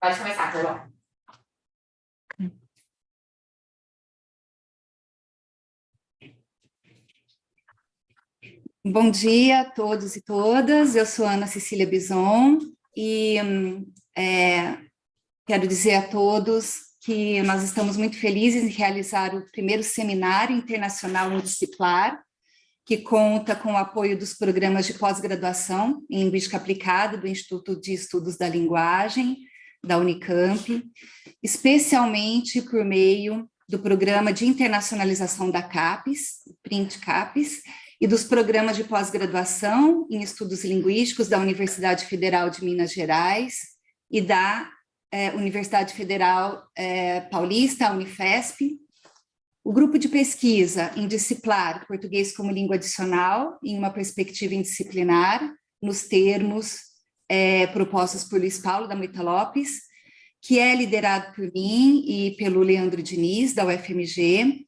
Pode começar, tá bom? Bom dia a todos e todas, eu sou Ana Cecília Bison e quero dizer a todos que nós estamos muito felizes em realizar o primeiro Seminário Internacional Indisciplar, que conta com o apoio dos programas de pós-graduação em Linguística Aplicada do Instituto de Estudos da Linguagem, da Unicamp, especialmente por meio do Programa de Internacionalização da CAPES, Print CAPES, e dos programas de pós-graduação em Estudos Linguísticos da Universidade Federal de Minas Gerais e da Universidade Federal Paulista, a Unifesp. O grupo de pesquisa Indisciplar, Português como Língua Adicional, em uma perspectiva indisciplinar, nos termos propostos por Luiz Paulo da Moita Lopes, que é liderado por mim e pelo Leandro Diniz, da UFMG,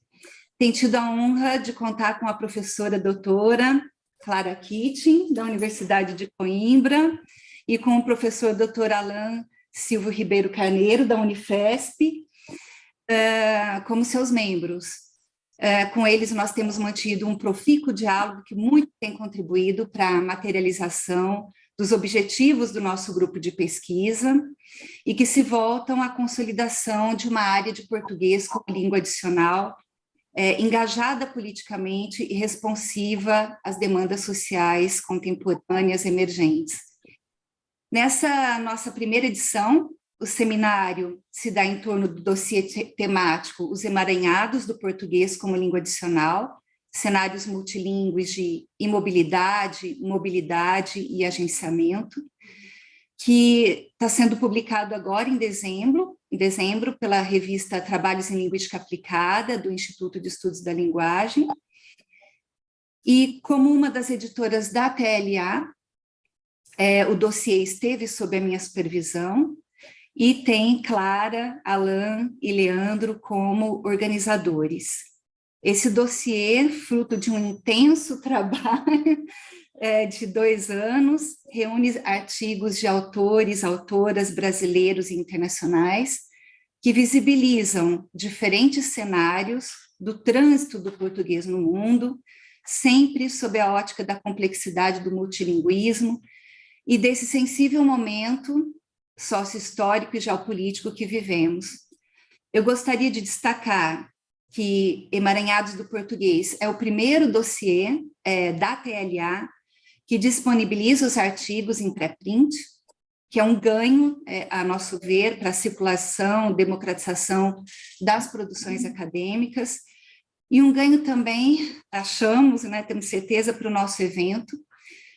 tem tido a honra de contar com a professora doutora Clara Kittin, da Universidade de Coimbra, e com o professor doutor Alain Silva Ribeiro Carneiro, da Unifesp, como seus membros. Com eles nós temos mantido um profícuo diálogo que muito tem contribuído para a materialização dos objetivos do nosso grupo de pesquisa e que se voltam à consolidação de uma área de português como língua adicional, engajada politicamente e responsiva às demandas sociais contemporâneas emergentes. Nessa nossa primeira edição, o seminário se dá em torno do dossiê temático Os Emaranhados do Português como Língua Adicional, cenários multilingües de imobilidade, mobilidade e agenciamento, que está sendo publicado agora em dezembro pela revista Trabalhos em Linguística Aplicada, do Instituto de Estudos da Linguagem, e como uma das editoras da TLA, o dossiê esteve sob a minha supervisão, e tem Clara, Alain e Leandro como organizadores. Esse dossiê, fruto de um intenso trabalho de 2 anos, reúne artigos de autores, autoras brasileiros e internacionais que visibilizam diferentes cenários do trânsito do português no mundo, sempre sob a ótica da complexidade do multilinguismo e desse sensível momento sócio-histórico e geopolítico que vivemos. Eu gostaria de destacar que Emaranhados do Português é o primeiro dossiê da TLA que disponibiliza os artigos em pré-print, que é um ganho, a nosso ver, para a circulação, democratização das produções acadêmicas, e um ganho também, achamos, temos certeza, para o nosso evento,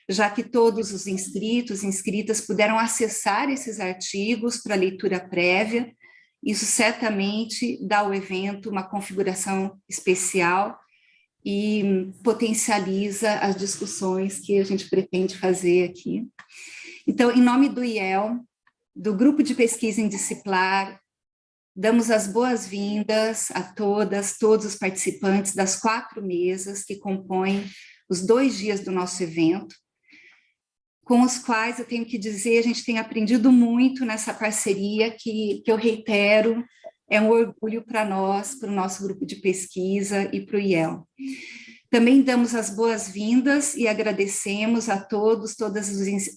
já que todos os inscritos e inscritas puderam acessar esses artigos para leitura prévia. Isso certamente dá ao evento uma configuração especial e potencializa as discussões que a gente pretende fazer aqui. Então, em nome do IEL, do Grupo de Pesquisa Indisciplar, damos as boas-vindas a todos os participantes das 4 mesas que compõem os 2 dias do nosso evento, com os quais eu tenho que dizer, a gente tem aprendido muito nessa parceria que eu reitero, é um orgulho para nós, para o nosso grupo de pesquisa e para o IEL. Também damos as boas-vindas e agradecemos a todos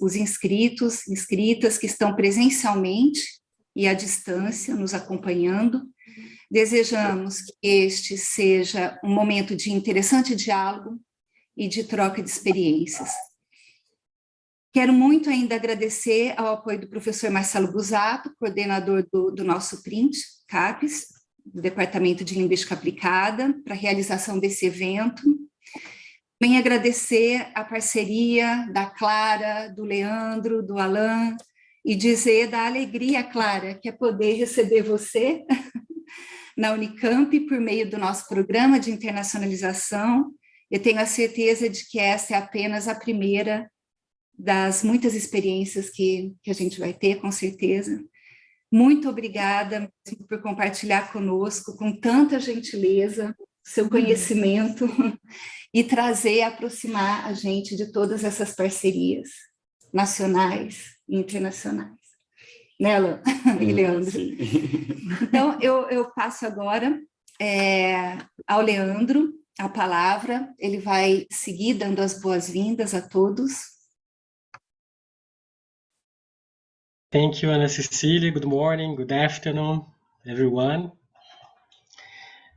os inscritos, inscritas que estão presencialmente e à distância nos acompanhando. Desejamos que este seja um momento de interessante diálogo e de troca de experiências. Quero muito ainda agradecer ao apoio do professor Marcelo Busato, coordenador do nosso PRINT, CAPES, do Departamento de Linguística Aplicada, para a realização desse evento. Também agradecer a parceria da Clara, do Leandro, do Alain, e dizer da alegria, Clara, que é poder receber você na Unicamp por meio do nosso programa de internacionalização. Eu tenho a certeza de que essa é apenas a primeira das muitas experiências que a gente vai ter, com certeza. Muito obrigada por compartilhar conosco, com tanta gentileza, seu conhecimento e trazer, aproximar a gente de todas essas parcerias nacionais e internacionais. né, Alan e Leandro? Sim. Então, eu passo agora ao Leandro a palavra, ele vai seguir dando as boas-vindas a todos. Thank you, Ana Cecilia. Good morning, good afternoon, everyone.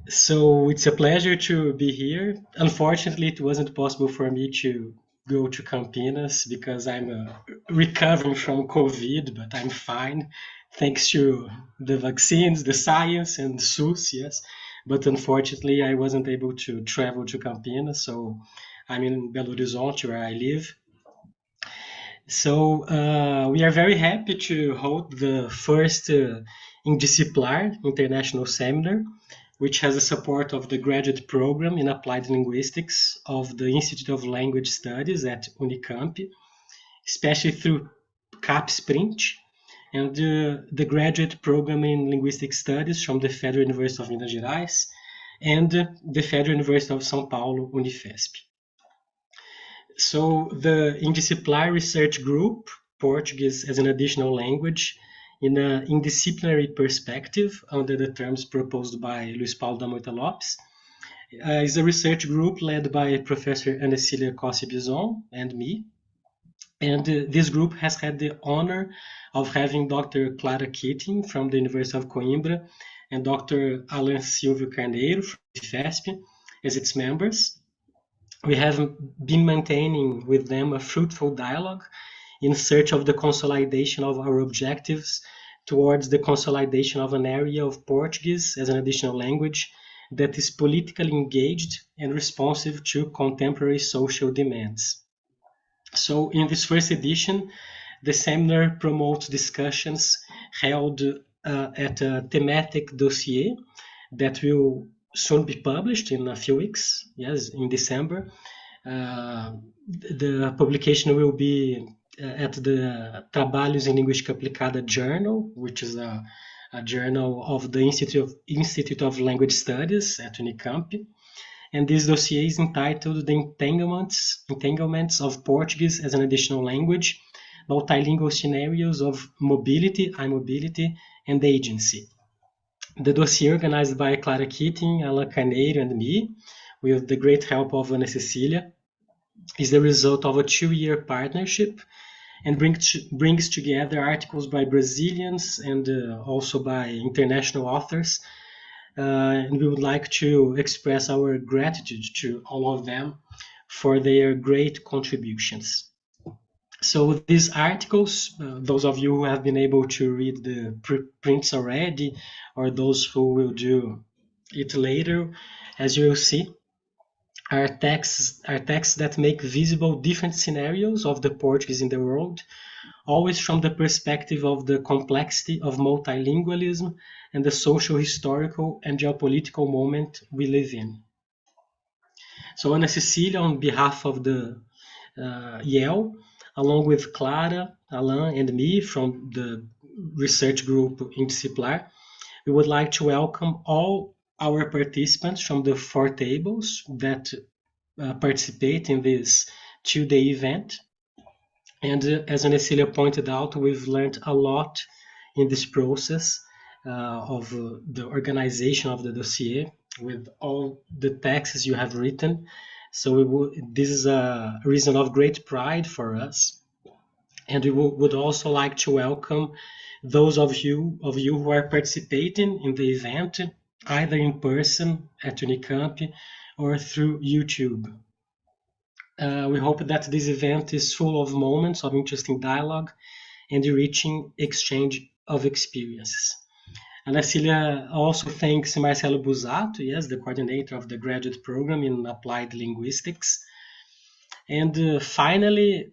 So it's a pleasure to be here. Unfortunately, it wasn't possible for me to go to Campinas because I'm recovering from COVID, but I'm fine thanks to the vaccines, the science, and the SUS, yes. But unfortunately, I wasn't able to travel to Campinas, so I'm in Belo Horizonte, where I live. So we are very happy to hold the first Indisciplar International Seminar, which has the support of the graduate program in applied linguistics of the Institute of Language Studies at Unicamp, especially through CAPSprint, and the graduate program in linguistic studies from the Federal University of Minas Gerais and the Federal University of São Paulo, Unifesp. So the Indisciplar Research Group, Portuguese as an additional language, in an indisciplinary perspective under the terms proposed by Luiz Paulo da Moita Lopes, is a research group led by Professor Ana Cecilia Cossi-Bison and me. And this group has had the honor of having Dr. Clara Keating from the University of Coimbra and Dr. Alan Silvio Carneiro from FESP as its members. We have been maintaining with them a fruitful dialogue in search of the consolidation of our objectives towards the consolidation of an area of Portuguese as an additional language that is politically engaged and responsive to contemporary social demands. So in this first edition, the seminar promotes discussions held at a thematic dossier that will soon be published in a few weeks, yes, in December. The publication will be at the Trabalhos em Linguística Aplicada journal, which is a journal of the Institute of Language Studies at Unicamp. And this dossier is entitled The Entanglements of Portuguese as an Additional Language, Multilingual Scenarios of Mobility, I-Mobility, and Agency. The dossier, organized by Clara Keating, Alan Carneiro, and me, with the great help of Ana Cecilia, is the result of a 2-year partnership and brings together articles by Brazilians and also by international authors. And we would like to express our gratitude to all of them for their great contributions. So these articles, those of you who have been able to read the prints already, or those who will do it later, as you will see, are texts that make visible different scenarios of the Portuguese in the world, always from the perspective of the complexity of multilingualism and the social, historical, and geopolitical moment we live in. So Ana Cecilia, on behalf of the Yale, along with Clara, Alain, and me from the research group Indisciplar, we would like to welcome all our participants from the 4 tables that participate in this 2-day event. And as Ana Cecilia pointed out, we've learned a lot in this process of the organization of the dossier with all the texts you have written. So this is a reason of great pride for us. And we would also like to welcome those of you who are participating in the event, either in person at Unicamp or through YouTube. We hope that this event is full of moments of interesting dialogue and enriching exchange of experiences. Ana Cecilia also thanks Marcelo Busato, yes, the coordinator of the graduate program in applied linguistics. And finally,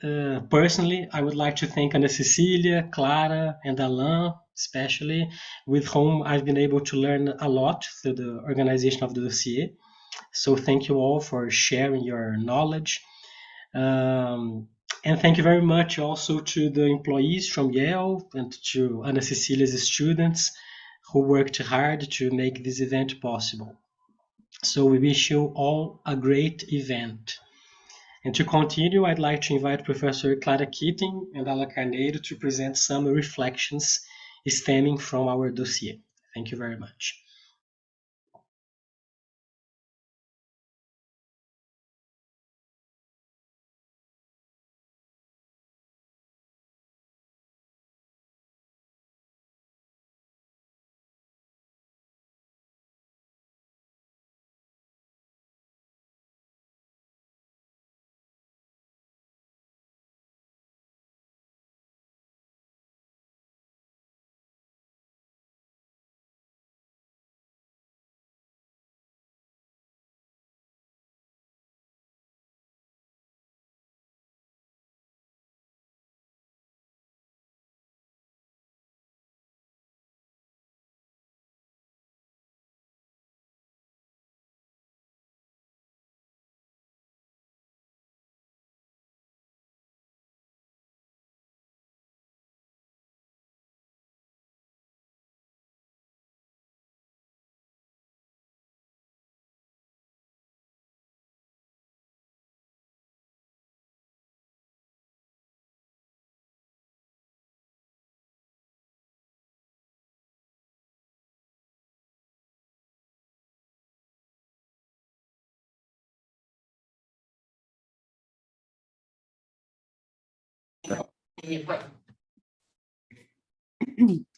personally, I would like to thank Ana Cecilia, Clara, and Alain, especially, with whom I've been able to learn a lot through the organization of the dossier. So thank you all for sharing your knowledge. And thank you very much also to the employees from Yale and to Ana Cecilia's students who worked hard to make this event possible. So we wish you all a great event. And to continue, I'd like to invite Professor Clara Keating and Alan Carneiro to present some reflections stemming from our dossier. Thank you very much.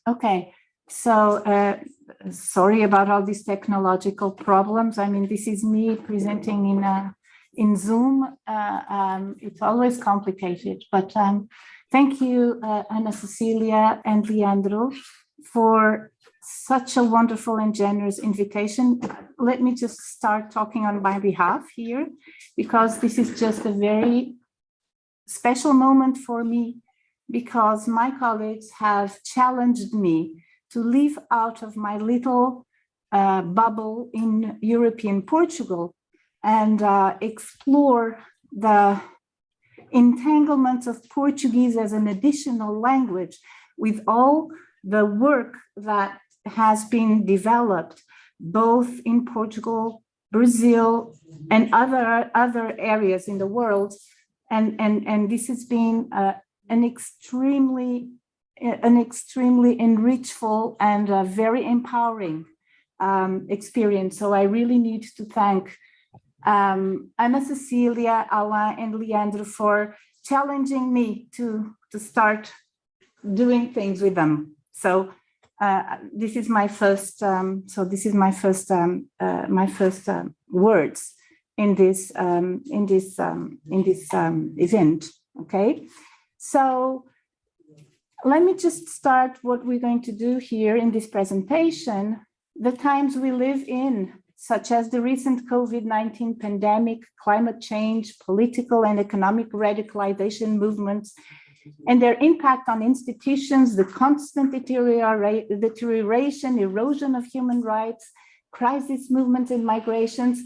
Okay, so sorry about all these technological problems. I mean, this is me presenting in Zoom. It's always complicated, but thank you, Ana Cecilia and Leandro, for such a wonderful and generous invitation. Let me just start talking on my behalf here, because this is just a very special moment for me, because my colleagues have challenged me to leave out of my little bubble in European Portugal and explore the entanglements of Portuguese as an additional language with all the work that has been developed both in Portugal, Brazil, and other areas in the world. And this has been an extremely enrichful and very empowering experience. So I really need to thank Ana Cecilia, Alain, and Leandro for challenging me to start doing things with them. So this is my first. My first words in this event. Okay, so let me just start what we're going to do here in this presentation. The times we live in, such as the recent COVID-19 pandemic, climate change, political and economic radicalization movements, and their impact on institutions, the constant deterioration, erosion of human rights, crisis movements and migrations,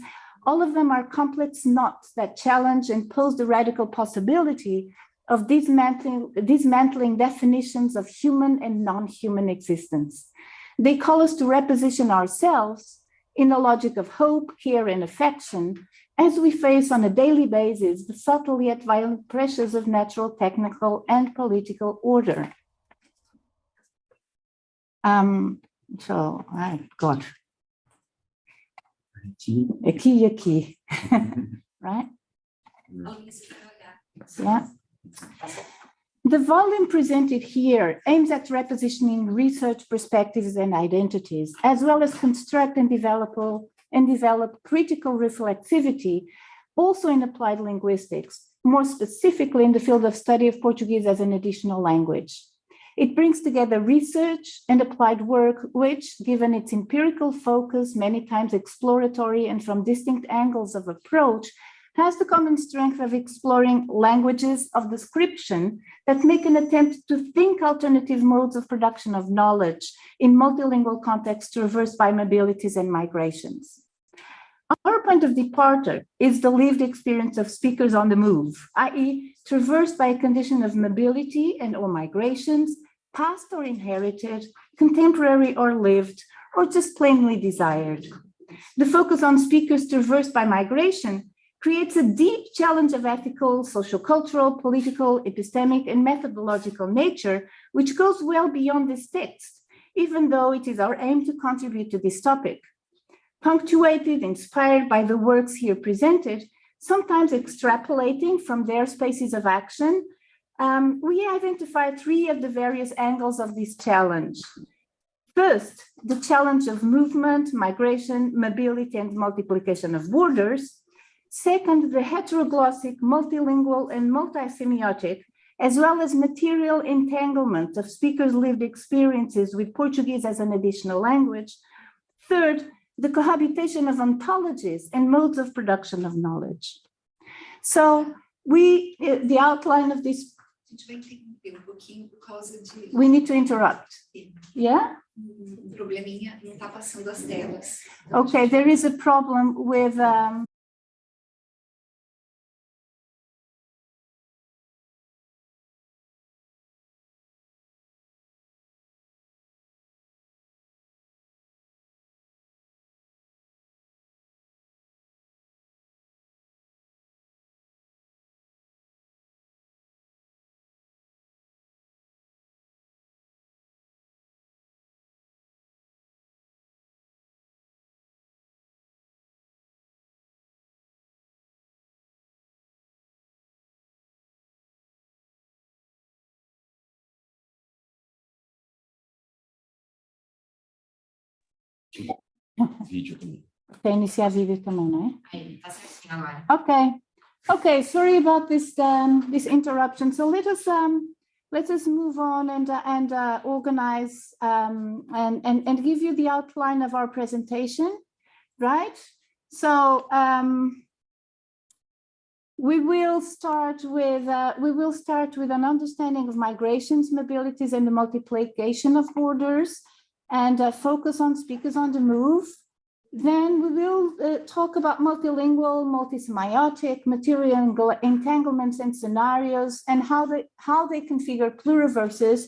all of them are complex knots that challenge and pose the radical possibility of dismantling definitions of human and non-human existence. They call us to reposition ourselves in a logic of hope, care, and affection as we face on a daily basis the subtle yet violent pressures of natural, technical, and political order. God. Aqui, right? Yeah. The volume presented here aims at repositioning research perspectives and identities, as well as construct and develop critical reflexivity, also in applied linguistics, more specifically in the field of study of Portuguese as an additional language. It brings together research and applied work, which, given its empirical focus, many times exploratory and from distinct angles of approach, has the common strength of exploring languages of description that make an attempt to think alternative modes of production of knowledge in multilingual contexts traversed by mobilities and migrations. Our point of departure is the lived experience of speakers on the move, i.e., traversed by a condition of mobility and or migrations, past or inherited, contemporary or lived, or just plainly desired. The focus on speakers traversed by migration creates a deep challenge of ethical, sociocultural, political, epistemic, and methodological nature, which goes well beyond this text, even though it is our aim to contribute to this topic. Punctuated, inspired by the works here presented, sometimes extrapolating from their spaces of action, we identify three of the various angles of this challenge. First, the challenge of movement, migration, mobility, and multiplication of borders. Second, the heteroglossic, multilingual, and multisemiotic, as well as material entanglement of speakers' lived experiences with Portuguese as an additional language. Third, the cohabitation of ontologies and modes of production of knowledge. So the outline of this, we need to interrupt. Yeah? Probleminha, não está passando as telas. Okay, there is a problem with Vídeo também. Para iniciar vídeo também, não é? Aí, tá certinho agora. Okay, sorry about this this interruption. So let us move on and organize and give you the outline of our presentation, right? So we will start with an understanding of migrations, mobilities, and the multiplication of borders, and focus on speakers on the move. Then we will talk about multilingual, multisemiotic, material entanglements and scenarios, and how they configure pluriverses.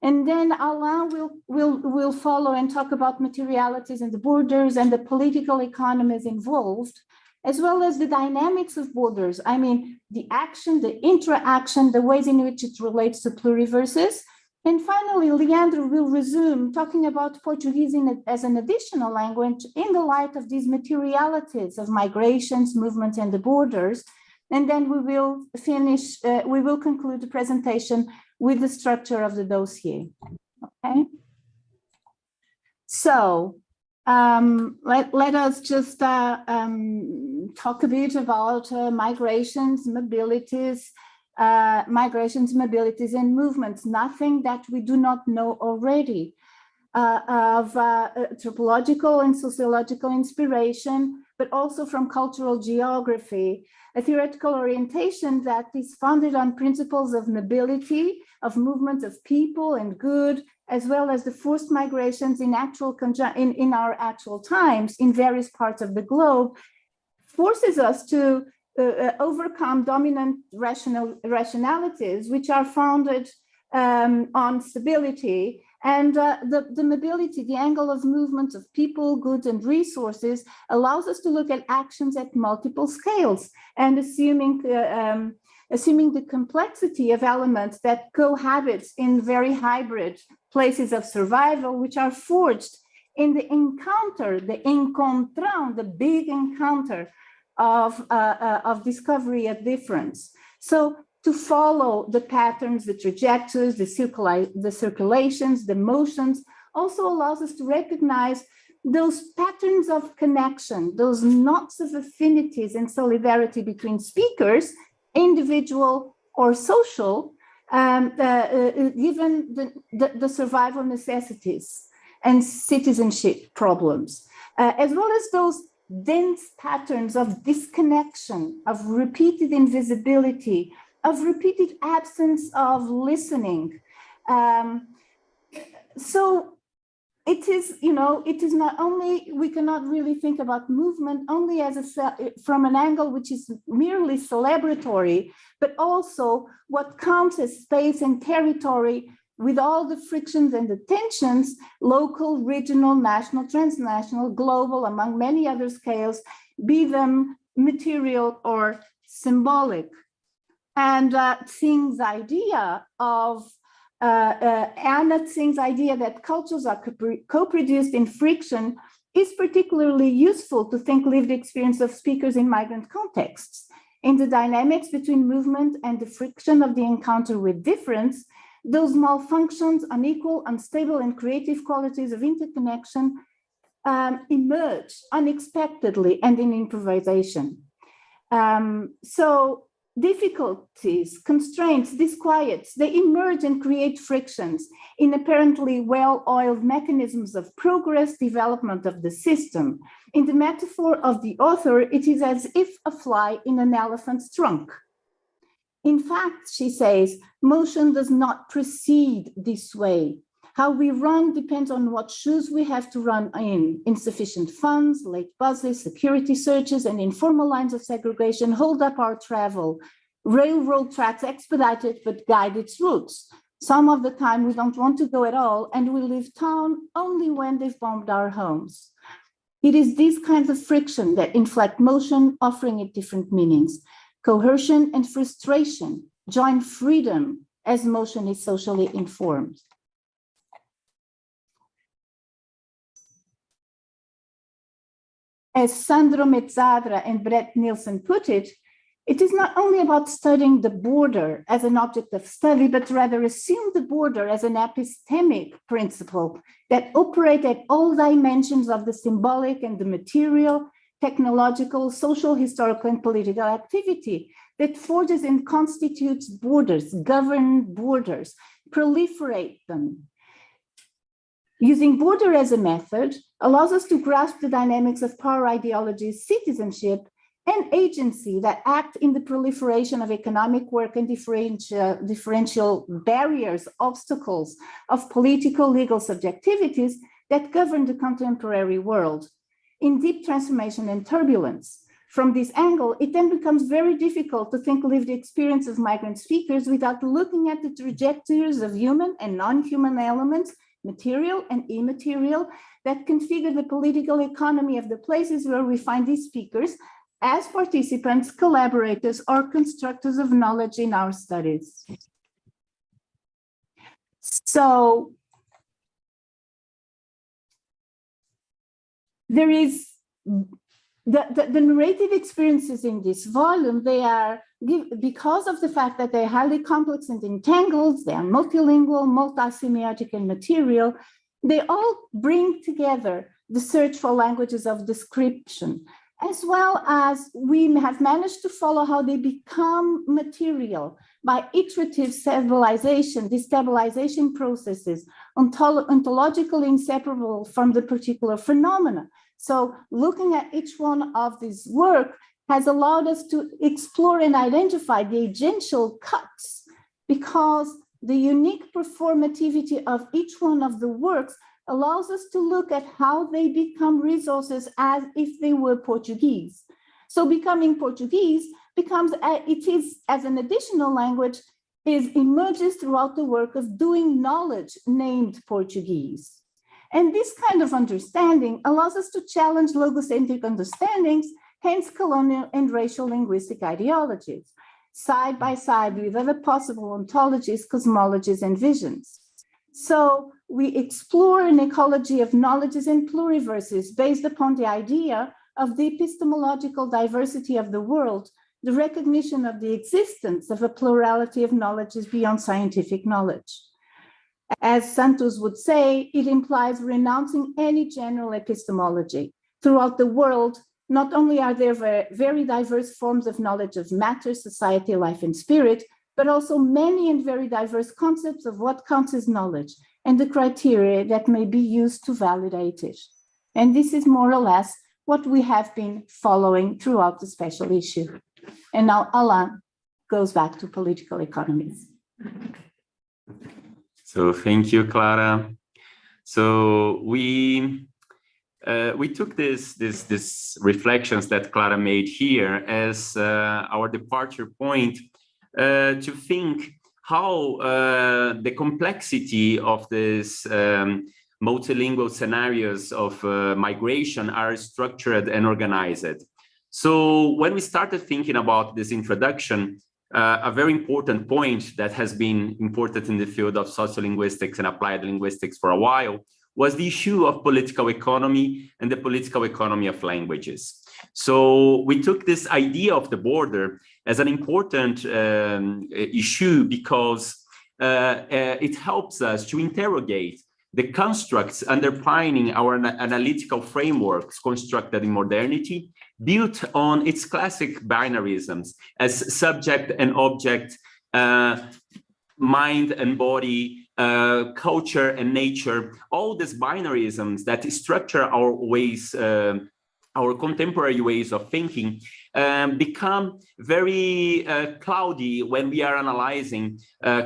And then Alain will follow and talk about materialities and the borders and the political economies involved, as well as the dynamics of borders. I mean, the action, the interaction, the ways in which it relates to pluriverses. And finally, Leandro will resume talking about Portuguese as an additional language in the light of these materialities of migrations, movements, and the borders. And then we will finish, we will conclude the presentation with the structure of the dossier, okay? So let us just talk a bit about migrations, mobilities, and movements, nothing that we do not know already of anthropological and sociological inspiration, but also from cultural geography, a theoretical orientation that is founded on principles of mobility, of movement of people and good, as well as the forced migrations in our actual times in various parts of the globe, forces us to overcome dominant rationalities, which are founded on stability, and the mobility, the angle of movement of people, goods, and resources allows us to look at actions at multiple scales, and assuming the complexity of elements that cohabit in very hybrid places of survival, which are forged in the encounter, the encontrão, the big encounter of discovery at difference. So to follow the patterns, the trajectories, the circulations, the motions, also allows us to recognize those patterns of connection, those knots of affinities and solidarity between speakers, individual or social, given the survival necessities and citizenship problems, as well as those dense patterns of disconnection, of repeated invisibility, of repeated absence of listening. So it is, it is not only, we cannot really think about movement only as from an angle which is merely celebratory, but also what counts as space and territory with all the frictions and the tensions, local, regional, national, transnational, global, among many other scales, be them material or symbolic. And Tsing's idea of Anna Tsing's idea that cultures are co-produced in friction is particularly useful to think lived experience of speakers in migrant contexts. In the dynamics between movement and the friction of the encounter with difference, those malfunctions, unequal, unstable, and creative qualities of interconnection emerge unexpectedly and in improvisation. So difficulties, constraints, disquiets, they emerge and create frictions in apparently well-oiled mechanisms of progress, development of the system. In the metaphor of the author, it is as if a fly in an elephant's trunk. In fact, she says, motion does not proceed this way. How we run depends on what shoes we have to run in. Insufficient funds, late buses, security searches, and informal lines of segregation hold up our travel. Railroad tracks expedite it, but guide its routes. Some of the time we don't want to go at all, and we leave town only when they've bombed our homes. It is these kinds of friction that inflect motion, offering it different meanings. Coercion and frustration join freedom as motion is socially informed. As Sandro Mezzadra and Brett Nielsen put it, it is not only about studying the border as an object of study, but rather assume the border as an epistemic principle that operates at all dimensions of the symbolic and the material, technological, social, historical, and political activity that forges and constitutes borders, govern borders, proliferate them. Using border as a method allows us to grasp the dynamics of power ideologies, citizenship, and agency that act in the proliferation of economic work and differential barriers, obstacles of political, legal subjectivities that govern the contemporary world in deep transformation and turbulence. From this angle, it then becomes very difficult to think lived experience of migrant speakers without looking at the trajectories of human and non-human elements, material and immaterial, that configure the political economy of the places where we find these speakers as participants, collaborators, or constructors of knowledge in our studies. So there is the narrative experiences in this volume, they are, because of the fact that they're highly complex and entangled, they are multilingual, multi-semiotic, and material, they all bring together the search for languages of description, as well as we have managed to follow how they become material by iterative stabilization, destabilization processes, ontologically inseparable from the particular phenomena. So looking at each one of these work has allowed us to explore and identify the agential cuts, because the unique performativity of each one of the works allows us to look at how they become resources as if they were Portuguese. So becoming Portuguese becomes, it is as an additional language, emerges throughout the work of doing knowledge named Portuguese. And this kind of understanding allows us to challenge logocentric understandings, hence colonial and racial linguistic ideologies, side by side with other possible ontologies, cosmologies, and visions. So we explore an ecology of knowledges and pluriverses based upon the idea of the epistemological diversity of the world, the recognition of the existence of a plurality of knowledges beyond scientific knowledge. As Santos would say, it implies renouncing any general epistemology. Throughout the world, not only are there very diverse forms of knowledge of matter, society, life, and spirit, but also many and very diverse concepts of what counts as knowledge and the criteria that may be used to validate it. And this is more or less what we have been following throughout the special issue. And now Alain goes back to political economies. So thank you, Clara. So we took this reflections that Clara made here as our departure point to think how the complexity of this multilingual scenarios of migration are structured and organized. So when we started thinking about this introduction, a very important point that has been important in the field of sociolinguistics and applied linguistics for a while was the issue of political economy and the political economy of languages. So we took this idea of the border as an important issue because it helps us to interrogate the constructs underpinning our analytical frameworks constructed in modernity, built on its classic binarisms as subject and object, mind and body, culture and nature, all these binarisms that structure our ways, our contemporary ways of thinking, become very cloudy when we are analyzing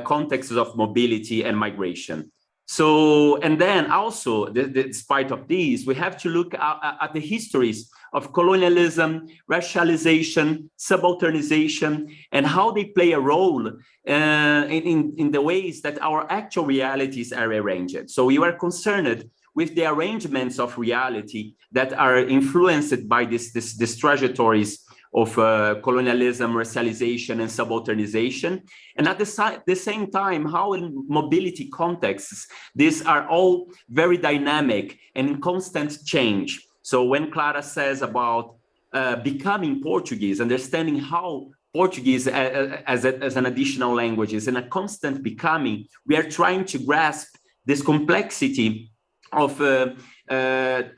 contexts of mobility and migration. So, and then also, despite of these, we have to look at the histories of colonialism, racialization, subalternization, and how they play a role in the ways that our actual realities are arranged. So we are concerned with the arrangements of reality that are influenced by these trajectories of colonialism, racialization, and subalternization. And at the same time, how in mobility contexts, these are all very dynamic and in constant change. So when Clara says about becoming Portuguese, understanding how Portuguese as an additional language is in a constant becoming, we are trying to grasp this complexity of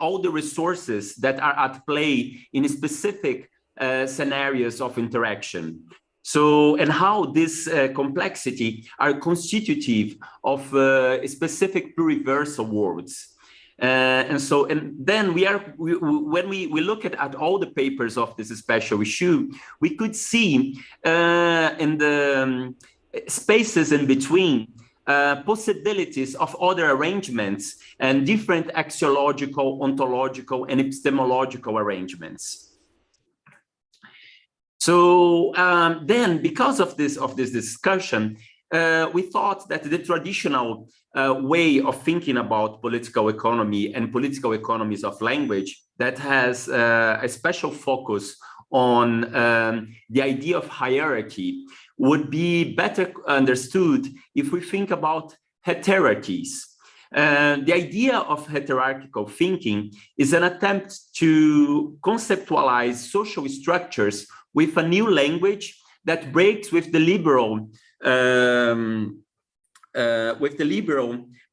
all the resources that are at play in specific scenarios of interaction. So, and how this complexity are constitutive of specific pluriversal worlds. And then when we look at all the papers of this special issue, we could see in the spaces in between possibilities of other arrangements and different axiological, ontological, and epistemological arrangements. So then, because of this discussion, we thought that the traditional way of thinking about political economy and political economies of language that has a special focus on the idea of hierarchy would be better understood if we think about heterarchies. The idea of heterarchical thinking is an attempt to conceptualize social structures with a new language that breaks with the liberal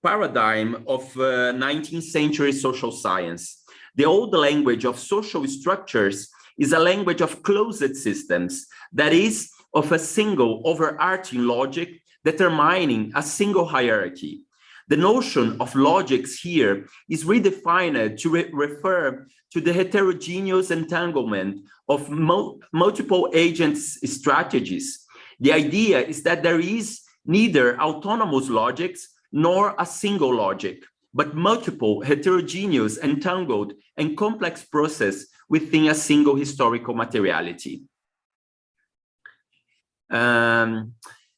paradigm of 19th century social science. The old language of social structures is a language of closed systems, that is, of a single overarching logic determining a single hierarchy. The notion of logics here is redefined to refer to the heterogeneous entanglement of multiple agents' strategies. The idea is that there is neither autonomous logics nor a single logic, but multiple heterogeneous, entangled, and complex processes within a single historical materiality.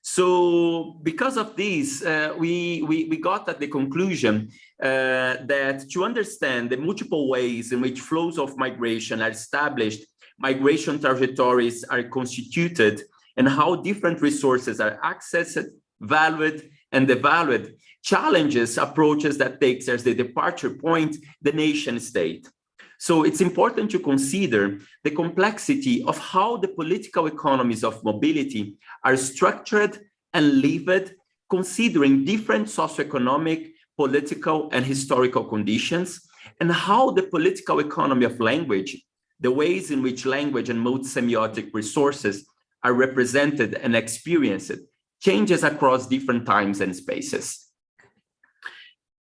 So because of this, we got at the conclusion that to understand the multiple ways in which flows of migration are established, migration trajectories are constituted, and how different resources are accessed, valued, and devalued, challenges approaches that takes as the departure point the nation state. So it's important to consider the complexity of how the political economies of mobility are structured and lived, considering different socioeconomic, political, and historical conditions, and how the political economy of language, the ways in which language and multi-semiotic resources are represented and experienced, changes across different times and spaces.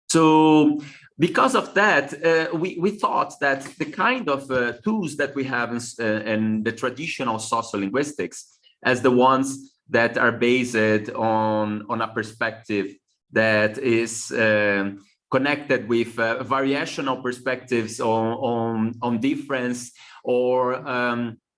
So because of that, we thought that the kind of tools that we have in the traditional sociolinguistics, as the ones that are based on a perspective that is connected with variational perspectives on difference, or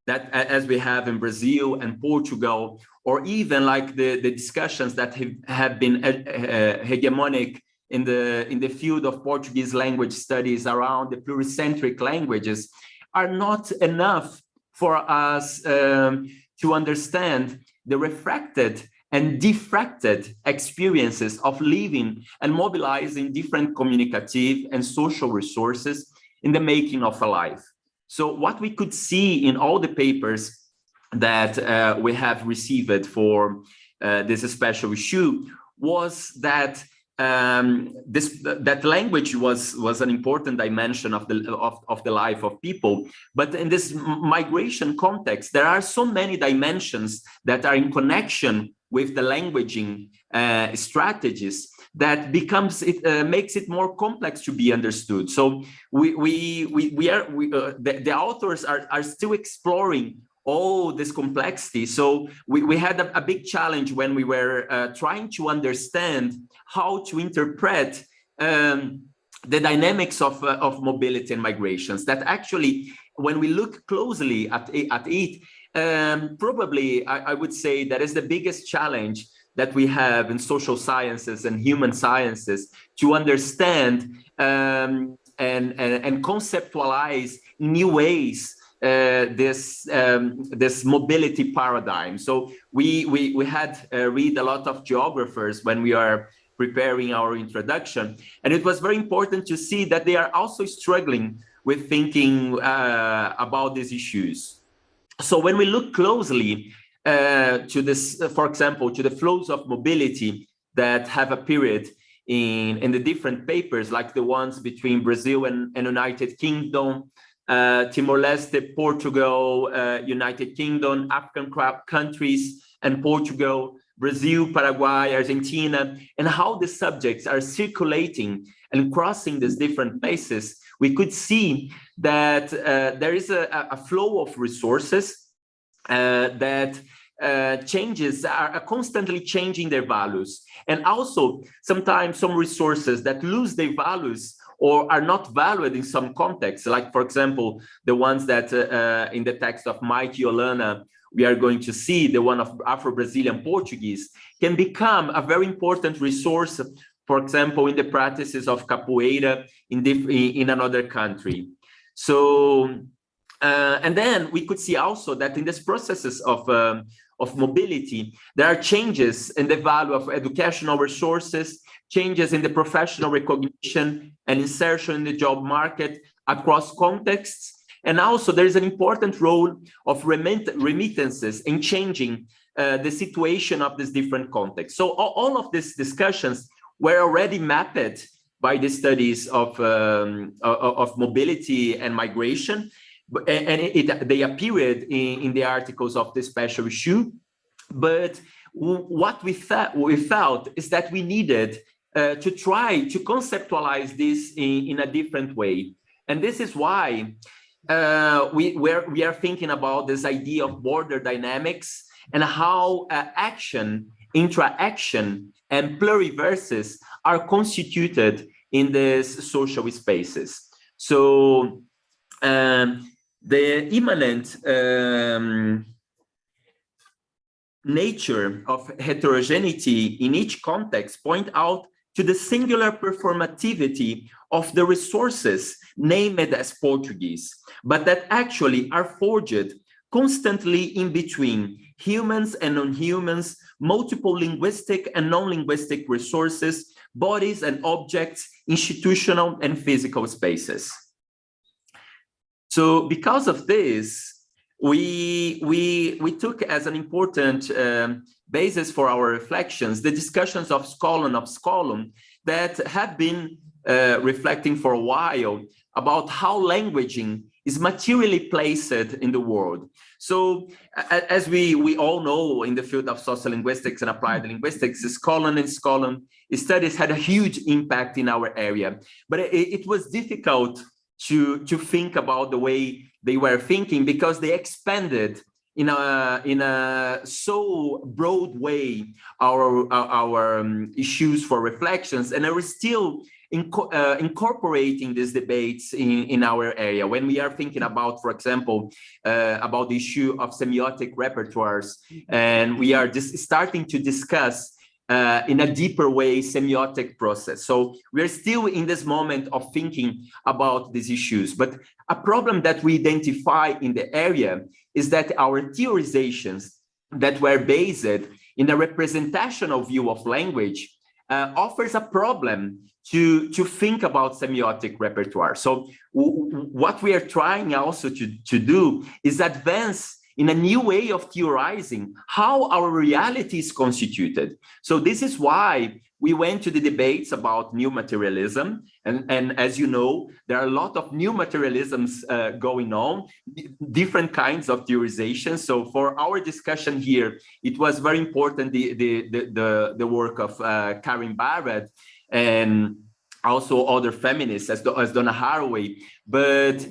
that as we have in Brazil and Portugal, or even like the discussions that have been hegemonic in the field of Portuguese language studies around the pluricentric languages, are not enough for us to understand the refracted and diffracted experiences of living and mobilizing different communicative and social resources in the making of a life. So what we could see in all the papers that we have received for this special issue was that that language was an important dimension of the life of people. But in this migration context, there are so many dimensions that are in connection with the languaging strategies that makes it more complex to be understood. So the authors are still exploring all this complexity. So we had a big challenge when we were trying to understand how to interpret the dynamics of mobility and migrations. That actually, when we look closely at it, probably I would say that is the biggest challenge that we have in social sciences and human sciences, to understand and conceptualize new ways this mobility paradigm. So we had read a lot of geographers when we are preparing our introduction, and it was very important to see that they are also struggling with thinking about these issues. So when we look closely to this, for example, to the flows of mobility that have appeared in the different papers, like the ones between Brazil and United Kingdom, Timor-Leste, Portugal, United Kingdom, African countries and Portugal, Brazil, Paraguay, Argentina, and how the subjects are circulating and crossing these different places, we could see that there is a flow of resources that changes are constantly changing their values. And also sometimes some resources that lose their values or are not valued in some contexts, like, for example, the ones that in the text of Mike Yolana, we are going to see, the one of Afro-Brazilian Portuguese, can become a very important resource, for example, in the practices of capoeira in another country. So, and then we could see also that in these processes of mobility, there are changes in the value of educational resources, changes in the professional recognition and insertion in the job market across contexts. And also there is an important role of remittances in changing the situation of this different contexts. So all of these discussions were already mapped by the studies of mobility and migration, and they appeared in the articles of the special issue. But what we felt is that we needed to try to conceptualize this in a different way. And this is why we are thinking about this idea of border dynamics and how action, interaction, and pluriverses are constituted in these social spaces. So the immanent nature of heterogeneity in each context point out to the singular performativity of the resources named as Portuguese, but that actually are forged constantly in between humans and non-humans, multiple linguistic and non-linguistic resources, bodies and objects, institutional and physical spaces. So because of this, we took as an important basis for our reflections the discussions of Skolon that have been reflecting for a while about how languaging is materially placed in the world. So as we all know, in the field of sociolinguistics and applied linguistics, Skolon studies had a huge impact in our area, but it was difficult to think about the way they were thinking, because they expanded in a so broad way our issues for reflections, and are still incorporating these debates in our area. When we are thinking about, for example, about the issue of semiotic repertoires, and we are just starting to discuss in a deeper way, semiotic process. So we're still in this moment of thinking about these issues. But a problem that we identify in the area is that our theorizations that were based in a representational view of language offers a problem to think about semiotic repertoire. So what we are trying also to do is advance in a new way of theorizing how our reality is constituted. So this is why we went to the debates about new materialism. And as you know, there are a lot of new materialisms going on, different kinds of theorization. So for our discussion here, it was very important, the work of Karen Barrett and also other feminists as Donna Haraway. But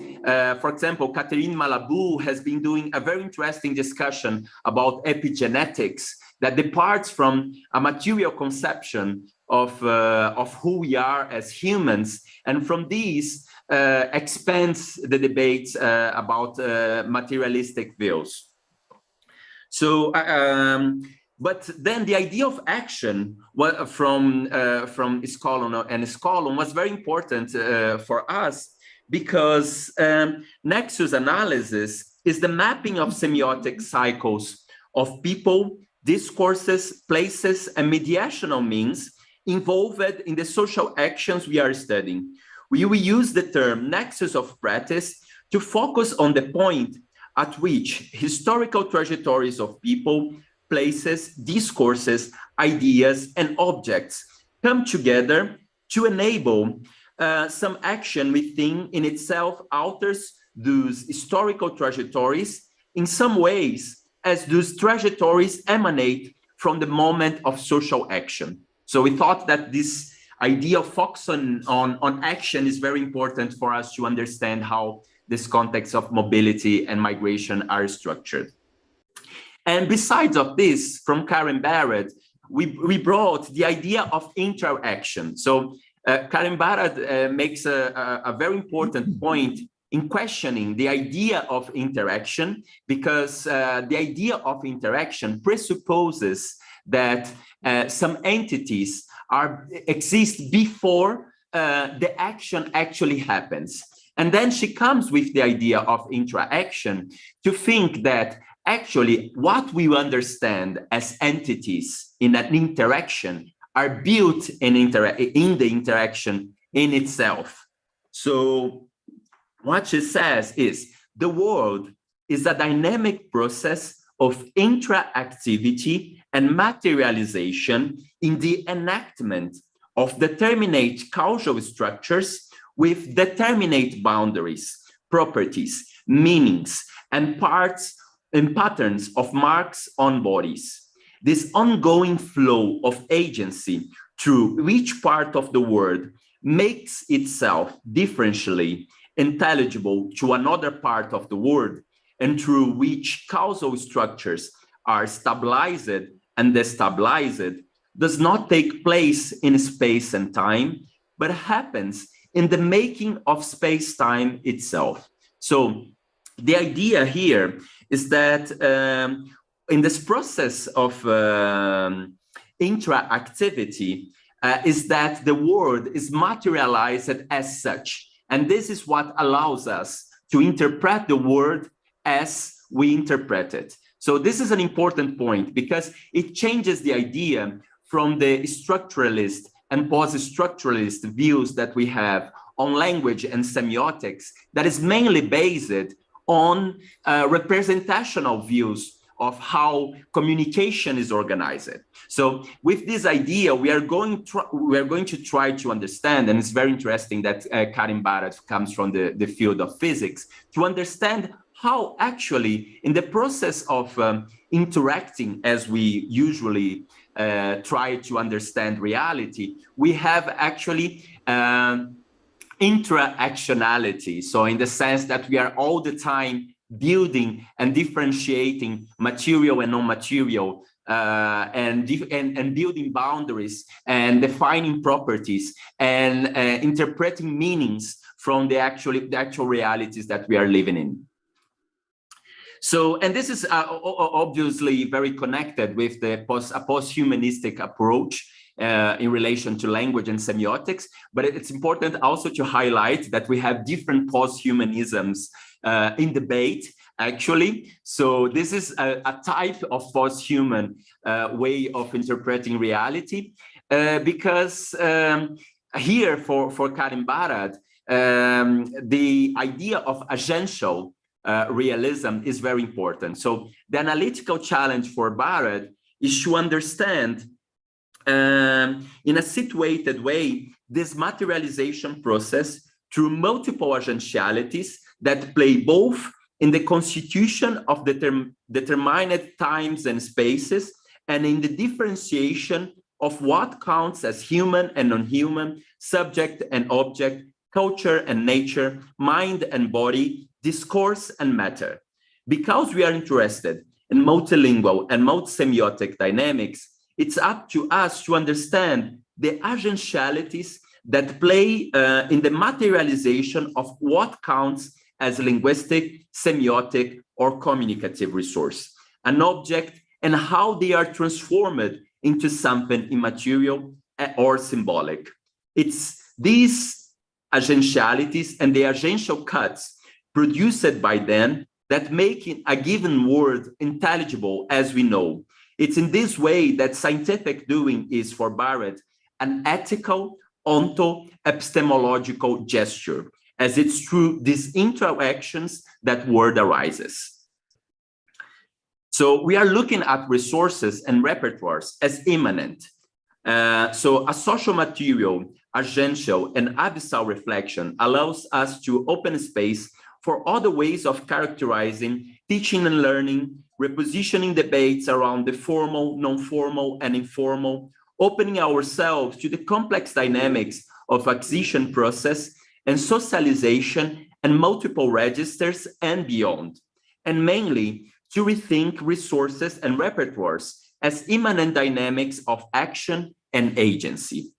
for example, Catherine Malabou has been doing a very interesting discussion about epigenetics that departs from a material conception of who we are as humans, and from these expands the debates about materialistic views. So, but then the idea of action from Scollon and Scollon was very important for us, because nexus analysis is the mapping of semiotic cycles of people, discourses, places, and mediational means involved in the social actions we are studying. We will use the term nexus of practice to focus on the point at which historical trajectories of people, places, discourses, ideas, and objects come together to enable some action within in itself alters those historical trajectories in some ways, as those trajectories emanate from the moment of social action. So we thought that this idea of focus on action is very important for us to understand how this context of mobility and migration are structured. And besides of this, from Karen Barrett, we brought the idea of interaction. So Karen Barrett makes a very important point in questioning the idea of interaction, because the idea of interaction presupposes that some entities exist before the action actually happens. And then she comes with the idea of interaction to think that actually what we understand as entities in an interaction are built in the interaction in itself. So what she says is the world is a dynamic process of interactivity and materialization in the enactment of determinate causal structures with determinate boundaries, properties, meanings, and parts and patterns of marks on bodies. This ongoing flow of agency through each part of the world makes itself differentially intelligible to another part of the world, and through which causal structures are stabilized and destabilized, does not take place in space and time, but happens in the making of space-time itself. So the idea here is that in this process of interactivity, is that the world is materialized as such. And this is what allows us to interpret the world as we interpret it. So this is an important point, because it changes the idea from the structuralist and post-structuralist views that we have on language and semiotics, that is mainly based on representational views of how communication is organized. So with this idea, we are going to try to understand, and it's very interesting that Karen Barrett comes from the field of physics, to understand how actually in the process of interacting as we usually try to understand reality, we have actually interactionality. So in the sense that we are all the time building and differentiating material and non-material, and building boundaries and defining properties and interpreting meanings from the actual realities that we are living in. So, and this is obviously very connected with the post-humanistic approach in relation to language and semiotics, but it's important also to highlight that we have different post-humanisms in debate, actually. So this is a type of post-human way of interpreting reality, because here for Karim Barad, the idea of agential realism is very important. So the analytical challenge for Barad is to understand in a situated way this materialization process through multiple agentialities that play both in the constitution of determined times and spaces and in the differentiation of what counts as human and non-human, subject and object, culture and nature, mind and body, discourse and matter. Because we are interested in multilingual and multisemiotic dynamics, it's up to us to understand the agentialities that play in the materialization of what counts as linguistic, semiotic, or communicative resource, an object, and how they are transformed into something immaterial or symbolic. It's these agentialities and the agential cuts produced by them that make a given word intelligible as we know. It's in this way that scientific doing is for Barad an ethical, onto-epistemological gesture, as it's through these interactions that word arises. So we are looking at resources and repertoires as immanent. So a social material, agential, and abyssal reflection allows us to open space for other ways of characterizing teaching and learning, repositioning debates around the formal, non-formal, and informal, opening ourselves to the complex dynamics of acquisition process and socialization and multiple registers and beyond, and mainly to rethink resources and repertoires as immanent dynamics of action and agency.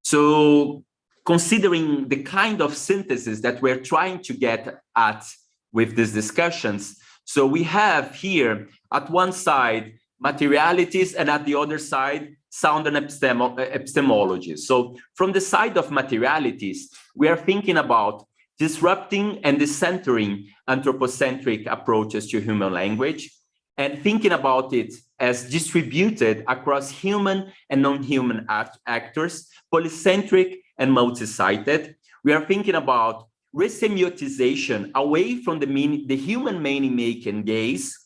So, considering the kind of synthesis that we're trying to get at with these discussions, so we have here at one side materialities and at the other side sound and epistemology. So from the side of materialities, we are thinking about disrupting and decentering anthropocentric approaches to human language and thinking about it as distributed across human and non-human actors, polycentric and multi-sided. We are thinking about resemiotization away from the human meaning-making gaze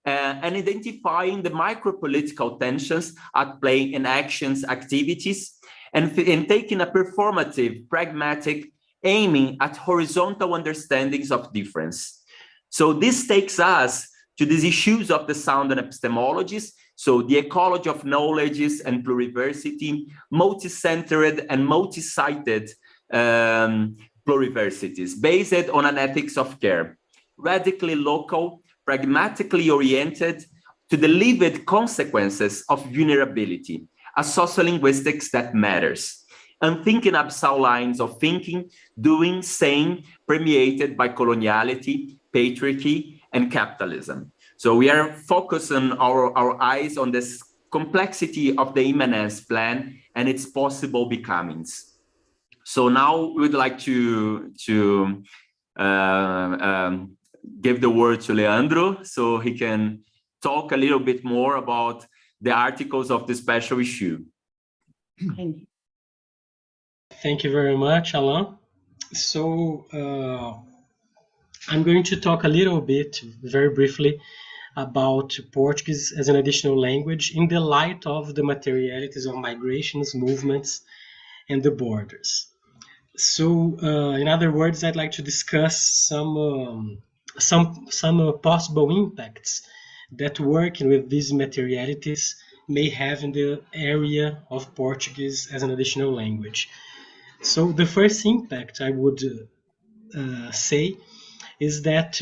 and identifying the micro-political tensions at play in actions, activities, and taking a performative, pragmatic, aiming at horizontal understandings of difference. So this takes us to these issues of the sound and epistemologies, so the ecology of knowledges and pluriversity, multi-centered and multi-sided pluriversities based on an ethics of care, radically local, pragmatically oriented to the lived consequences of vulnerability, a sociolinguistics that matters, and thinking abyssal lines of thinking, doing, saying, permeated by coloniality, patriarchy, and capitalism. So we are focusing our eyes on this complexity of the immanence plan and its possible becomings. So now we would like to give the word to Leandro so he can talk a little bit more about the articles of the special issue. Thank you very much, Alain. So I'm going to talk a little bit, very briefly, about Portuguese as an additional language in the light of the materialities of migrations, movements, and the borders. So, in other words, I'd like to discuss some possible impacts that working with these materialities may have in the area of Portuguese as an additional language. So the first impact I would say is that,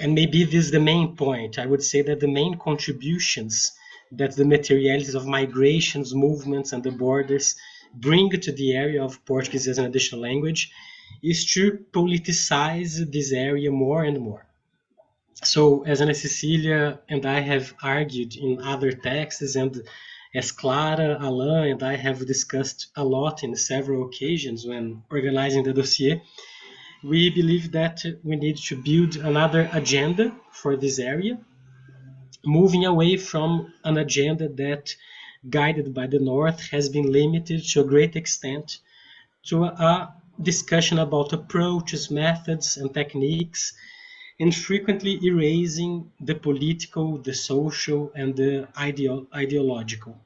and maybe this is the main point, I would say that the main contributions that the materialities of migrations, movements, and the borders bring to the area of Portuguese as an additional language is to politicize this area more and more. So, as Ana Cecilia and I have argued in other texts, and as Clara, Alain, and I have discussed a lot in several occasions when organizing the dossier, we believe that we need to build another agenda for this area, moving away from an agenda that, guided by the North, has been limited to a great extent to a discussion about approaches, methods, and techniques, and frequently erasing the political, the social, and the ideological.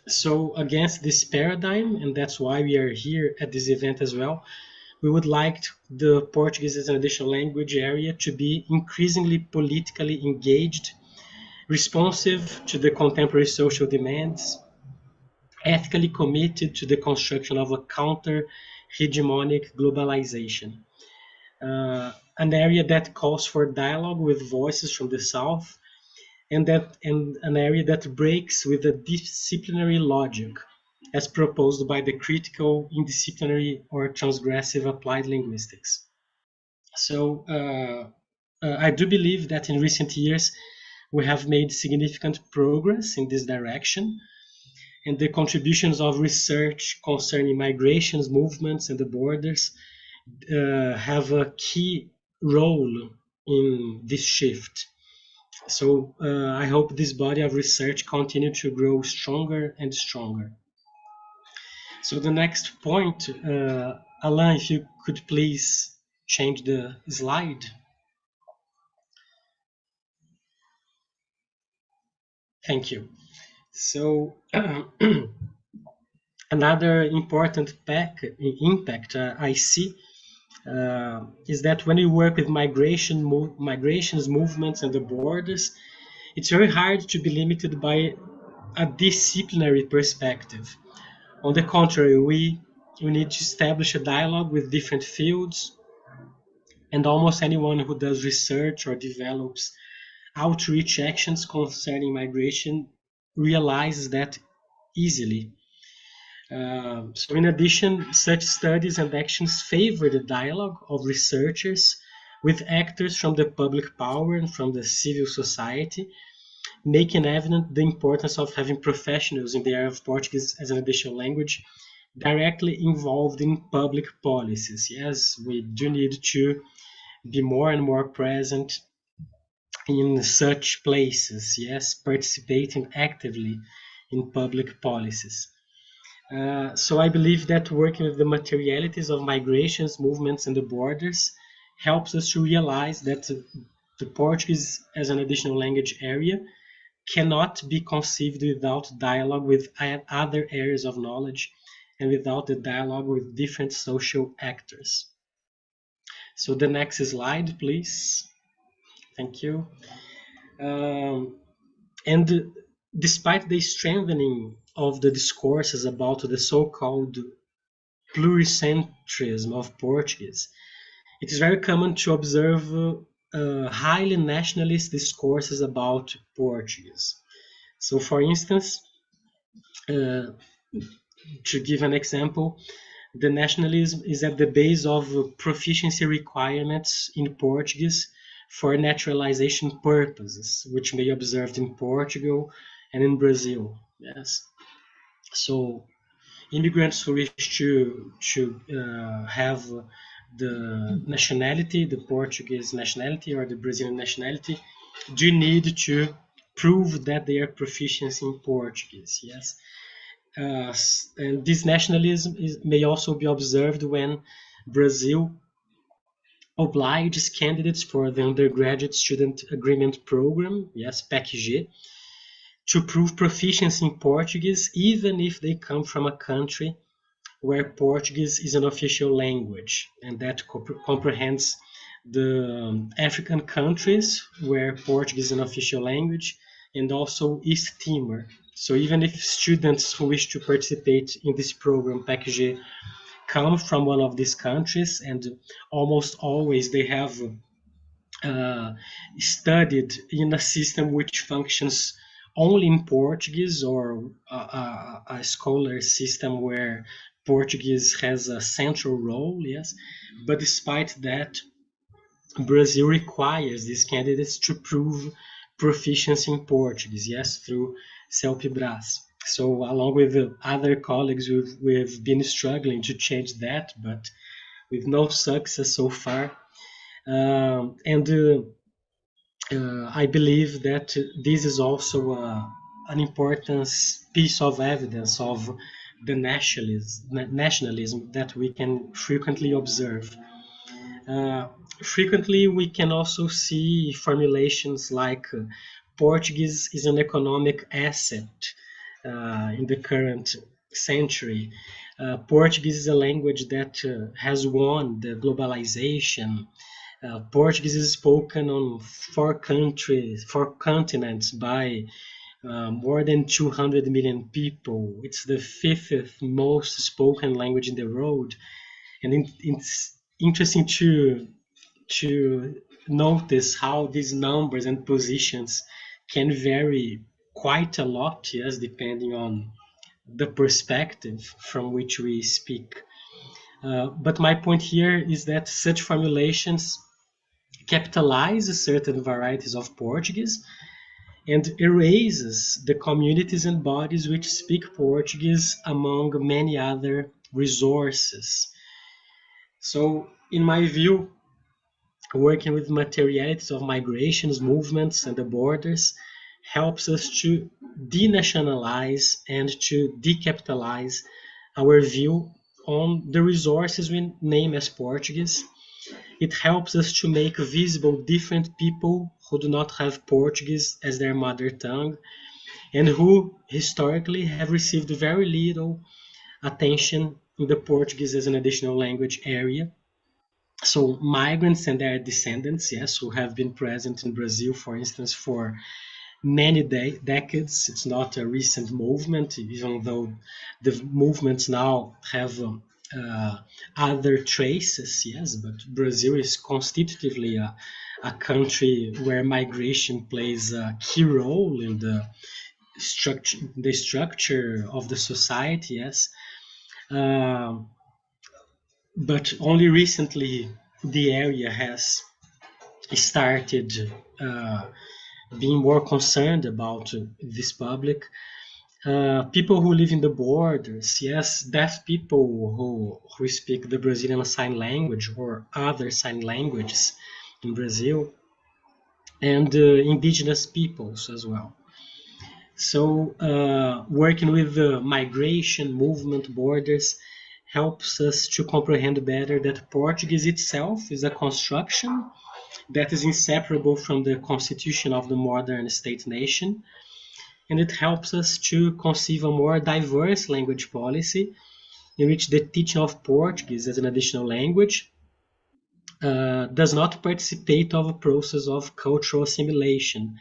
So against this paradigm, and that's why we are here at this event as well, we would like the Portuguese as an additional language area to be increasingly politically engaged, responsive to the contemporary social demands, ethically committed to the construction of a counter-hegemonic globalization. An area that calls for dialogue with voices from the South, and an area that breaks with the disciplinary logic as proposed by the critical, indisciplinary, or transgressive applied linguistics. So I do believe that in recent years we have made significant progress in this direction, and the contributions of research concerning migrations, movements, and the borders have a key role in this shift. So I hope this body of research continue to grow stronger and stronger. So the next point, Alain, if you could please change the slide. Thank you. So another important impact I see is that when you work with migrations, movements, and the borders, it's very hard to be limited by a disciplinary perspective. On the contrary, we need to establish a dialogue with different fields, and almost anyone who does research or develops outreach actions concerning migration realizes that easily. So in addition, such studies and actions favor the dialogue of researchers with actors from the public power and from the civil society, making evident the importance of having professionals in the area of Portuguese as an additional language directly involved in public policies. Yes, we do need to be more and more present in such places, yes, participating actively in public policies. So I believe that working with the materialities of migrations, movements, and the borders helps us to realize that the Portuguese as an additional language area cannot be conceived without dialogue with other areas of knowledge and without the dialogue with different social actors. So the next slide, please. Thank you. And despite the strengthening of the discourses about the so-called pluricentrism of Portuguese, it is very common to observe highly nationalist discourses about Portuguese. So, for instance, to give an example, the nationalism is at the base of proficiency requirements in Portuguese for naturalization purposes, which may be observed in Portugal and in Brazil. Yes. So immigrants who wish to have the nationality, the Portuguese nationality or the Brazilian nationality, do need to prove that they are proficient in Portuguese. Yes. And this nationalism may also be observed when Brazil obliges candidates for the undergraduate student agreement program, yes, PEC-G, to prove proficiency in Portuguese, even if they come from a country where Portuguese is an official language, and that comprehends the African countries where Portuguese is an official language, and also East Timor. So even if students who wish to participate in this program, PEC-G, come from one of these countries, and almost always they have studied in a system which functions only in Portuguese, or a scholar system where Portuguese has a central role, yes, but despite that, Brazil requires these candidates to prove proficiency in Portuguese, yes, through CELPE-BRAS. So along with the other colleagues, we've been struggling to change that, but with no success so far. I believe that this is also an important piece of evidence of the nationalism that we can frequently observe. Frequently, we can also see formulations like Portuguese is an economic asset in the current century. Portuguese is a language that has won the globalization. Portuguese is spoken on 4 continents by more than 200 million people. It's the 5th most spoken language in the world. And it's interesting to notice how these numbers and positions can vary quite a lot, yes, depending on the perspective from which we speak. But my point here is that such formulations capitalize certain varieties of Portuguese and erases the communities and bodies which speak Portuguese among many other resources. So, in my view, working with materialities of migrations, movements, and the borders helps us to denationalize and to decapitalize our view on the resources we name as Portuguese. It helps us to make visible different people who do not have Portuguese as their mother tongue and who historically have received very little attention in the Portuguese as an additional language area. So migrants and their descendants, yes, who have been present in Brazil, for instance, for many decades. It's not a recent movement, even though the movements now have other traces, yes, but Brazil is constitutively a country where migration plays a key role in the structure of the society, yes. But only recently the area has started being more concerned about this public. People who live in the borders, yes, deaf people who speak the Brazilian Sign Language or other sign languages in Brazil, and indigenous peoples as well. So working with the migration, movement, borders helps us to comprehend better that Portuguese itself is a construction that is inseparable from the constitution of the modern state nation, and it helps us to conceive a more diverse language policy in which the teaching of Portuguese as an additional language does not participate of a process of cultural assimilation,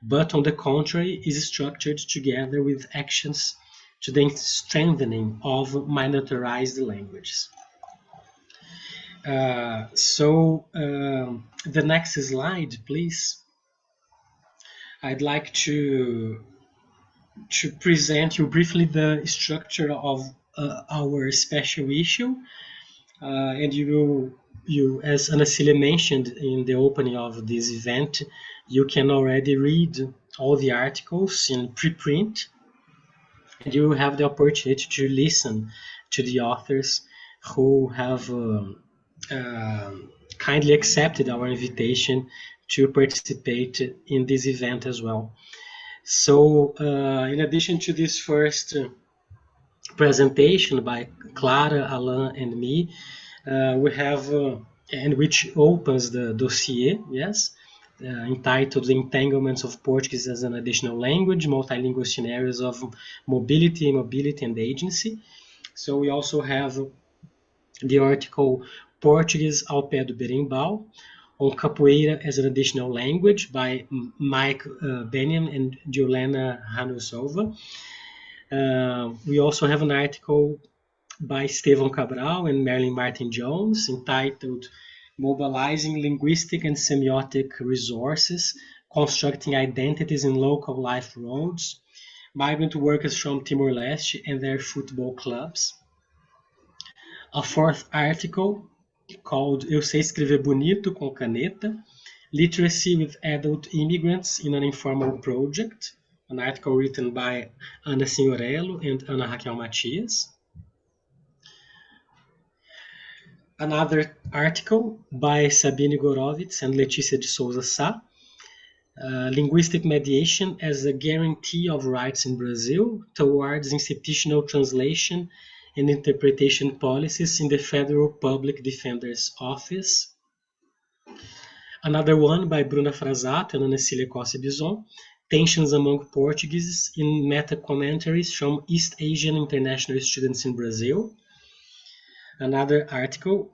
but on the contrary is structured together with actions to the strengthening of minoritized languages. The next slide, please. I'd like to present you briefly the structure of our special issue, and you, as Anacília mentioned in the opening of this event, you can already read all the articles in preprint, and you have the opportunity to listen to the authors who have kindly accepted our invitation to participate in this event as well. So in addition to this first presentation by Clara, Alain, and me, we have, and which opens the dossier, yes, entitled The Entanglements of Portuguese as an Additional Language, Multilingual Scenarios of Mobility, and Agency. So we also have the article Portuguese ao pé do berimbau, on Capoeira as an Additional Language by Mike Benham and Juliana Hanusova. We also have an article by Estevão Cabral and Marilyn Martin Jones entitled Mobilizing Linguistic and Semiotic Resources, Constructing Identities in Local Life Roads, Migrant Workers from Timor-Leste and Their Football Clubs. a fourth article called Eu Sei Escrever Bonito com Caneta, Literacy with Adult Immigrants in an Informal Project, an article written by Ana Signorello and Ana Raquel Matias. Another article by Sabine Gorovitz and Letícia de Souza Sá, Linguistic Mediation as a Guarantee of Rights in Brazil Towards Institutional Translation and Interpretation Policies in the Federal Public Defender's Office. Another one by Bruna Frasato and Ana Cília Costa Bison, Tensions Among Portuguese in Meta-Commentaries from East Asian International Students in Brazil. Another article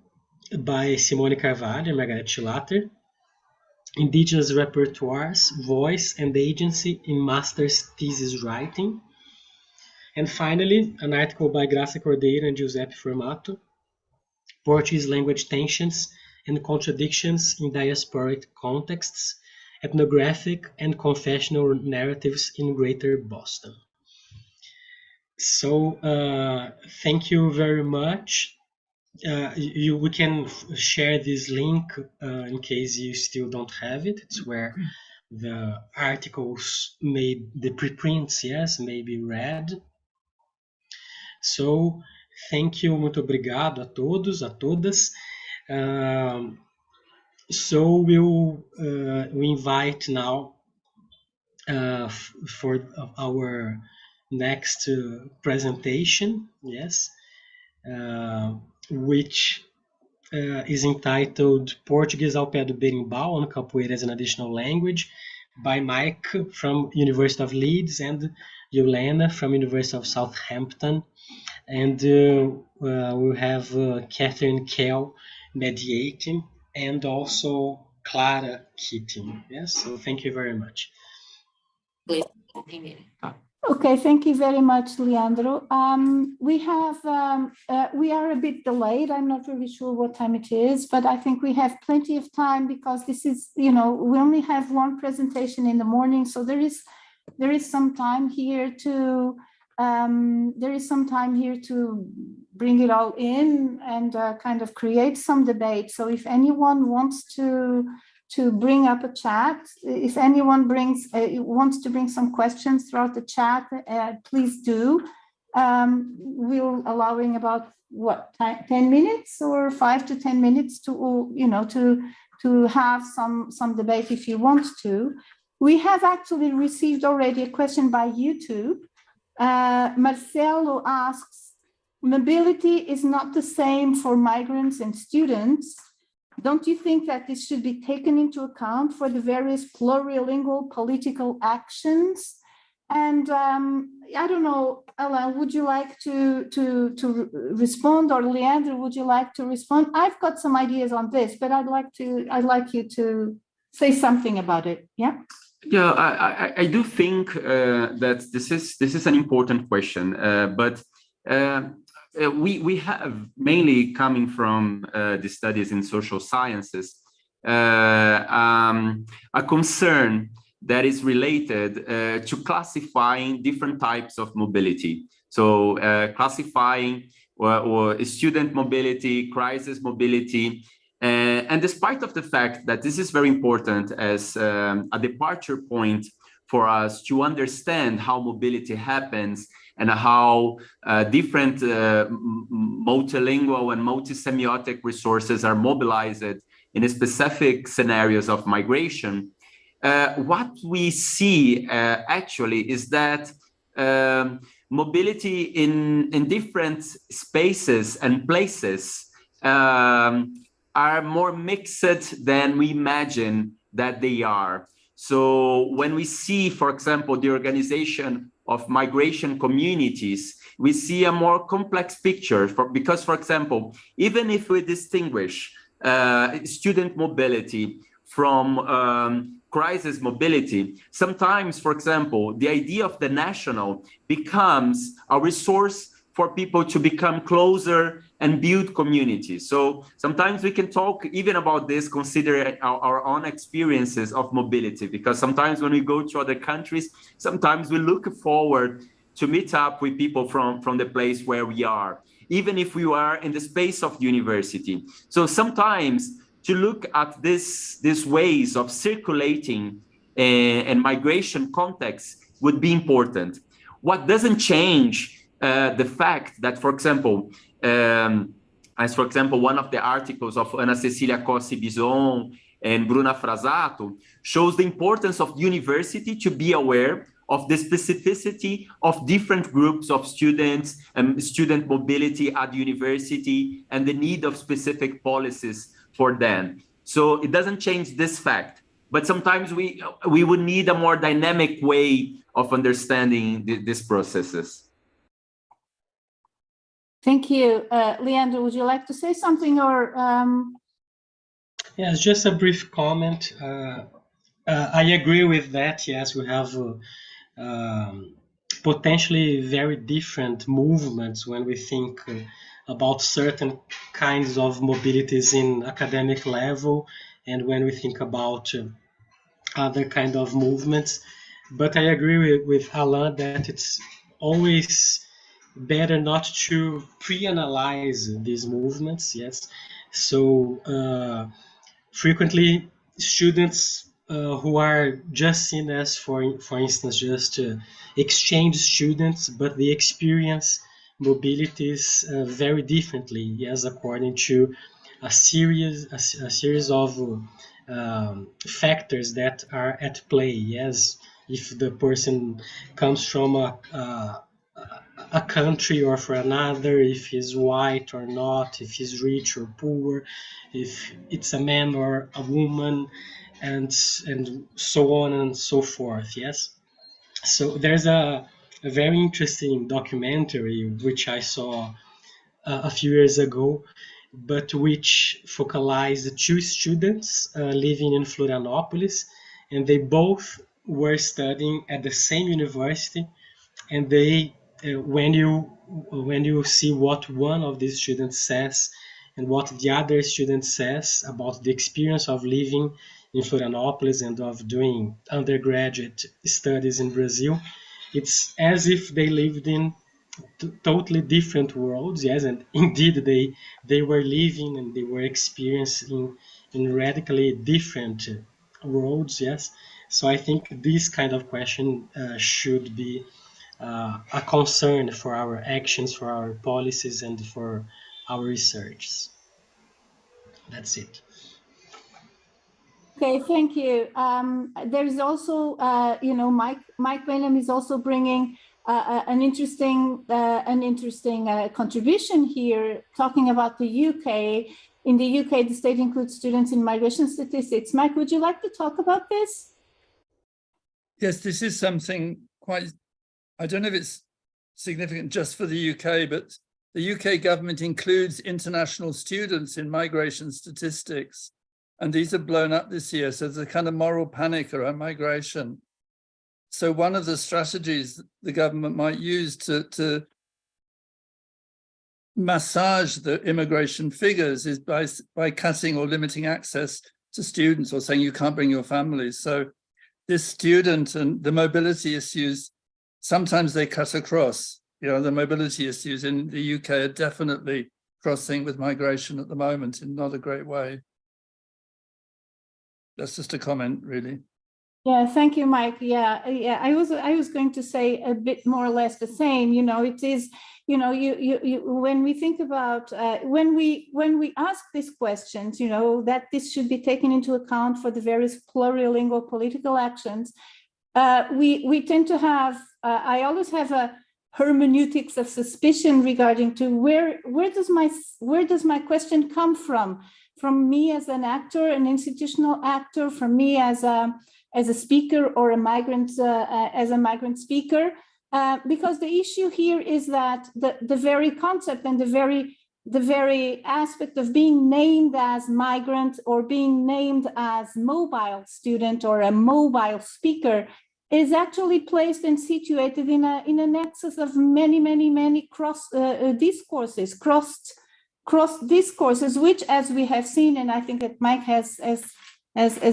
by Simone Carvalho and Margaret Schlatter, Indigenous Repertoires, Voice and Agency in Master's Thesis Writing. And finally, an article by Graça Cordeiro and Giuseppe Formato, Portuguese Language Tensions and Contradictions in Diasporic Contexts, Ethnographic and Confessional Narratives in Greater Boston. So, thank you very much. We can share this link in case you still don't have it. It's where the articles the preprints, yes, may be read. So, thank you, muito obrigado a todos, a todas. So we invite now for our next presentation, yes, which is entitled Portuguese ao pé do berimbau on Capoeira as an Additional Language by Mike from University of Leeds and Yolena from University of Southampton. And we'll have Catherine Kell mediating and also Clara Keating. Yes, so thank you very much. Please. Okay, thank you very much, Leandro. We are a bit delayed. I'm not really sure what time it is, but I think we have plenty of time because this is, we only have one presentation in the morning, so there is some time here to bring it all in and kind of create some debate. So if anyone wants to bring up a chat, if anyone wants to bring some questions throughout the chat, please do. We're allowing about 10 minutes or 5 to 10 minutes to have some debate if you want to. We have actually received already a question by YouTube. Marcelo asks, mobility is not the same for migrants and students. Don't you think that this should be taken into account for the various plurilingual political actions? And I don't know, Alain, would you like to respond, or Leandro, would you like to respond? I've got some ideas on this, but I'd like you to say something about it. Yeah. Yeah, I do think that this is an important question, but we have, mainly coming from the studies in social sciences, a concern that is related to classifying different types of mobility. So classifying or student mobility, crisis mobility, and despite of the fact that this is very important as a departure point for us to understand how mobility happens and how different multilingual and multisemiotic resources are mobilized in specific scenarios of migration, what we see actually is that mobility in different spaces and places are more mixed than we imagine that they are. So when we see, for example, the organization of migration communities, we see a more complex picture because, for example, even if we distinguish student mobility from crisis mobility, sometimes, for example, the idea of the national becomes a resource for people to become closer and build communities. So sometimes we can talk even about this, considering our own experiences of mobility, because sometimes when we go to other countries, sometimes we look forward to meet up with people from the place where we are. even if we are in the space of the university. So sometimes to look at these ways of circulating and migration context would be important. What doesn't change the fact that, for example, as for example, one of the articles of Ana Cecília Cossi Bison and Bruna Frasato shows the importance of university to be aware of the specificity of different groups of students and student mobility at the university and the need of specific policies for them. So it doesn't change this fact, but sometimes we would need a more dynamic way of understanding these processes. Thank you. Leandro, would you like to say something or? Yes, just a brief comment. I agree with that. Yes, we have potentially very different movements when we think about certain kinds of mobilities in academic level and when we think about other kind of movements. But I agree with Alain that it's always better not to pre-analyze these movements. Yes, so frequently students who are just seen as, for instance, just exchange students, but they experience mobilities very differently, yes, according to a series of factors that are at play. Yes, if the person comes from a country or for another, if he's white or not, if he's rich or poor, if it's a man or a woman, and so on and so forth. Yes, so there's a very interesting documentary which I saw a few years ago, but which focalized two students living in Florianopolis, and they both were studying at the same university, and they when you see what one of these students says and what the other student says about the experience of living in Florianopolis and of doing undergraduate studies in Brazil, it's as if they lived in totally different worlds. Yes, and indeed they were living and they were experiencing in radically different worlds. Yes, so I think this kind of question should be a concern for our actions, for our policies, and for our research. That's it. Okay, thank you. There is also, Mike Benham is also bringing an interesting contribution here, talking about the UK. In the UK, the state includes students in migration statistics. Mike, would you like to talk about this? Yes, this is something quite, I don't know if it's significant just for the UK, but the UK government includes international students in migration statistics. And these have blown up this year. So there's a kind of moral panic around migration. So one of the strategies the government might use to massage the immigration figures is by cutting or limiting access to students or saying you can't bring your families. So this student and the mobility issues, sometimes they cut across. You know, the mobility issues in the UK are definitely crossing with migration at the moment in not a great way. That's just a comment, really. Yeah, thank you, Mike. Yeah, I was going to say a bit more or less the same. You know, it is, you know, when we think about when we ask these questions, you know, that this should be taken into account for the various plurilingual political actions. We tend to have. I always have a hermeneutics of suspicion regarding to where does my question come from? From me as an actor, an institutional actor, from me as a speaker or a migrant as a migrant speaker, because the issue here is that the very concept and the very aspect of being named as migrant or being named as mobile student or a mobile speaker is actually placed and situated in a nexus of many cross discourses, cross discourses, which, as we have seen, and I think that Mike has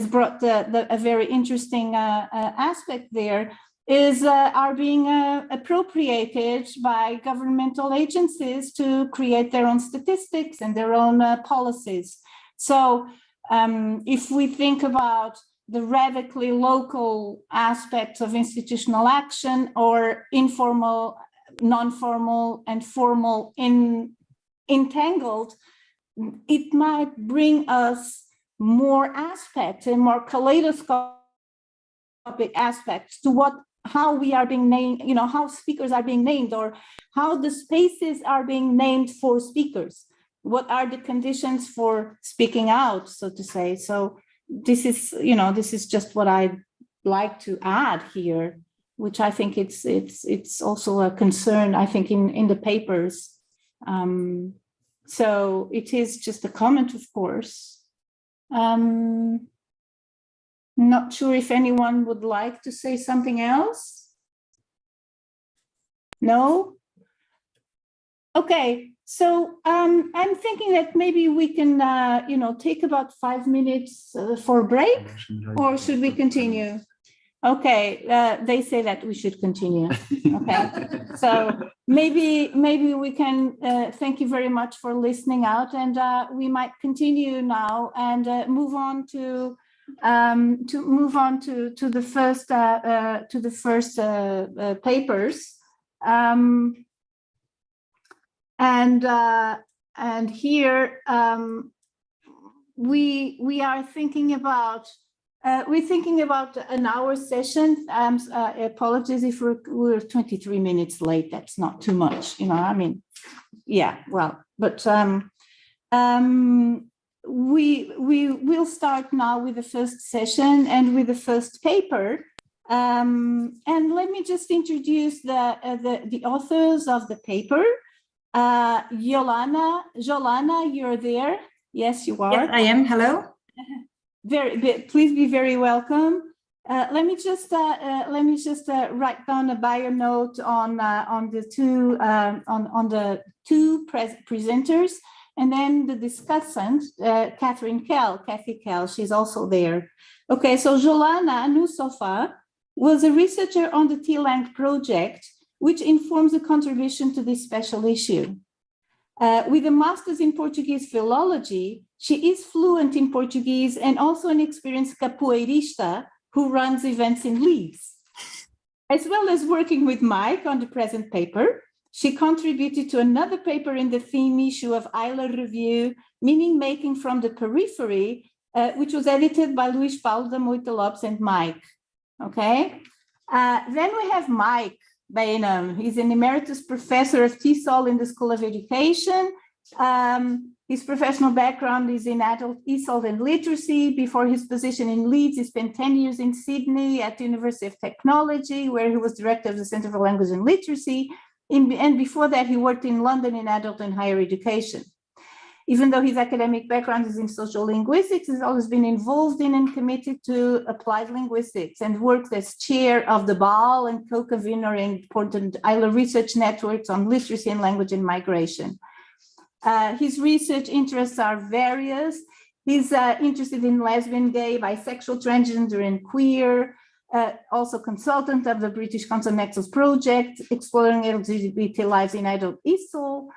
brought a very interesting aspect there, are being appropriated by governmental agencies to create their own statistics and their own policies. So if we think about the radically local aspects of institutional action, or informal, non-formal, and formal entangled, it might bring us more aspects and more kaleidoscopic aspects to how we are being named, how speakers are being named, or how the spaces are being named for speakers. What are the conditions for speaking out, so to say? So this is just what I'd like to add here, which I think it's also a concern, I think, in the papers. So it is just a comment, of course. Not sure if anyone would like to say something else. No? Okay, so I'm thinking that maybe we can, take about 5 minutes for a break, or should we continue? Okay, they say that we should continue. Okay, so maybe we can. Thank you very much for listening out, and we might continue now and move on to the first papers. And here we are thinking about. We're thinking about an hour session. Apologies if we're 23 minutes late. That's not too much, I mean, yeah, well, but we will start now with the first session and with the first paper. And let me just introduce the authors of the paper. Jolana, you're there? Yes, you are. Yes, I am. Hello. Please be very welcome. Let me just write down a bio note on the two presenters, and then the discussant, Kathy Kell, she's also there. Okay, so Jolana Nusofa was a researcher on the TLANG project, which informs the contribution to this special issue. With a master's in Portuguese philology, she is fluent in Portuguese and also an experienced capoeirista who runs events in Leeds. As well as working with Mike on the present paper, she contributed to another paper in the theme issue of Euler Review, Meaning Making from the Periphery, which was edited by Luís Paulo da Moita Lopes and Mike. Okay, then we have Mike Bainham. He's an emeritus professor of TESOL in the School of Education. His professional background is in adult ESOL and literacy. Before his position in Leeds, he spent 10 years in Sydney at the University of Technology, where he was director of the Centre for Language and Literacy. And before that, he worked in London in adult and higher education. Even though his academic background is in social linguistics, he's always been involved in and committed to applied linguistics, and worked as chair of the BAL and co-convener in important Euler research networks on literacy and language and migration. His research interests are various. He's interested in lesbian, gay, bisexual, transgender, and queer, also consultant of the British Council Nexus Project, exploring LGBT lives in adult ESOL,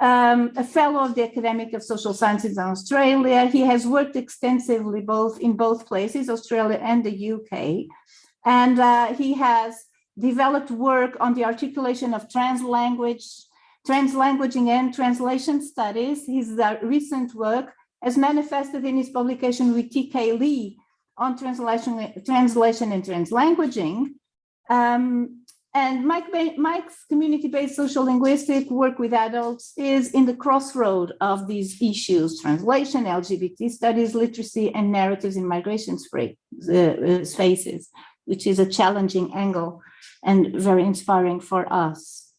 a fellow of the Academy of Social Sciences in Australia. He has worked extensively in both places, Australia and the UK. And he has developed work on the articulation of translanguaging and translation studies. His recent work has manifested in his publication with T.K. Lee on translation and translanguaging. And Mike's community-based social linguistic work with adults is in the crossroad of these issues: translation, LGBT studies, literacy, and narratives in migration spaces, which is a challenging angle and very inspiring for us.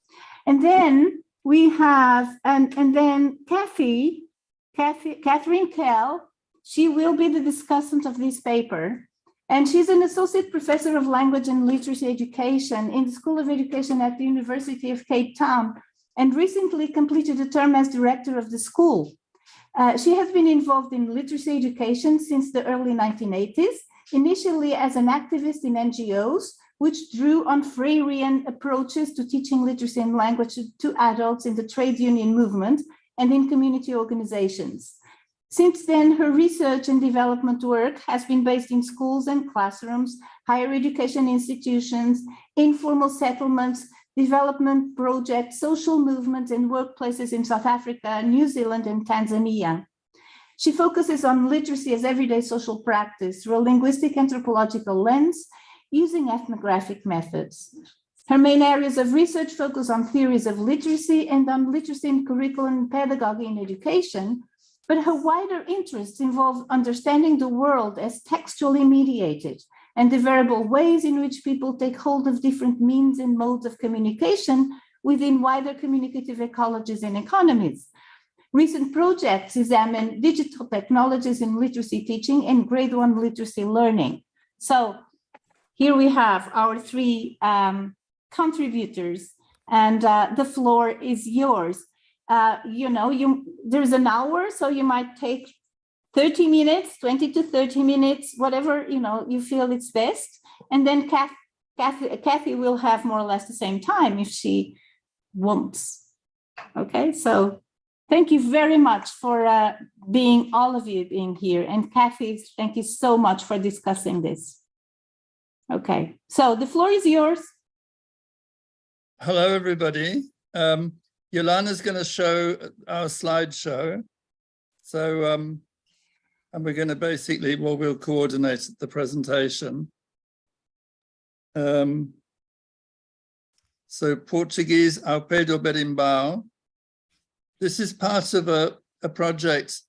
And then we have, and then Catherine Kell, she will be the discussant of this paper. And she's an associate professor of language and literacy education in the School of Education at the University of Cape Town, and recently completed a term as director of the school. She has been involved in literacy education since the early 1980s, initially as an activist in NGOs, which drew on Freirean approaches to teaching literacy and language to adults in the trade union movement and in community organizations. Since then, her research and development work has been based in schools and classrooms, higher education institutions, informal settlements, development projects, social movements, and workplaces in South Africa, New Zealand, and Tanzania. She focuses on literacy as everyday social practice through a linguistic anthropological lens using ethnographic methods. Her main areas of research focus on theories of literacy and on literacy in curriculum and pedagogy in education, but her wider interests involve understanding the world as textually mediated and the variable ways in which people take hold of different means and modes of communication within wider communicative ecologies and economies. Recent projects examine digital technologies in literacy teaching and grade 1 literacy learning. So here we have our three contributors, and the floor is yours. There's an hour, so you might take 30 minutes, 20 to 30 minutes, whatever you feel it's best. And then Kathy will have more or less the same time if she wants. Okay, so thank you very much for all of you being here. And Kathy, thank you so much for discussing this. Okay, so the floor is yours. Hello, everybody. Jolana's going to show our slideshow. So, and we're going to basically, we'll coordinate the presentation. So Portuguese ao pé do berimbau. This is part of a project.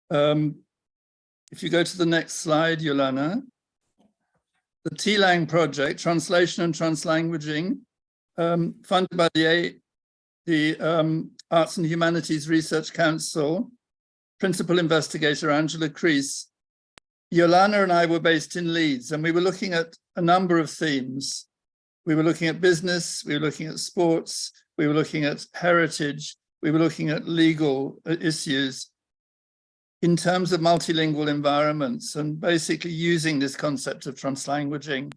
If you go to the next slide, Jolana, the TLANG project, Translation and Translanguaging, funded by the Arts and Humanities Research Council, principal investigator Angela Crease. Jolana and I were based in Leeds, and we were looking at a number of themes. We were looking at business, we were looking at sports, we were looking at heritage, we were looking at legal issues in terms of multilingual environments and basically using this concept of translanguaging.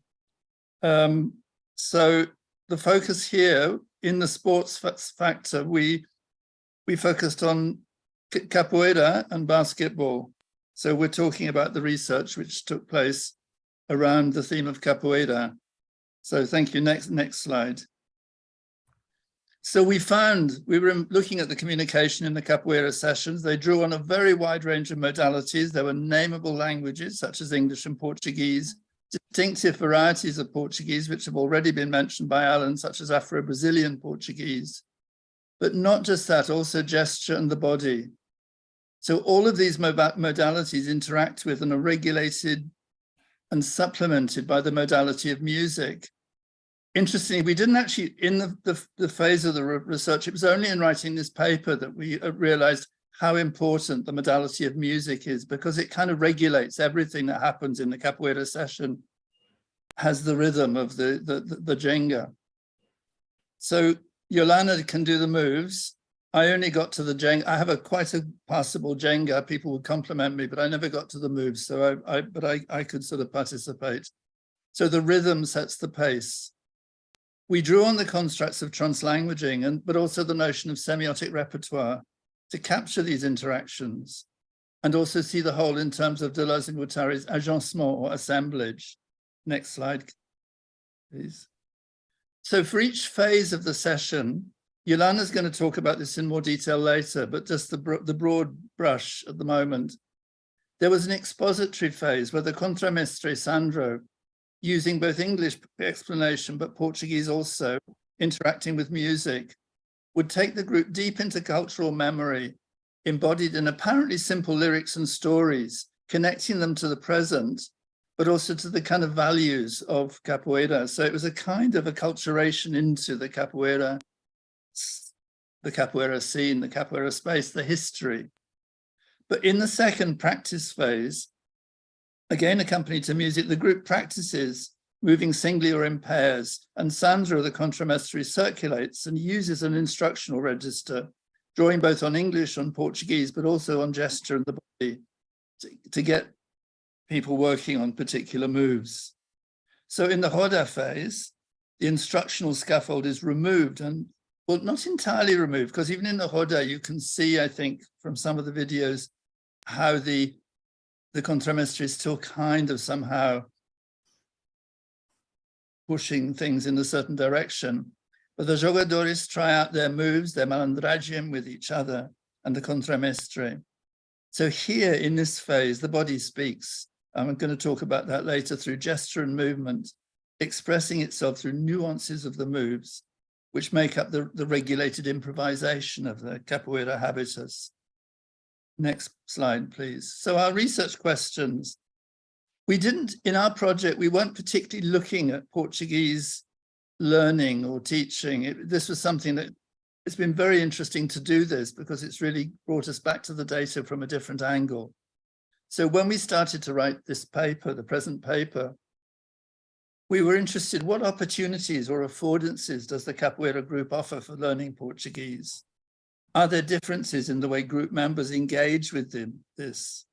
So the focus here in the sports factor, we focused on capoeira and basketball. So we're talking about the research which took place around the theme of capoeira. So thank you. Next slide. So we were looking at the communication in the capoeira sessions. They drew on a very wide range of modalities. There were nameable languages such as English and Portuguese, distinctive varieties of Portuguese, which have already been mentioned by Alan, such as Afro-Brazilian Portuguese. But not just that, also gesture and the body. So all of these modalities interact with and are regulated and supplemented by the modality of music. Interestingly, we didn't actually, in the phase of the research, it was only in writing this paper that we realized how important the modality of music is, because it kind of regulates everything that happens in the capoeira session, has the rhythm of the Jenga. So Jolana can do the moves. I only got to the Jenga. I have quite a passable Jenga. People would compliment me, but I never got to the moves. So I could sort of participate. So the rhythm sets the pace. We drew on the constructs of translanguaging, but also the notion of semiotic repertoire to capture these interactions and also see the whole in terms of Deleuze and Guattari's agencement or assemblage. Next slide, please. So for each phase of the session, Jolana's going to talk about this in more detail later, but just the broad brush at the moment. There was an expository phase where the contramestre Sandro, using both English explanation but Portuguese also, interacting with music, would take the group deep into cultural memory, embodied in apparently simple lyrics and stories, connecting them to the present, but also to the kind of values of capoeira. So it was a kind of acculturation into the capoeira scene, the capoeira space, the history. But in the second practice phase, again accompanied to music, the group practices moving singly or in pairs, and Sandro, the contramestre, circulates and uses an instructional register, drawing both on English, on Portuguese, but also on gesture and the body to get people working on particular moves. So in the Roda phase, the instructional scaffold is removed, and well, not entirely removed, because even in the Roda, you can see, I think, from some of the videos, how the contramestre is still kind of somehow pushing things in a certain direction. But the jogadores try out their moves, their malandragem with each other, and the contramestre. So here in this phase, the body speaks. I'm going to talk about that later, through gesture and movement, expressing itself through nuances of the moves, which make up the regulated improvisation of the capoeira habitus. Next slide, please. So our research questions. We didn't, in our project, we weren't particularly looking at Portuguese learning or teaching. This was something that, it's been very interesting to do this because it's really brought us back to the data from a different angle. So when we started to write this paper, the present paper, we were interested, what opportunities or affordances does the Capoeira group offer for learning Portuguese? Are there differences in the way group members engage with this?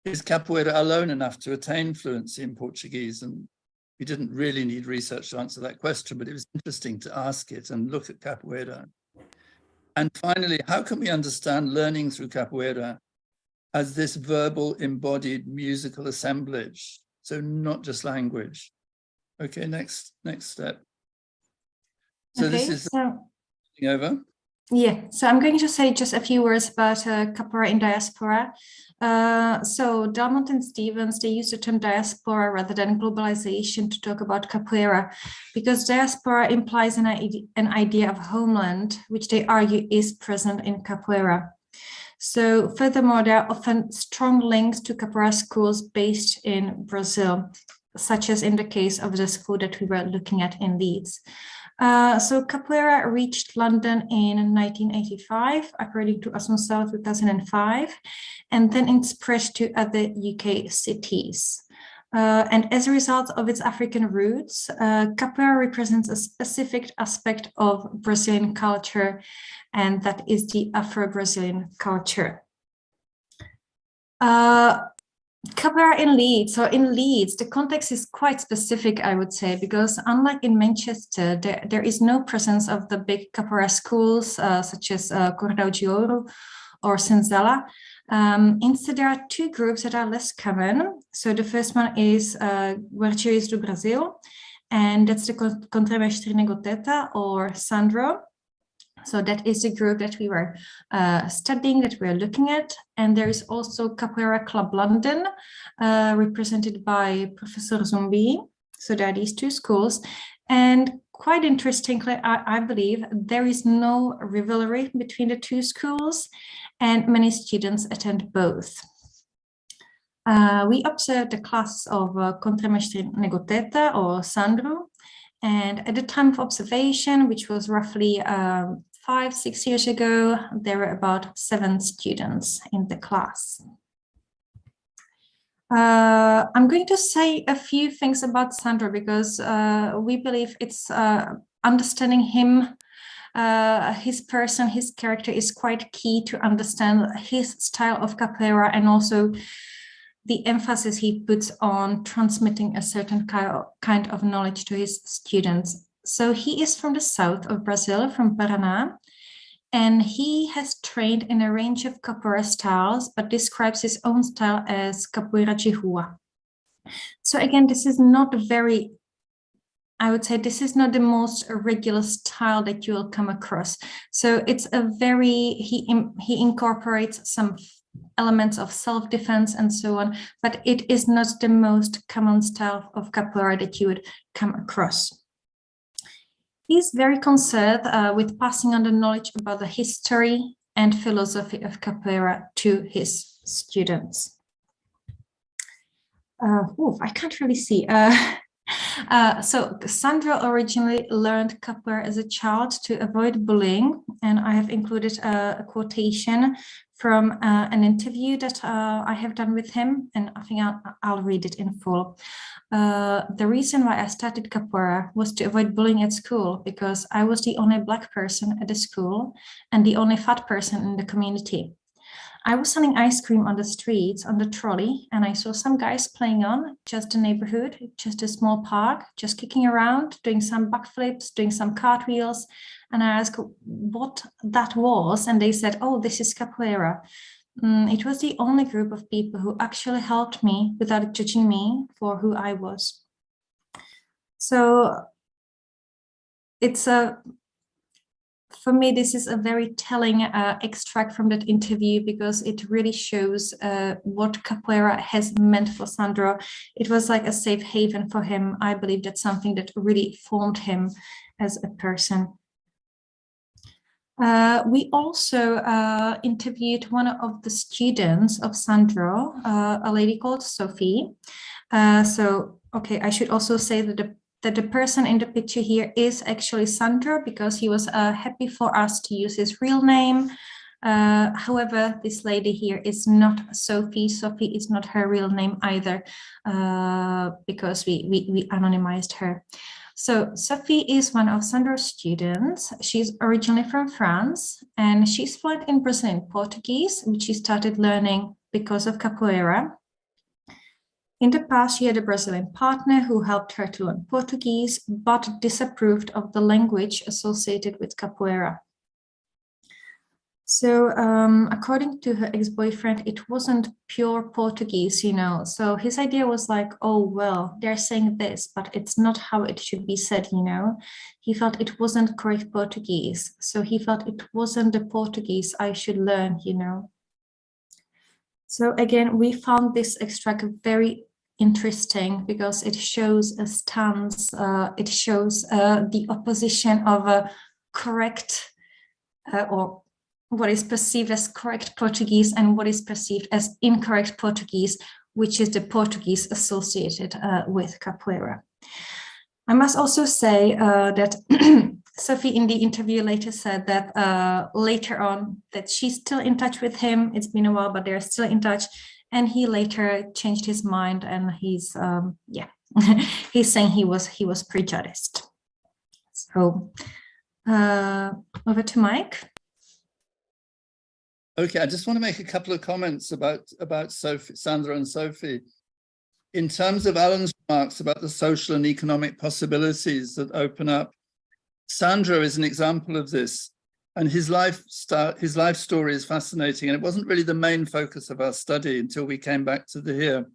Is Capoeira alone enough to attain fluency in Portuguese? And we didn't really need research to answer that question, but it was interesting to ask it and look at Capoeira. And finally, how can we understand learning through Capoeira as this verbal, embodied musical assemblage? So not just language. Okay, next step. So okay, this is over. Yeah, so I'm going to say just a few words about Capoeira in diaspora. So Delmont and Stevens, they use the term diaspora rather than globalization to talk about Capoeira, because diaspora implies an idea of homeland, which they argue is present in Capoeira. So furthermore, there are often strong links to Capoeira schools based in Brazil, such as in the case of the school that we were looking at in Leeds. So Capoeira reached London in 1985, according to Assunção 2005, and then it spread to other UK cities. And as a result of its African roots, Capoeira represents a specific aspect of Brazilian culture, and that is the Afro-Brazilian culture. Capoeira in Leeds. So in Leeds, the context is quite specific, I would say, because unlike in Manchester, there is no presence of the big Capoeira schools such as Cordão de Ouro or Senzala. Instead, there are two groups that are less common. So the first one is Guardiões do Brasil, and that's the Contramestre Negoteta or Sandro. So that is the group that we were studying, that we're looking at. And there is also Capoeira Club London, represented by Professor Zumbi. So there are these two schools. And quite interestingly, I believe there is no rivalry between the two schools, and many students attend both. We observed the classes of Contramestre Negoteta or Sandro. And at the time of observation, which was roughly 5-6 years ago, there were about 7 students in the class. I'm going to say a few things about Sandro because we believe it's understanding him, his person, his character is quite key to understand his style of capoeira and also the emphasis he puts on transmitting a certain kind of knowledge to his students. So he is from the south of Brazil, from Paraná, and he has trained in a range of capoeira styles, but describes his own style as capoeira de rua. So again, this is not very, I would say this is not the most regular style that you will come across. So it's a very, he incorporates some elements of self-defense and so on, but it is not the most common style of capoeira that you would come across. He's very concerned with passing on the knowledge about the history and philosophy of capoeira to his students. I can't really see. So Sandro originally learned capoeira as a child to avoid bullying, and I have included a quotation from an interview that I have done with him, and I think I'll read it in full. The reason why I started capoeira was to avoid bullying at school, because I was the only Black person at the school and the only fat person in the community. I was selling ice cream on the streets, on the trolley, and I saw some guys playing on just the neighborhood, just a small park, just kicking around, doing some backflips, doing some cartwheels. And I asked what that was, and they said, oh, this is capoeira. It was the only group of people who actually helped me without judging me for who I was. So it's for me, this is a very telling extract from that interview, because it really shows what capoeira has meant for Sandro. It was like a safe haven for him. I believe that's something that really formed him as a person. We also interviewed one of the students of Sandro, a lady called Sophie. Okay, I should also say that the person in the picture here is actually Sandro, because he was happy for us to use his real name. However, this lady here is not Sophie. Sophie is not her real name either, because we anonymized her. So Sophie is one of Sandro's students. She's originally from France, and she's fluent in Brazilian Portuguese, which she started learning because of capoeira. In the past, she had a Brazilian partner who helped her to learn Portuguese, but disapproved of the language associated with capoeira. So according to her ex-boyfriend, it wasn't pure Portuguese, you know. So his idea was like, oh, well, they're saying this, but it's not how it should be said, you know. He felt it wasn't correct Portuguese. So he felt it wasn't the Portuguese I should learn, you know. So again, we found this extract very interesting because it shows a stance, it shows the opposition of a correct or what is perceived as correct Portuguese and what is perceived as incorrect Portuguese, which is the Portuguese associated with capoeira. I must also say that Sophie in the interview later said that later on that she's still in touch with him. It's been a while, but they're still in touch. And he later changed his mind, and he's he's saying he was prejudiced. So over to Mike. Okay, I just want to make a couple of comments about Sophie, Sandra and Sophie. In terms of Alan's remarks about the social and economic possibilities that open up, Sandra is an example of this, and his life story is fascinating, and it wasn't really the main focus of our study until we came back to the here.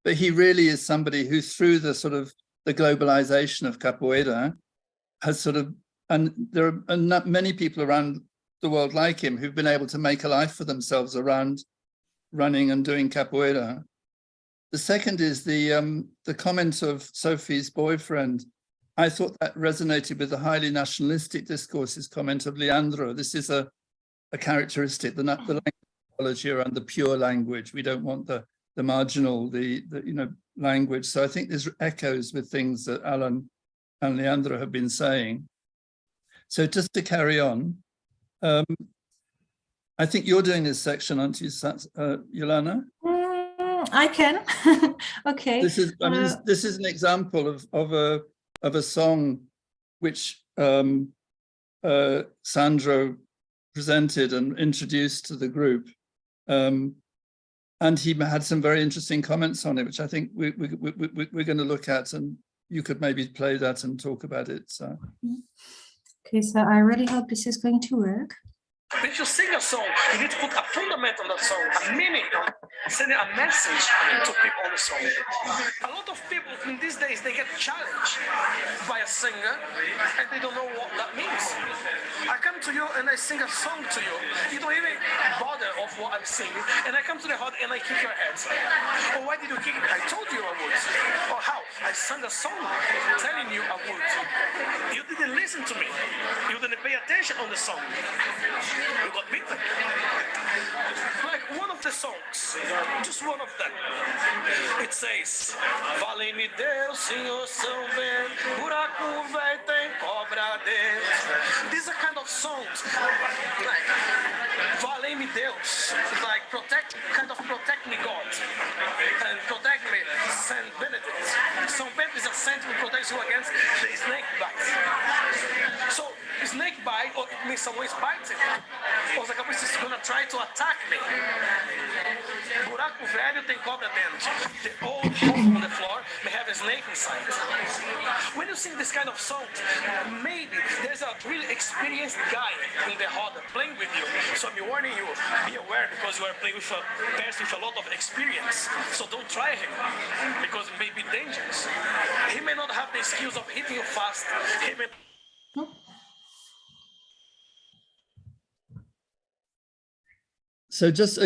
But he really is somebody who, through the sort of the globalization of capoeira, has sort of, and there are not many people around the world like him who've been able to make a life for themselves around running and doing capoeira. The second is the comment of Sophie's boyfriend. I thought that resonated with the highly nationalistic discourses comment of Leandro. This is a characteristic, the language around the pure language. We don't want the marginal, the language. So I think there's echoes with things that Alan and Leandro have been saying. So just to carry on, I think you're doing this section, aren't you, Yolana? I can. Okay. This is, I mean, this is an example of a song which Sandro presented and introduced to the group, and he had some very interesting comments on it, which I think we're going to look at, and you could maybe play that and talk about it. So. Okay, so I really hope this is going to work. If you sing a song, you need to put a fundament on that song, a meaning, sending a message to people on the song. A lot of people in these days, they get challenged by a singer and they don't know what that means. I come to you and I sing a song to you. You don't even bother of what I'm singing. And I come to the heart and I kick your head. Oh, why did you kick me? I told you I would. Or how? I sang a song telling you I would. You didn't listen to me. You didn't pay attention on the song. You got beaten. Like one of the songs, just one of them. It says, Vale-me Deus, Senhor São Bento, buraco velho tem cobra dentro. These are kind of songs, like, Vale-me Deus, like kind of protect me God, and protect me, Saint Benedict. São Bento is a saint who protects you against the snake bite. So, snake bite, or it means someone is biting. Os arcabucistas gonna try to attack me. Buraco velho tem cobra dentro. The old hole on the floor may have a snake inside. When you sing this kind of song, maybe there's a really experienced guy in the roda playing with you. So I'm warning you, be aware because you are playing with a person with a lot of experience. So don't try him because it may be dangerous. He may not have the skills of hitting you fast. He may... So just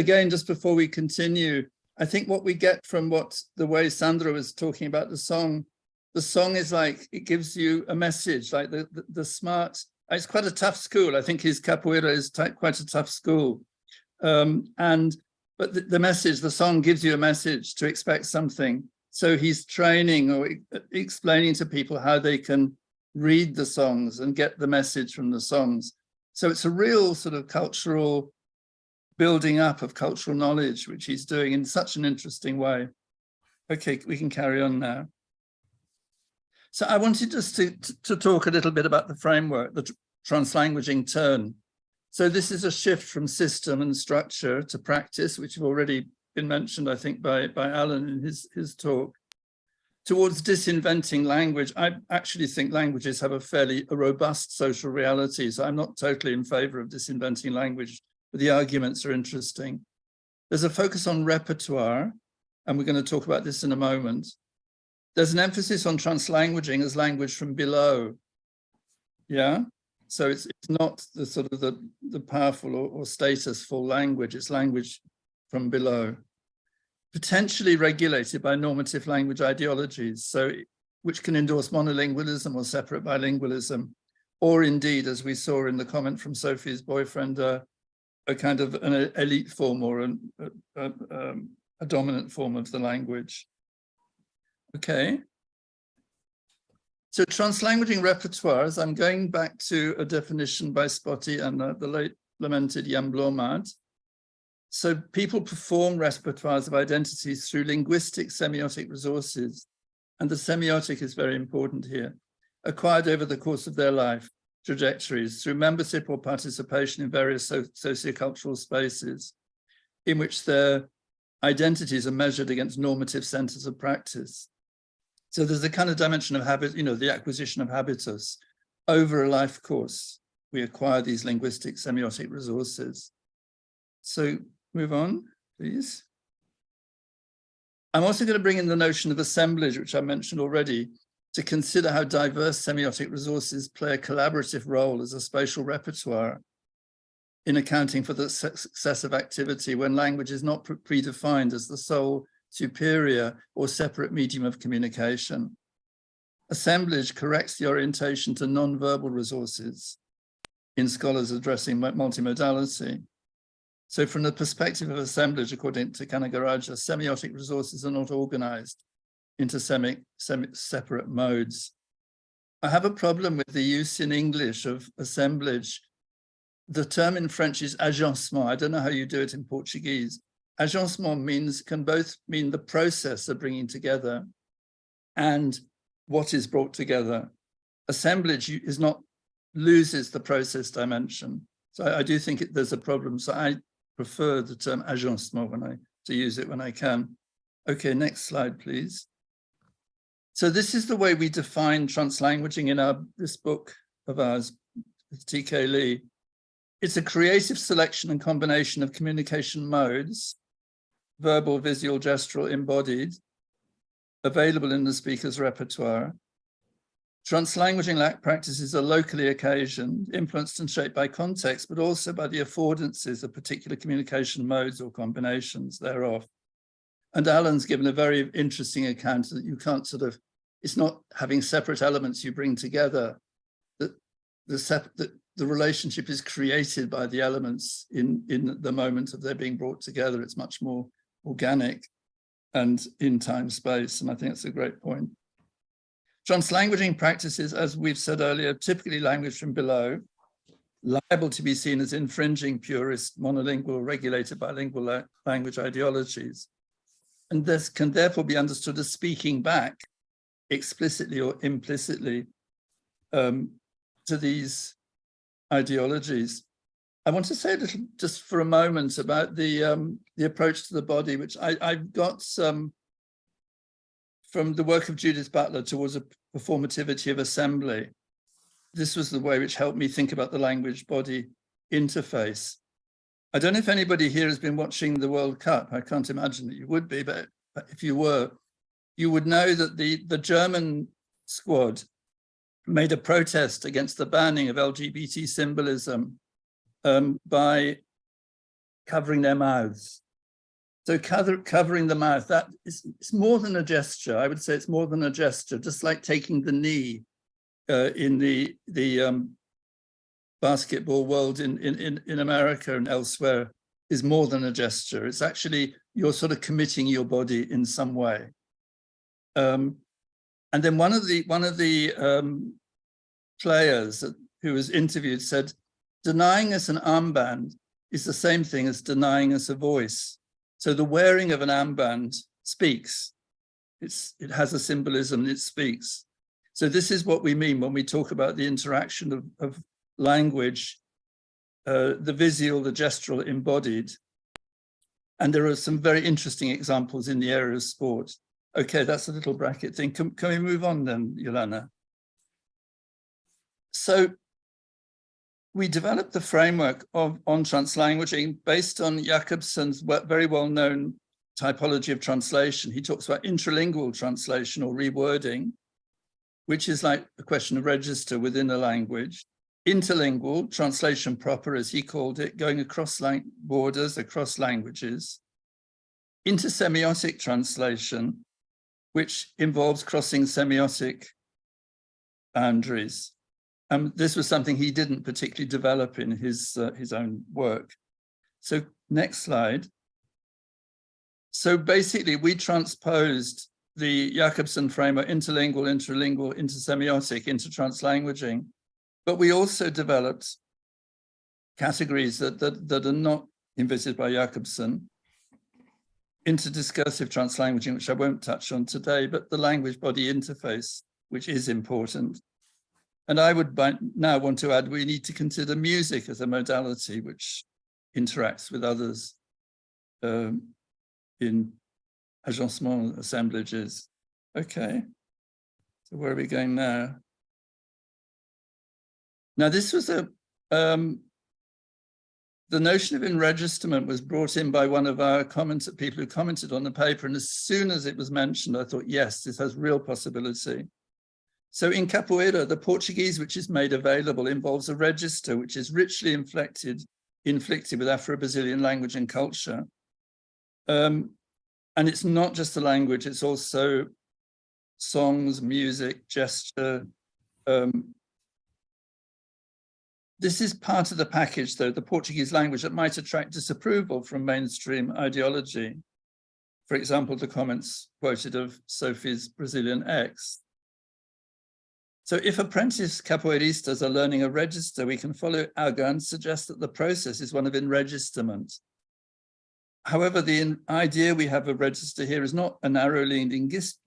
before we continue, I think what we get from the way Sandra was talking about the song is like, it gives you a message, like the smart, it's quite a tough school. I think his capoeira is quite a tough school. But the message, the song gives you a message to expect something. So he's training or explaining to people how they can read the songs and get the message from the songs. So it's a real sort of cultural building up of cultural knowledge, which he's doing in such an interesting way. Okay, we can carry on now. So I wanted just to talk a little bit about the framework, the translanguaging turn. So this is a shift from system and structure to practice, which have already been mentioned, I think, by Alan in his talk, towards disinventing language. I actually think languages have a robust social reality, so I'm not totally in favor of disinventing language, but the arguments are interesting. There's a focus on repertoire, and we're going to talk about this in a moment. There's an emphasis on translanguaging as language from below. Yeah, so it's not the sort of the powerful or statusful language, it's language from below. Potentially regulated by normative language ideologies, so which can endorse monolingualism or separate bilingualism, or indeed, as we saw in the comment from Sophie's boyfriend, a kind of an elite form or a dominant form of the language. Okay. So translanguaging repertoires, I'm going back to a definition by Spotty and the late lamented Jan Blommaert. So people perform repertoires of identities through linguistic semiotic resources, and the semiotic is very important here, acquired over the course of their life trajectories through membership or participation in various sociocultural spaces in which their identities are measured against normative centers of practice. So there's a kind of dimension of habit, the acquisition of habitus. Over a life course, we acquire these linguistic semiotic resources. So move on, please. I'm also going to bring in the notion of assemblage, which I mentioned already, to consider how diverse semiotic resources play a collaborative role as a spatial repertoire in accounting for the success of activity when language is not predefined as the sole, superior, or separate medium of communication. Assemblage corrects the orientation to non-verbal resources in scholars addressing multimodality. So from the perspective of assemblage, according to Kanagaraja, semiotic resources are not organized into separate modes. I have a problem with the use in English of assemblage. The term in French is agencement. I don't know how you do it in Portuguese. Agencement can both mean the process of bringing together and what is brought together. Assemblage loses the process dimension. So I do think there's a problem. So I prefer the term agencement to use it when I can. Okay, next slide, please. So this is the way we define translanguaging in this book of ours, T.K. Lee. It's a creative selection and combination of communication modes, verbal, visual, gestural, embodied, available in the speaker's repertoire. Translanguaging practices are locally occasioned, influenced and shaped by context, but also by the affordances of particular communication modes or combinations thereof. And Alan's given a very interesting account that you can't it's not having separate elements you bring together, that the relationship is created by the elements in the moment of their being brought together. It's much more organic and in time space, and I think that's a great point. Translanguaging practices, as we've said earlier, typically language from below, liable to be seen as infringing purist, monolingual, regulated bilingual language ideologies. And this can therefore be understood as speaking back explicitly or implicitly to these ideologies. I want to say a little, just for a moment, about the approach to the body, which I've got some from the work of Judith Butler towards a performativity of assembly. This was the way which helped me think about the language-body interface. I don't know if anybody here has been watching the World Cup. I can't imagine that you would be, but if you were, you would know that the German squad made a protest against the banning of LGBT symbolism by covering their mouths. So covering the mouth, that is, it's more than a gesture. I would say it's more than a gesture, just like taking the knee in the basketball world in America and elsewhere is more than a gesture. It's actually, you're sort of committing your body in some way. And then one of the players who was interviewed said, denying us an armband is the same thing as denying us a voice. So the wearing of an armband speaks. It has a symbolism, and it speaks. So this is what we mean when we talk about the interaction of language, the visual, the gestural, embodied. And there are some very interesting examples in the area of sport. Okay, that's a little bracket thing. Can we move on then, Yolana? So we developed the framework on translanguaging based on Jakobson's very well-known typology of translation. He talks about intralingual translation or rewording, which is like a question of register within a language. Interlingual, translation proper, as he called it, going across borders, across languages. Intersemiotic translation, which involves crossing semiotic boundaries. This was something he didn't particularly develop in his own work. So next slide. So basically, we transposed the Jakobson framework, interlingual, intralingual, intersemiotic, into translanguaging, but we also developed categories that are not envisaged by Jakobson, interdiscursive translanguaging, which I won't touch on today, but the language-body interface, which is important. And I would now want to add, we need to consider music as a modality which interacts with others in agencement assemblages. Okay, so where are we going now? Now this was the notion of enregistrement was brought in by one of our people who commented on the paper. And as soon as it was mentioned, I thought, yes, this has real possibility. So in capoeira, the Portuguese which is made available involves a register which is richly inflected with Afro-Brazilian language and culture. And it's not just the language, it's also songs, music, gesture. This is part of the package, though, the Portuguese language that might attract disapproval from mainstream ideology. For example, the comments quoted of Sophie's Brazilian ex. So if apprentice capoeiristas are learning a register, we can follow Aga and suggest that the process is one of enregistrement. However, the idea we have of register here is not a narrowly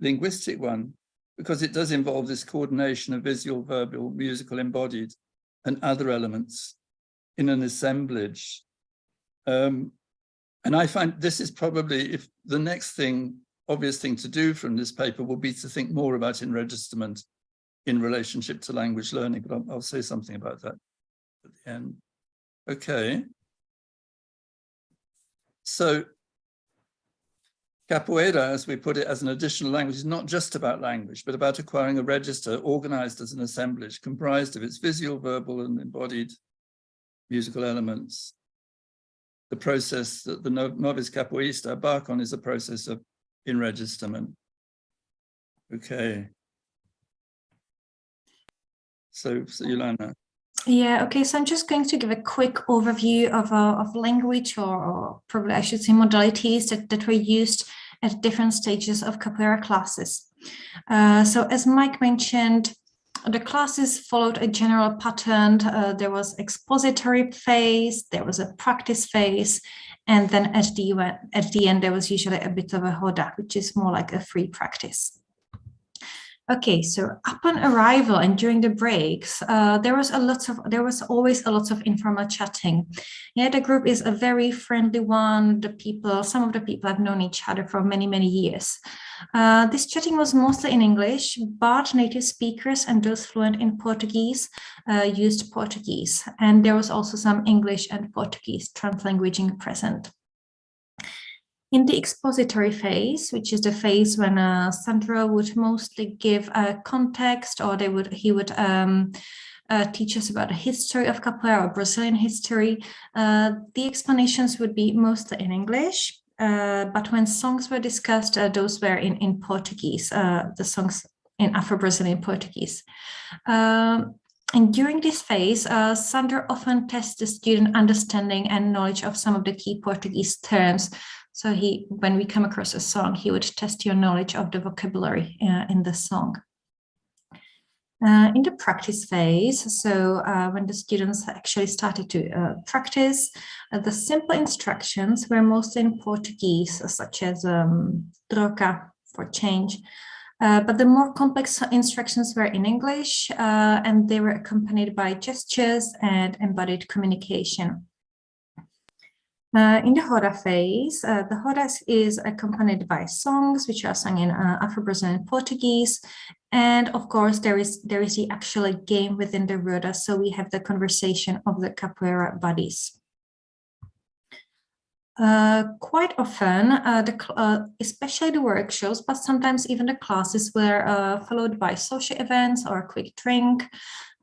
linguistic one, because it does involve this coordination of visual, verbal, musical, embodied, and other elements in an assemblage. And I find this is probably, if the next thing, obvious thing to do from this paper will be to think more about enregistrement in relationship to language learning, but I'll say something about that at the end. Okay. So capoeira, as we put it, as an additional language, is not just about language, but about acquiring a register organized as an assemblage comprised of its visual, verbal, and embodied musical elements. The process that the novice capoeirista embark on is a process of enregistrement. Okay. So Yolana. Yeah, okay, so I'm just going to give a quick overview of language, or probably I should say modalities that were used at different stages of capoeira classes. So as Mike mentioned, the classes followed a general pattern. There was expository phase, there was a practice phase, and then at the end there was usually a bit of a roda, which is more like a free practice. Okay, so upon arrival and during the breaks, there was always a lot of informal chatting. Yeah, the group is a very friendly one. Some of the people have known each other for many, many years. This chatting was mostly in English, but native speakers and those fluent in Portuguese used Portuguese. And there was also some English and Portuguese translanguaging present. In the expository phase, which is the phase when Sandro would mostly give a context, or he would teach us about the history of capoeira or Brazilian history, the explanations would be mostly in English. But when songs were discussed, those were in Portuguese, the songs in Afro-Brazilian Portuguese. And during this phase, Sandro often tests the student understanding and knowledge of some of the key Portuguese terms. So when we come across a song, he would test your knowledge of the vocabulary in the song. In the practice phase, so when the students actually started to practice, the simple instructions were mostly in Portuguese, such as troca, for change. But the more complex instructions were in English, and they were accompanied by gestures and embodied communication. In the Roda phase, the Roda is accompanied by songs which are sung in Afro-Brazilian Portuguese, and of course there is the actual game within the Roda, so we have the conversation of the capoeira buddies. Quite often, especially the workshops, but sometimes even the classes were followed by social events or a quick drink.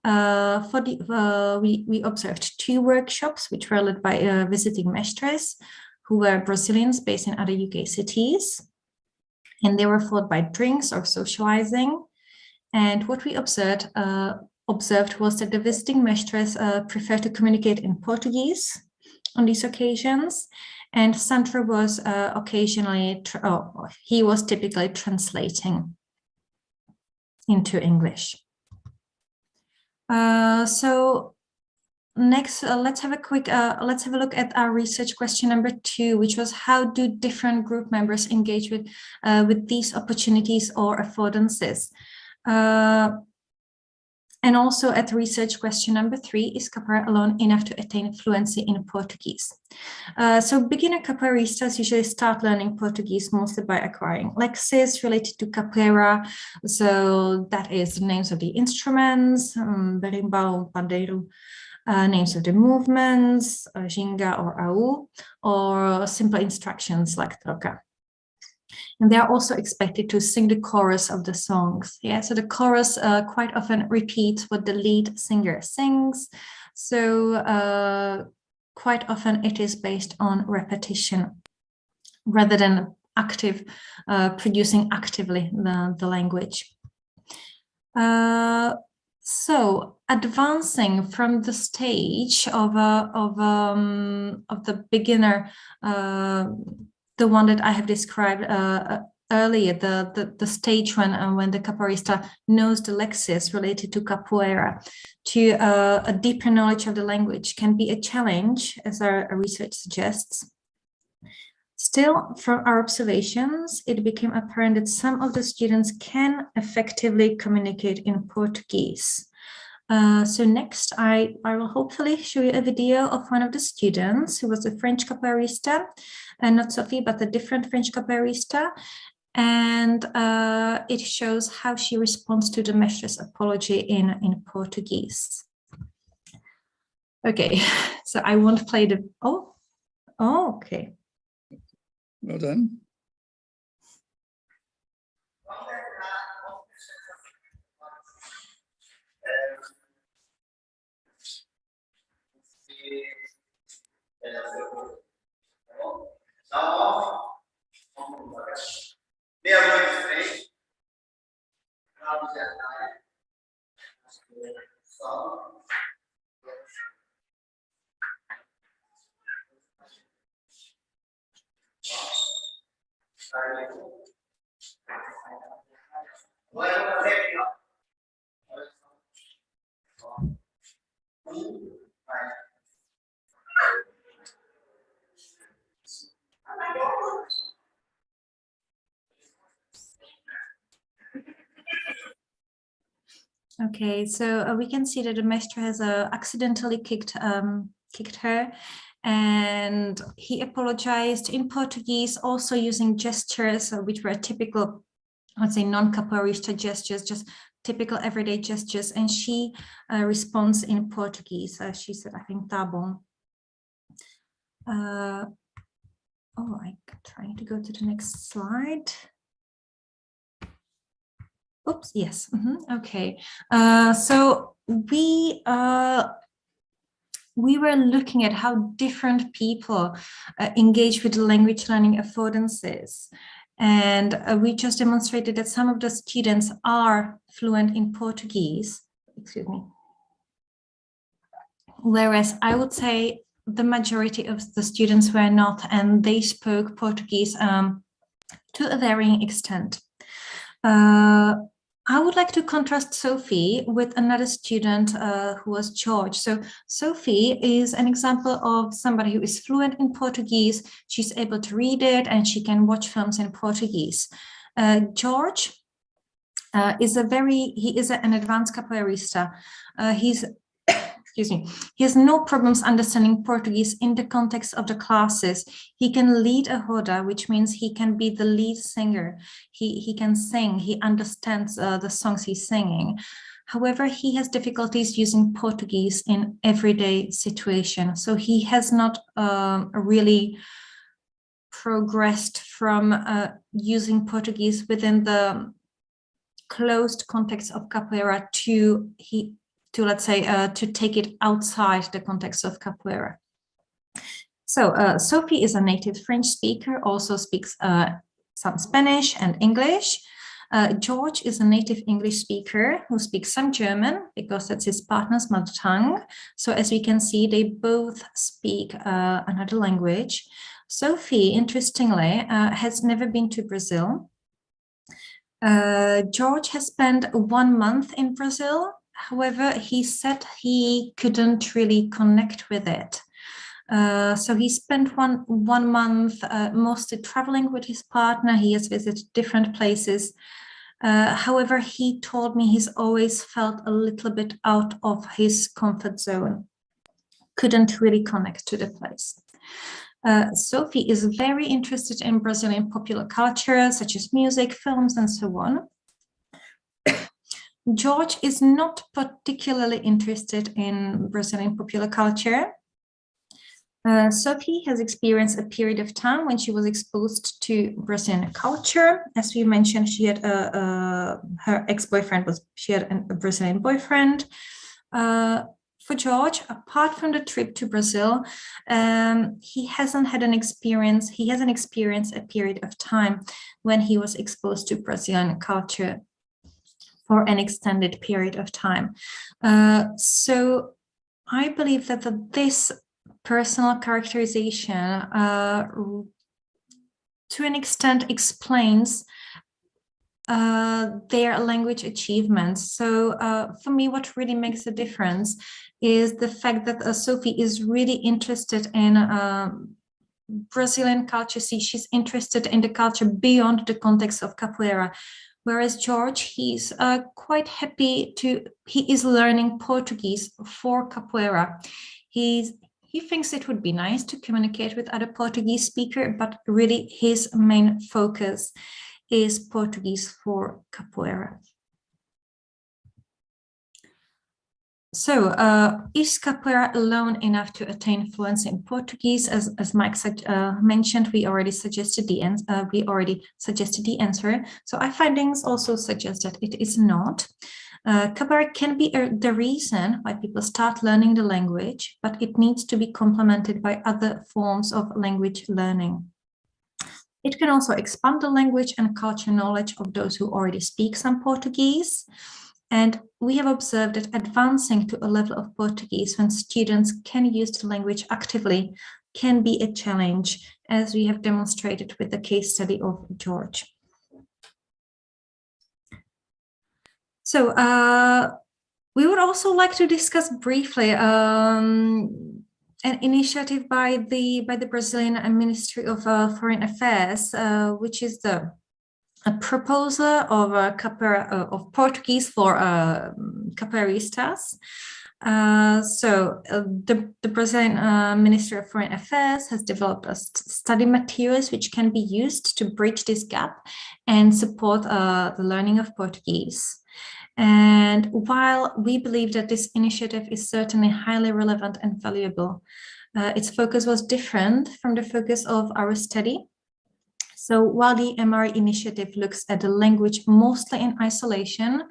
We observed 2 workshops which were led by visiting mestres who were Brazilians based in other UK cities, and they were followed by drinks or socializing. And what we observed was that the visiting mestres prefer to communicate in Portuguese on these occasions, and Sandro was he was typically translating into English. So next, let's have a look at our research question number 2, which was how do different group members engage with these opportunities or affordances? And also at research question number 3, is capoeira alone enough to attain fluency in Portuguese? So beginner capoeiristas usually start learning Portuguese mostly by acquiring lexemes related to capoeira. So that is the names of the instruments, berimbau, pandeiro, names of the movements, ginga or au, or simple instructions like troca. And they are also expected to sing the chorus of the songs. Yeah, so the chorus quite often repeats what the lead singer sings. So quite often it is based on repetition rather than producing actively the language. So advancing from the stage of the beginner, the one that I have described earlier, the stage when the capoeirista knows the lexemes related to capoeira, to a deeper knowledge of the language can be a challenge, as our research suggests. Still, from our observations, it became apparent that some of the students can effectively communicate in Portuguese. So next, I will hopefully show you a video of one of the students who was a French capoeirista, and not Sophie, but a different French capoeirista. And it shows how she responds to the maître's apology in Portuguese. Okay, so I won't play the, oh, okay. Well done. Okay, so we can see that the maestro has accidentally kicked her, and he apologized in Portuguese, also using gestures which were typical, let's say, non-capoeirista gestures, just typical everyday gestures, and she responds in Portuguese. She said, I think, tá bom. Oh, I'm trying to go to the next slide. Oops, yes, okay. So we were looking at how different people engage with the language learning affordances. And we just demonstrated that some of the students are fluent in Portuguese, excuse me. Whereas I would say the majority of the students were not, and they spoke Portuguese to a varying extent. I would like to contrast Sophie with another student who was George. So Sophie is an example of somebody who is fluent in Portuguese. She's able to read it and she can watch films in Portuguese. George is an advanced capoeirista. He has no problems understanding Portuguese in the context of the classes. He can lead a roda, which means he can be the lead singer. He can sing, he understands the songs he's singing. However, he has difficulties using Portuguese in everyday situations. So he has not really progressed from using Portuguese within the closed context of capoeira to let's say, to take it outside the context of capoeira. So Sophie is a native French speaker, also speaks some Spanish and English. George is a native English speaker who speaks some German because that's his partner's mother tongue. So as we can see, they both speak another language. Sophie, interestingly, has never been to Brazil. George has spent 1 month in Brazil. However, he said he couldn't really connect with it. So he spent one month mostly traveling with his partner. He has visited different places. However, he told me he's always felt a little bit out of his comfort zone. Couldn't really connect to the place. Sophie is very interested in Brazilian popular culture, such as music, films, and so on. George is not particularly interested in Brazilian popular culture. Sophie has experienced a period of time when she was exposed to Brazilian culture. As we mentioned, she had her ex-boyfriend she had a Brazilian boyfriend. For George, apart from the trip to Brazil, he hasn't experienced a period of time when he was exposed to Brazilian culture for an extended period of time. So I believe that this personal characterization to an extent explains their language achievements. So for me, what really makes a difference is the fact that Sophie is really interested in Brazilian culture. She's interested in the culture beyond the context of capoeira. Whereas George, he's quite happy he is learning Portuguese for capoeira. He thinks it would be nice to communicate with other Portuguese speakers, but really his main focus is Portuguese for capoeira. So is capoeira alone enough to attain fluency in Portuguese? As Mike mentioned, we already suggested the answer. So our findings also suggest that it is not. Capoeira can be the reason why people start learning the language, but it needs to be complemented by other forms of language learning. It can also expand the language and culture knowledge of those who already speak some Portuguese. And we have observed that advancing to a level of Portuguese when students can use the language actively can be a challenge, as we have demonstrated with the case study of George. So we would also like to discuss briefly an initiative by the Brazilian Ministry of Foreign Affairs, which is the proposer of of Portuguese for capoeiristas. The Brazilian Ministry of Foreign Affairs has developed study materials which can be used to bridge this gap and support the learning of Portuguese. And while we believe that this initiative is certainly highly relevant and valuable, its focus was different from the focus of our study. So while the MR initiative looks at the language mostly in isolation,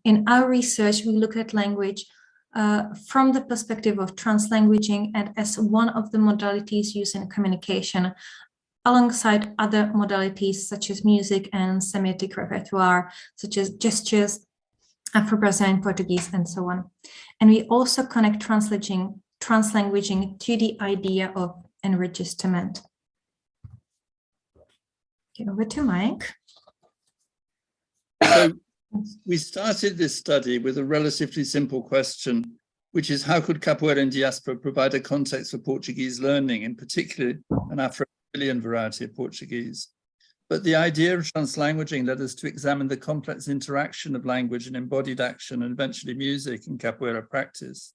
in our research, we look at language from the perspective of translanguaging and as one of the modalities used in communication, alongside other modalities such as music and semiotic repertoire, such as gestures, Afro-Brazilian Portuguese, and so on. And we also connect translanguaging to the idea of enregistrement. Okay, over to Mike. So we started this study with a relatively simple question, which is how could capoeira in diaspora provide a context for Portuguese learning, in particular an Afro-Brazilian variety of Portuguese? But the idea of translanguaging led us to examine the complex interaction of language and embodied action and eventually music in capoeira practice.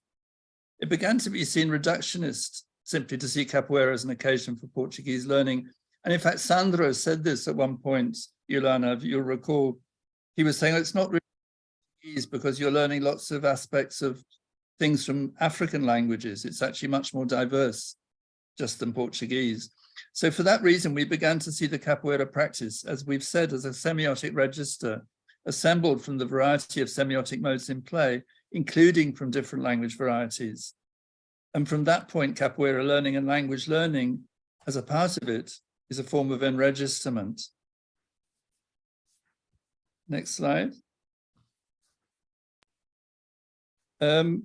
It began to be seen reductionist, simply to see capoeira as an occasion for Portuguese learning. And in fact, Sandro said this at one point, Yolana, if you'll recall. He was saying, oh, it's not really Portuguese because you're learning lots of aspects of things from African languages. It's actually much more diverse just than Portuguese. So for that reason, we began to see the capoeira practice, as we've said, as a semiotic register assembled from the variety of semiotic modes in play, including from different language varieties. And from that point, capoeira learning and language learning, as a part of it, is a form of enregistrement. Next slide. So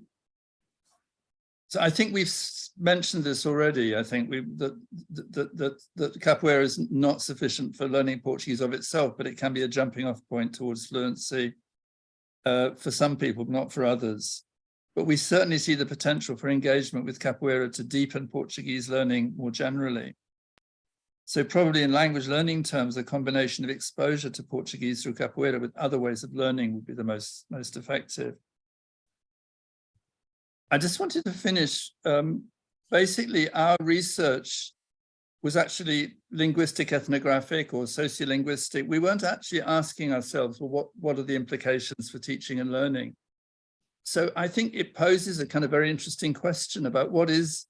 I think we've mentioned this already. I think that capoeira is not sufficient for learning Portuguese of itself, but it can be a jumping off point towards fluency for some people, not for others. But we certainly see the potential for engagement with capoeira to deepen Portuguese learning more generally. So probably in language learning terms, a combination of exposure to Portuguese through capoeira with other ways of learning would be the most effective. I just wanted to finish. Basically, our research was actually linguistic ethnographic or sociolinguistic. We weren't actually asking ourselves, well, what are the implications for teaching and learning? So I think it poses a kind of very interesting question about what is,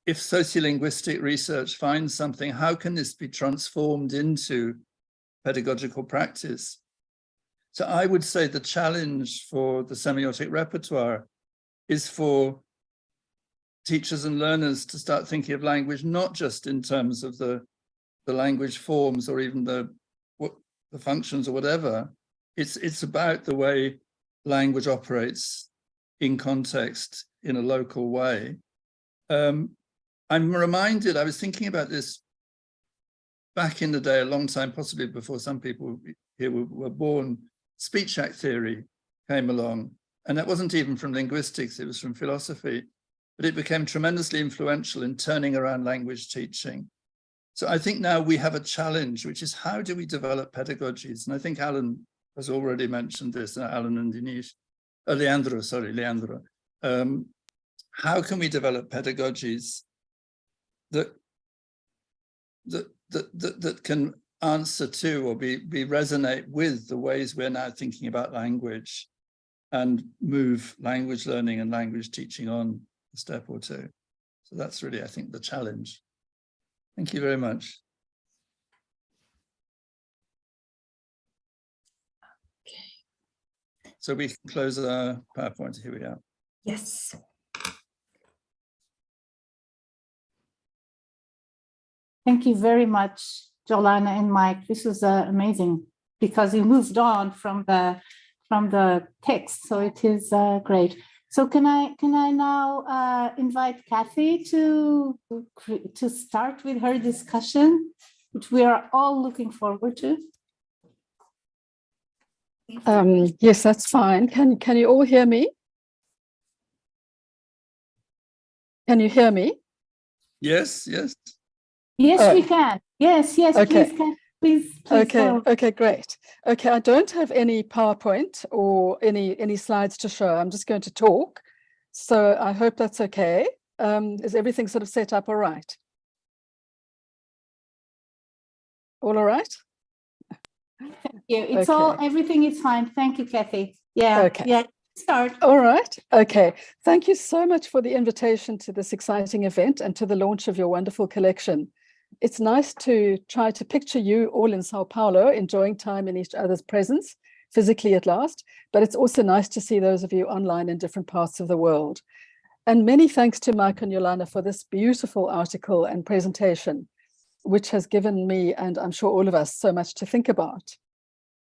if sociolinguistic research finds something, how can this be transformed into pedagogical practice? So I would say the challenge for the semiotic repertoire is for teachers and learners to start thinking of language not just in terms of the language forms or even the functions or whatever. It's about the way language operates in context in a local way. I'm reminded, I was thinking about this back in the day, a long time, possibly before some people here were born. Speech act theory came along. And that wasn't even from linguistics, it was from philosophy, but it became tremendously influential in turning around language teaching. So I think now we have a challenge, which is how do we develop pedagogies? And I think Alan has already mentioned this, Alan and Leandro. How can we develop pedagogies that can answer to or resonate with the ways we're now thinking about language, and move language learning and language teaching on a step or two. So that's really, I think, the challenge. Thank you very much. Okay. So we can close our PowerPoint. Here we are. Yes. Thank you very much, Jolana and Mike. This was amazing because you moved on from the text, so it is great. So can I now invite Kathy to start with her discussion, which we are all looking forward to. Yes, that's fine. Can you all hear me? Can you hear me? Yes, yes. Yes, we can. Yes, okay. Please Okay, great. Okay, I don't have any PowerPoint or any slides to show. I'm just going to talk. So I hope that's okay. Is everything sort of set up all right? All right? Thank you. It's everything is fine. Thank you, Kathy. Yeah. Okay. Yeah. Start. All right. Okay. Thank you so much for the invitation to this exciting event and to the launch of your wonderful collection. It's nice to try to picture you all in Sao Paulo, enjoying time in each other's presence, physically at last, but it's also nice to see those of you online in different parts of the world. And many thanks to Mike and Yolanda for this beautiful article and presentation, which has given me, and I'm sure all of us, so much to think about.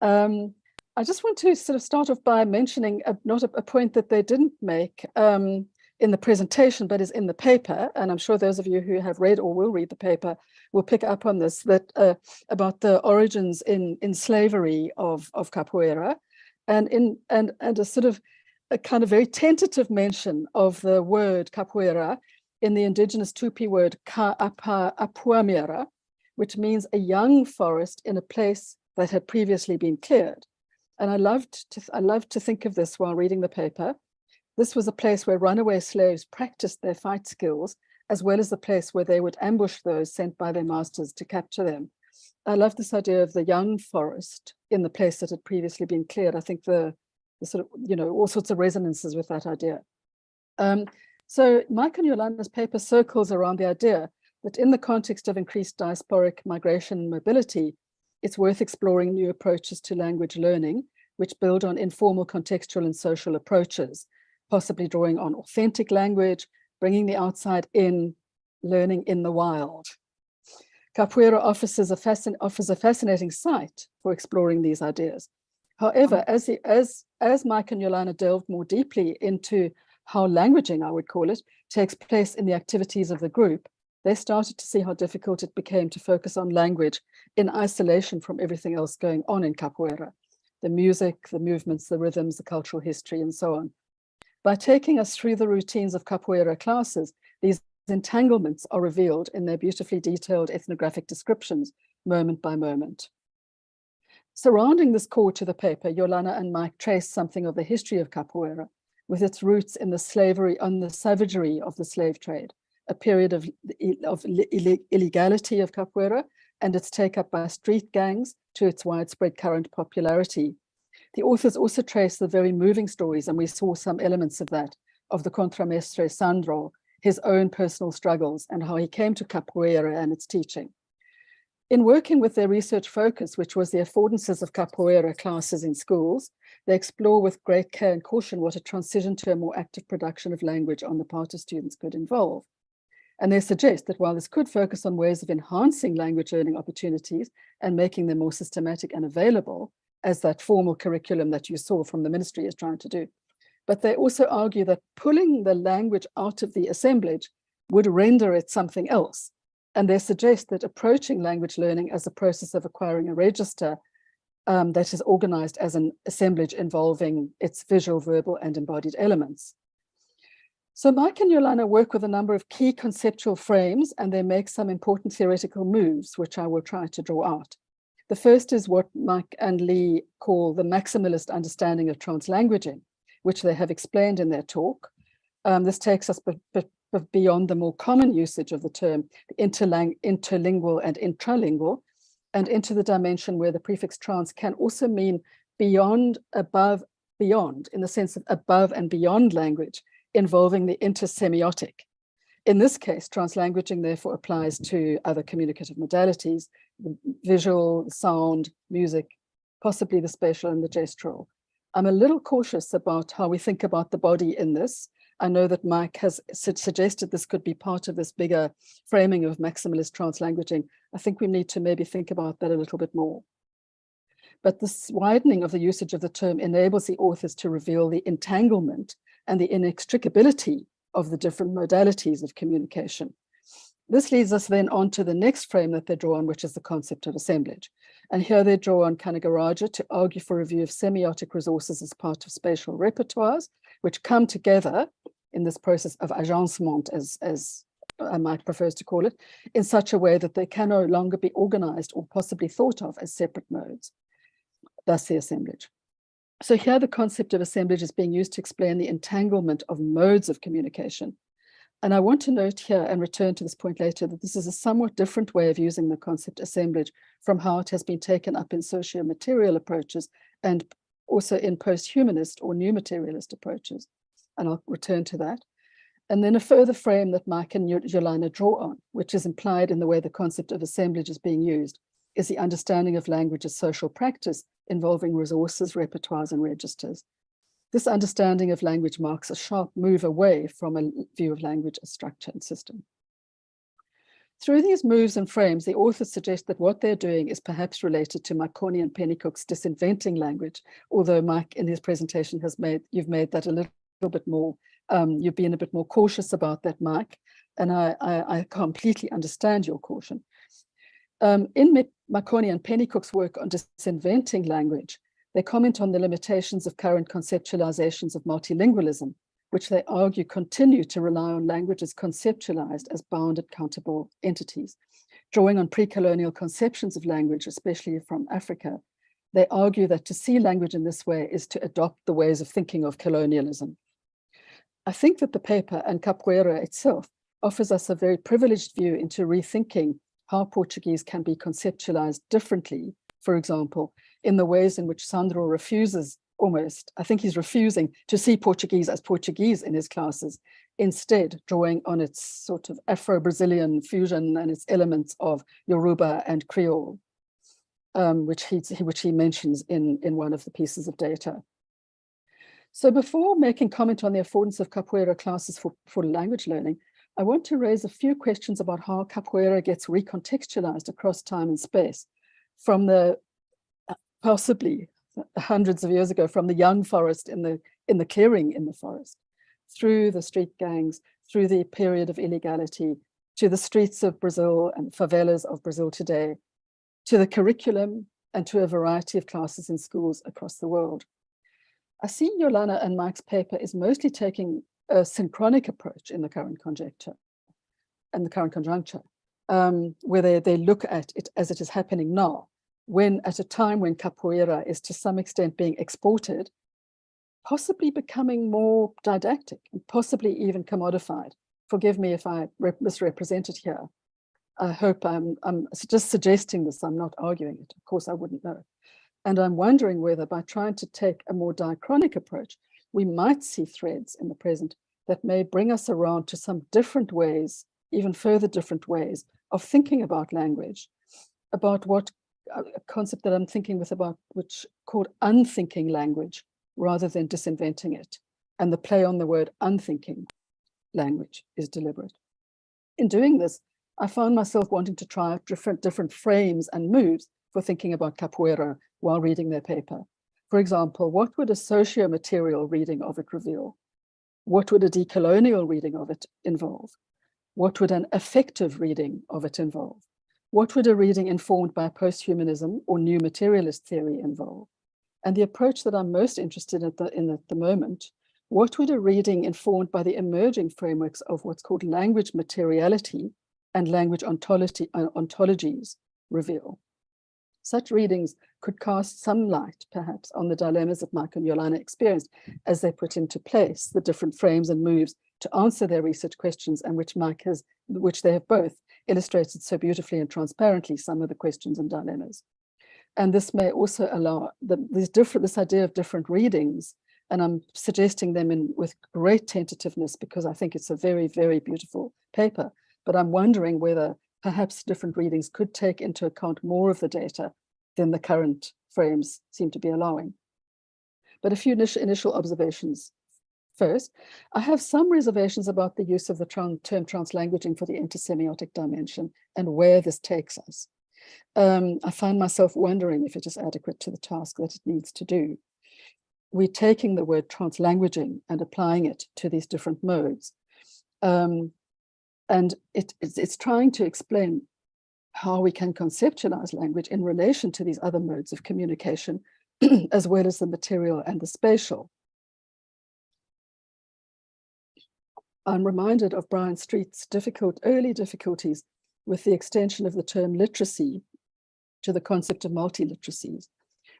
I just want to sort of start off by mentioning a point that they didn't make in the presentation, but is in the paper. And I'm sure those of you who have read or will read the paper will pick up on this, that about the origins in slavery of capoeira, and a sort of a kind of very tentative mention of the word capoeira in the indigenous Tupi word Apuamera, which means a young forest in a place that had previously been cleared. And I loved to think of this while reading the paper. This was a place where runaway slaves practiced their fight skills, as well as the place where they would ambush those sent by their masters to capture them. I love this idea of the young forest in the place that had previously been cleared. I think the sort of, all sorts of resonances with that idea. So Mike and Yolanda's paper circles around the idea that in the context of increased diasporic migration and mobility, it's worth exploring new approaches to language learning, which build on informal contextual and social approaches, possibly drawing on authentic language, bringing the outside in, learning in the wild. Capoeira offers a fascinating site for exploring these ideas. However, as Mike and Yolanda delved more deeply into how languaging, I would call it, takes place in the activities of the group, they started to see how difficult it became to focus on language in isolation from everything else going on in capoeira, the music, the movements, the rhythms, the cultural history, and so on. By taking us through the routines of capoeira classes, these entanglements are revealed in their beautifully detailed ethnographic descriptions, moment by moment. Surrounding this core to the paper, Yolanda and Mike trace something of the history of capoeira, with its roots in the slavery and the savagery of the slave trade, a period of illegality of capoeira and its take-up by street gangs to its widespread current popularity. The authors also trace the very moving stories, and we saw some elements of that, of the contramestre Sandro, his own personal struggles, and how he came to capoeira and its teaching. In working with their research focus, which was the affordances of capoeira classes in schools, they explore with great care and caution what a transition to a more active production of language on the part of students could involve. And they suggest that while this could focus on ways of enhancing language learning opportunities and making them more systematic and available, as that formal curriculum that you saw from the ministry is trying to do, but they also argue that pulling the language out of the assemblage would render it something else. And they suggest that approaching language learning as a process of acquiring a register that is organized as an assemblage involving its visual, verbal, and embodied elements. So Mike and Yolanda work with a number of key conceptual frames, and they make some important theoretical moves, which I will try to draw out. The first is what Mike and Lee call the maximalist understanding of translanguaging, which they have explained in their talk. This takes us beyond the more common usage of the term interlingual and intralingual, and into the dimension where the prefix trans can also mean beyond, above, beyond, in the sense of above and beyond language, involving the intersemiotic. In this case, translanguaging therefore applies to other communicative modalities, the visual, sound, music, possibly the spatial and the gestural. I'm a little cautious about how we think about the body in this. I know that Mike has suggested this could be part of this bigger framing of maximalist translanguaging. I think we need to maybe think about that a little bit more. But this widening of the usage of the term enables the authors to reveal the entanglement and the inextricability of the different modalities of communication. This leads us then on to the next frame that they draw on, which is the concept of assemblage. And here they draw on Kanagaraja to argue for review of semiotic resources as part of spatial repertoires, which come together in this process of agencement, as Mike prefers to call it, in such a way that they can no longer be organized or possibly thought of as separate modes, thus the assemblage. So here the concept of assemblage is being used to explain the entanglement of modes of communication. And I want to note here and return to this point later that this is a somewhat different way of using the concept assemblage from how it has been taken up in socio-material approaches and also in post-humanist or new materialist approaches. And I'll return to that. And then a further frame that Mike and Jolana draw on, which is implied in the way the concept of assemblage is being used, is the understanding of language as social practice involving resources, repertoires, and registers. This understanding of language marks a sharp move away from a view of language as structure and system. Through these moves and frames, the authors suggest that what they're doing is perhaps related to Marconi and Pennycook's disinventing language, although Mike in his presentation you've made that a little bit more, you've been a bit more cautious about that, Mike, and I completely understand your caution. In Marconi and Pennycook's work on disinventing language, they comment on the limitations of current conceptualizations of multilingualism, which they argue continue to rely on language as conceptualized as bounded countable entities. Drawing on pre-colonial conceptions of language, especially from Africa, they argue that to see language in this way is to adopt the ways of thinking of colonialism. I think that the paper and Capoeira itself offers us a very privileged view into rethinking how Portuguese can be conceptualized differently, for example, in the ways in which Sandro refuses almost, I think he's refusing to see Portuguese as Portuguese in his classes, instead drawing on its sort of Afro-Brazilian fusion and its elements of Yoruba and Creole, which he mentions in one of the pieces of data. So before making comment on the affordance of Capoeira classes for language learning, I want to raise a few questions about how Capoeira gets recontextualized across time and space from the possibly hundreds of years ago, from the young forest in the clearing in the forest, through the street gangs, through the period of illegality, to the streets of Brazil and favelas of Brazil today, to the curriculum and to a variety of classes in schools across the world. I see Jolana and Mike's paper is mostly taking a synchronic approach in the current conjuncture, where they look at it as it is happening now, when at a time when Capoeira is to some extent being exported, possibly becoming more didactic and possibly even commodified. Forgive me if I misrepresent it here. I hope I'm just suggesting this, I'm not arguing it. Of course, I wouldn't know. And I'm wondering whether by trying to take a more diachronic approach, we might see threads in the present that may bring us around to some different ways, even further different ways of thinking about language, about what a concept that I'm thinking with about, which called unthinking language, rather than disinventing it. And the play on the word unthinking language is deliberate. In doing this, I found myself wanting to try different frames and moves for thinking about Capoeira while reading their paper. For example, what would a socio-material reading of it reveal? What would a decolonial reading of it involve? What would an affective reading of it involve? What would a reading informed by post-humanism or new materialist theory involve? And the approach that I'm most interested in at the moment, what would a reading informed by the emerging frameworks of what's called language materiality and language ontologies reveal? Such readings could cast some light, perhaps, on the dilemmas that Mike and Jolana experienced as they put into place the different frames and moves to answer their research questions, and which they have both illustrated so beautifully and transparently some of the questions and dilemmas. And this may also allow this idea of different readings, and I'm suggesting them with great tentativeness because I think it's a very, very beautiful paper, but I'm wondering whether perhaps different readings could take into account more of the data than the current frames seem to be allowing. But a few initial observations. First, I have some reservations about the use of the term translanguaging for the intersemiotic dimension and where this takes us. I find myself wondering if it is adequate to the task that it needs to do. We're taking the word translanguaging and applying it to these different modes. And it's trying to explain how we can conceptualize language in relation to these other modes of communication, as well as the material and the spatial. I'm reminded of Brian Street's early difficulties with the extension of the term literacy to the concept of multiliteracies,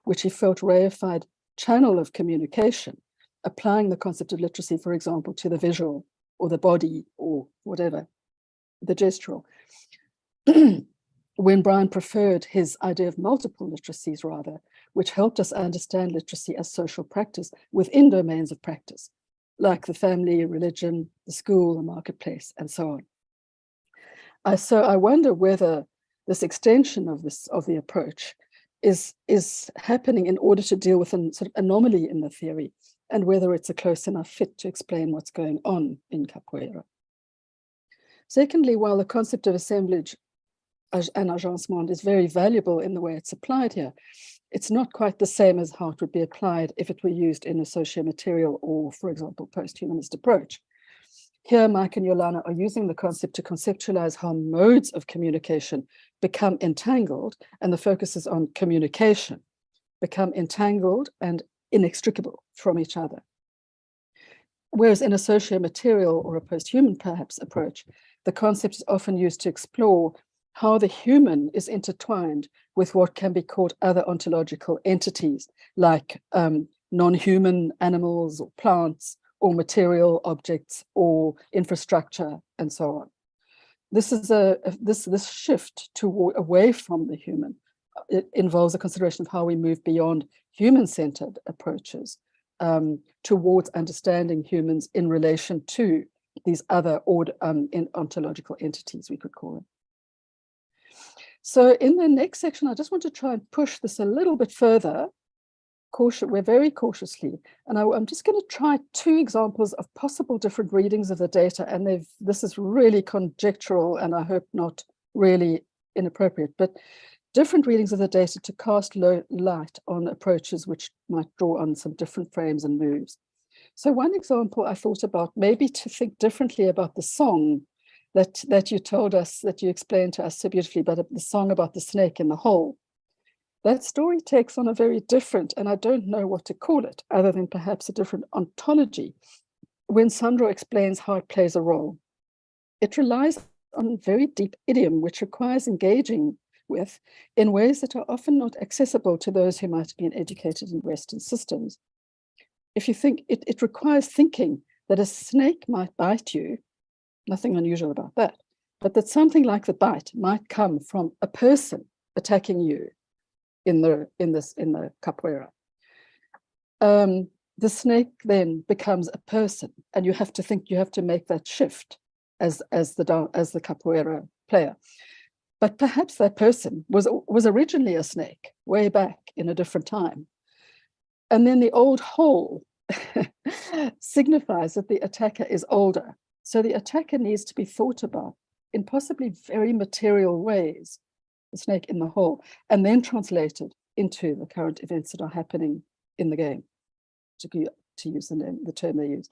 which he felt reified channel of communication, applying the concept of literacy, for example, to the visual or the body or whatever, the gestural. When Brian preferred his idea of multiple literacies, rather, which helped us understand literacy as social practice within domains of practice, like the family, religion, the school, the marketplace, and so on. So I wonder whether this extension of the approach is happening in order to deal with a sort of anomaly in the theory, and whether it's a close enough fit to explain what's going on in capoeira. Secondly, while the concept of assemblage and agencement is very valuable in the way it's applied here, it's not quite the same as how it would be applied if it were used in a socio-material or, for example, post-humanist approach. Here, Mike and Yolana are using the concept to conceptualize how modes of communication become entangled, and the focus is on communication, become entangled and inextricable from each other. Whereas in a socio-material or a post-human, perhaps, approach, the concept is often used to explore how the human is intertwined with what can be called other ontological entities, like non-human animals or plants or material objects or infrastructure and so on. This is this shift away from the human. It involves a consideration of how we move beyond human-centered approaches towards understanding humans in relation to these other ontological entities, we could call them. So in the next section, I just want to try and push this a little bit further. We're very cautiously, and I'm just going to try two examples of possible different readings of the data, and this is really conjectural, and I hope not really inappropriate, but different readings of the data to cast light on approaches which might draw on some different frames and moves. So one example I thought about, maybe to think differently about the song that you told us, that you explained to us so beautifully, but the song about the snake in the hole. That story takes on a very different, and I don't know what to call it, other than perhaps a different ontology, when Sandro explains how it plays a role. It relies on very deep idiom, which requires engaging with in ways that are often not accessible to those who might have been educated in Western systems. If you think, it requires thinking that a snake might bite you, nothing unusual about that, but that something like the bite might come from a person attacking you in the capoeira. The snake then becomes a person, and you have to make that shift as the capoeira player. But perhaps that person was originally a snake way back in a different time. And then the old hole signifies that the attacker is older. So the attacker needs to be thought about in possibly very material ways, the snake in the hole, and then translated into the current events that are happening in the game, to use the term they use.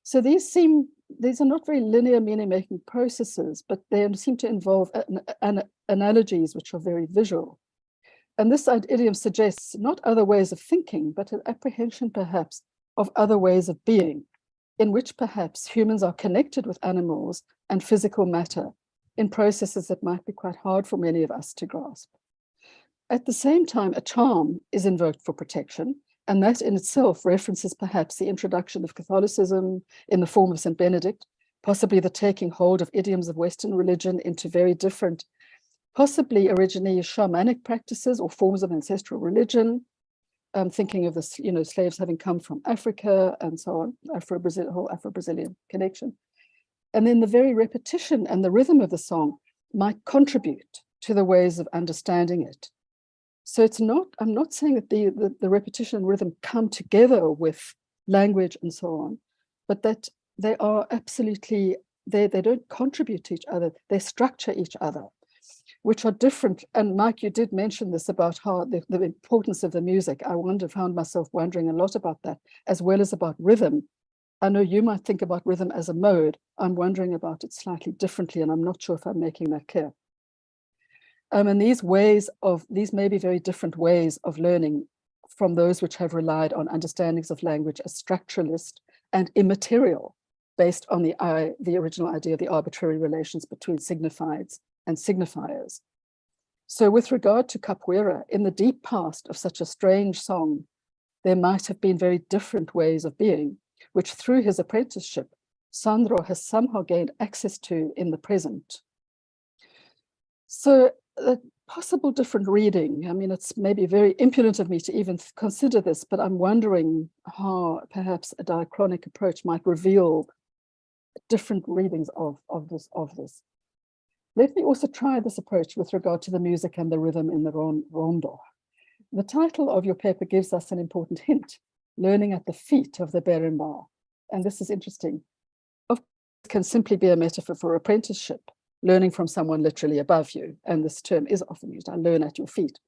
So these are not very linear meaning-making processes, but they seem to involve analogies which are very visual. And this idiom suggests not other ways of thinking, but an apprehension perhaps of other ways of being, in which perhaps humans are connected with animals and physical matter in processes that might be quite hard for many of us to grasp. At the same time, a charm is invoked for protection, and that in itself references perhaps the introduction of Catholicism in the form of St. Benedict, possibly the taking hold of idioms of Western religion into very different, possibly originally shamanic practices or forms of ancestral religion. Thinking of this, slaves having come from Africa and so on, whole Afro-Brazilian connection. And then the very repetition and the rhythm of the song might contribute to the ways of understanding it. So I'm not saying that the repetition and rhythm come together with language and so on, but that they are absolutely, they don't contribute to each other, they structure each other, which are different. And Mike, you did mention this about how the importance of the music. I found myself wondering a lot about that, as well as about rhythm. I know you might think about rhythm as a mode. I'm wondering about it slightly differently, and I'm not sure if I'm making that clear. And these may be very different ways of learning from those which have relied on understandings of language as structuralist and immaterial, based on the original idea of the arbitrary relations between signifieds and signifiers. So with regard to capoeira, in the deep past of such a strange song, there might have been very different ways of being, which through his apprenticeship, Sandro has somehow gained access to in the present. So a possible different reading, I mean, it's maybe very impudent of me to even consider this, but I'm wondering how perhaps a diachronic approach might reveal different readings of this. Let me also try this approach with regard to the music and the rhythm in the rondo. The title of your paper gives us an important hint, learning at the feet of the berimbau. And this is interesting. Of course, it can simply be a metaphor for apprenticeship, learning from someone literally above you. And this term is often used, I learn at your feet.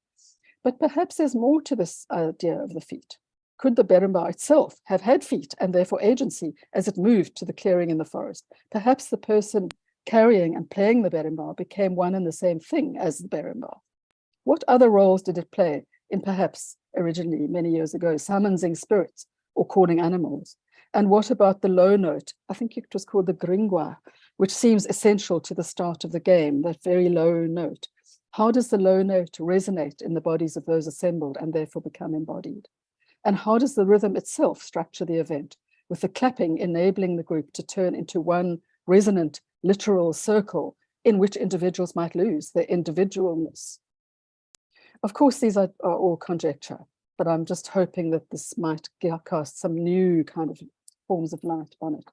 But perhaps there's more to this idea of the feet. Could the berimbau itself have had feet and therefore agency as it moved to the clearing in the forest? Perhaps the person carrying and playing the berimbau became one and the same thing as the berimbau. What other roles did it play in perhaps originally many years ago, summoning spirits or calling animals? And what about the low note? I think it was called the gringua, which seems essential to the start of the game, that very low note. How does the low note resonate in the bodies of those assembled and therefore become embodied? And how does the rhythm itself structure the event, with the clapping enabling the group to turn into one resonant, literal circle in which individuals might lose their individualness? Of course, these are all conjecture, but I'm just hoping that this might cast some new kind of forms of light on it.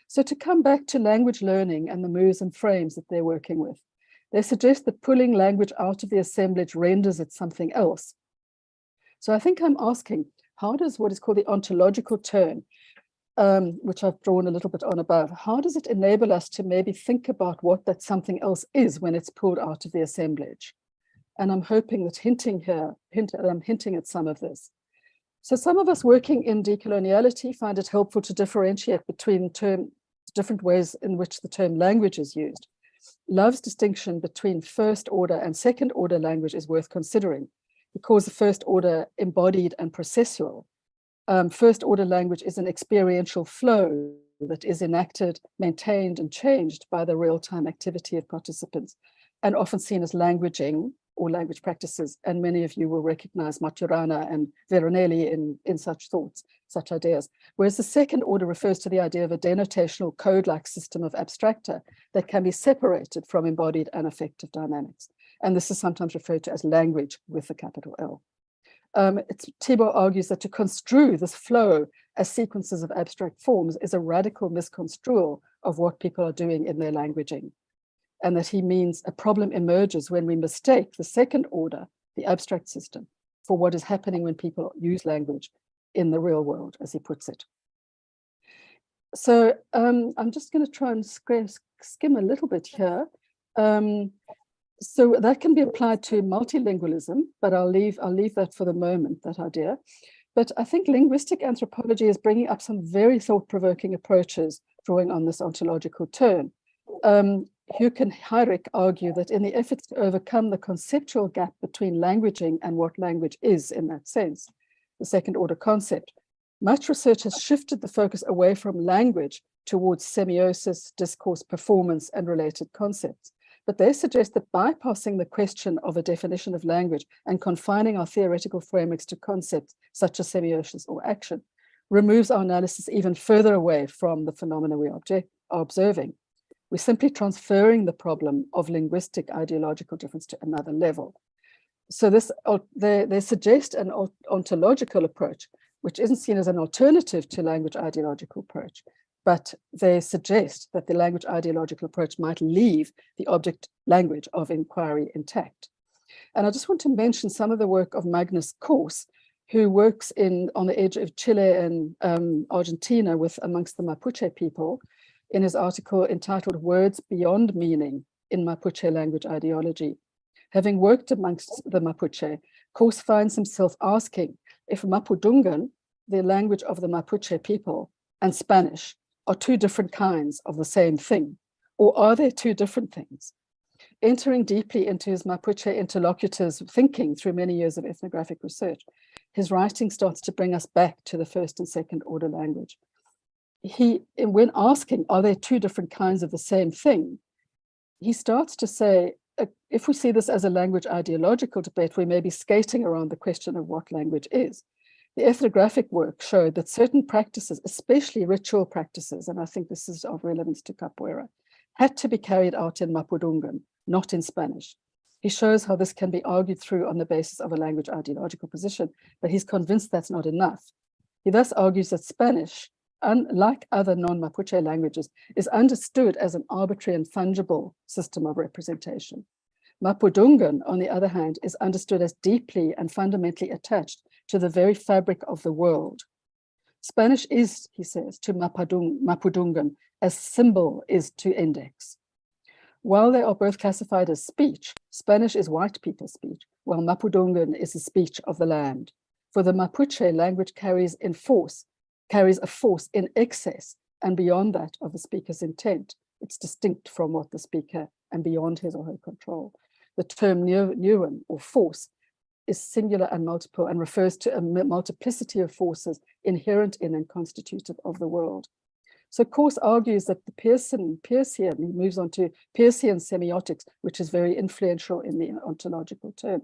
So to come back to language learning and the moves and frames that they're working with, they suggest that pulling language out of the assemblage renders it something else. So I think I'm asking, how does what is called the ontological turn, which I've drawn a little bit on above, how does it enable us to maybe think about what that something else is when it's pulled out of the assemblage? And I'm hoping that I'm hinting at some of this. So some of us working in decoloniality find it helpful to differentiate between different ways in which the term language is used. Love's distinction between first order and second order language is worth considering, because the first order embodied and processual. First order language is an experiential flow that is enacted, maintained, and changed by the real-time activity of participants, and often seen as languaging or language practices. And many of you will recognize Maturana and Veronelli in such thoughts, such ideas. Whereas the second order refers to the idea of a denotational code-like system of abstracta that can be separated from embodied and affective dynamics. And this is sometimes referred to as language with a capital L. Thibault argues that to construe this flow as sequences of abstract forms is a radical misconstrual of what people are doing in their languaging. And that he means a problem emerges when we mistake the second order, the abstract system, for what is happening when people use language in the real world, as he puts it. So I'm just going to try and skim a little bit here. So that can be applied to multilingualism, but I'll leave that for the moment, that idea. But I think linguistic anthropology is bringing up some very thought-provoking approaches drawing on this ontological turn. Huck and Heyrick argue that in the efforts to overcome the conceptual gap between languaging and what language is in that sense, the second order concept, much research has shifted the focus away from language towards semiosis, discourse, performance, and related concepts. But they suggest that bypassing the question of a definition of language and confining our theoretical frameworks to concepts such as semiosis or action removes our analysis even further away from the phenomena we are observing. We're simply transferring the problem of linguistic ideological difference to another level. So they suggest an ontological approach, which isn't seen as an alternative to language ideological approach, but they suggest that the language ideological approach might leave the object language of inquiry intact. And I just want to mention some of the work of Magnus Kors, who works on the edge of Chile and Argentina amongst the Mapuche people, in his article entitled Words Beyond Meaning in Mapuche Language Ideology. Having worked amongst the Mapuche, Kors finds himself asking if Mapudungun, the language of the Mapuche people, and Spanish are two different kinds of the same thing, or are they two different things? Entering deeply into his Mapuche interlocutors' thinking through many years of ethnographic research, his writing starts to bring us back to the first and second order language. when asking, are there two different kinds of the same thing, he starts to say, if we see this as a language ideological debate, we may be skating around the question of what language is. The ethnographic work showed that certain practices, especially ritual practices, and I think this is of relevance to capoeira, had to be carried out in Mapudungun, not in Spanish. He shows how this can be argued through on the basis of a language ideological position, but he's convinced that's not enough. He thus argues that Spanish, unlike other non-Mapuche languages, is understood as an arbitrary and fungible system of representation. Mapudungun, on the other hand, is understood as deeply and fundamentally attached to the very fabric of the world. Spanish is, he says, to Mapudungun as symbol is to index. While they are both classified as speech, Spanish is white people's speech, while Mapudungun is the speech of the land. For the Mapuche, language carries a force in excess and beyond that of the speaker's intent. It's distinct from what the speaker and beyond his or her control. The term nuan, or force, is singular and multiple and refers to a multiplicity of forces inherent in and constitutive of the world. So Course argues that the Peircean, he moves on to Peircean semiotics, which is very influential in the ontological term.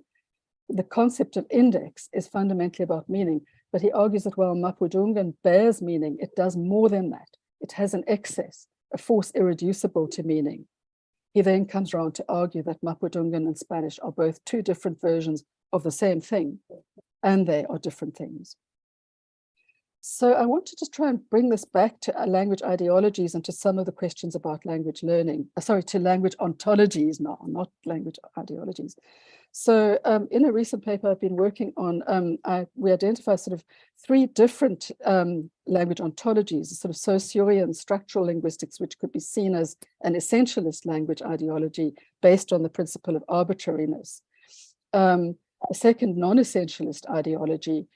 The concept of index is fundamentally about meaning, but he argues that while Mapudungun bears meaning, it does more than that. It has an excess, a force irreducible to meaning. He then comes around to argue that Mapudungun and Spanish are both two different versions of the same thing, and they are different things. So I want to just try and bring this back to language ideologies and to some of the questions about language learning, to language ontologies now, not language ideologies. So in a recent paper I've been working on, we identify sort of three different language ontologies, sort of Saussurean structural linguistics, which could be seen as an essentialist language ideology based on the principle of arbitrariness. A second non-essentialist ideology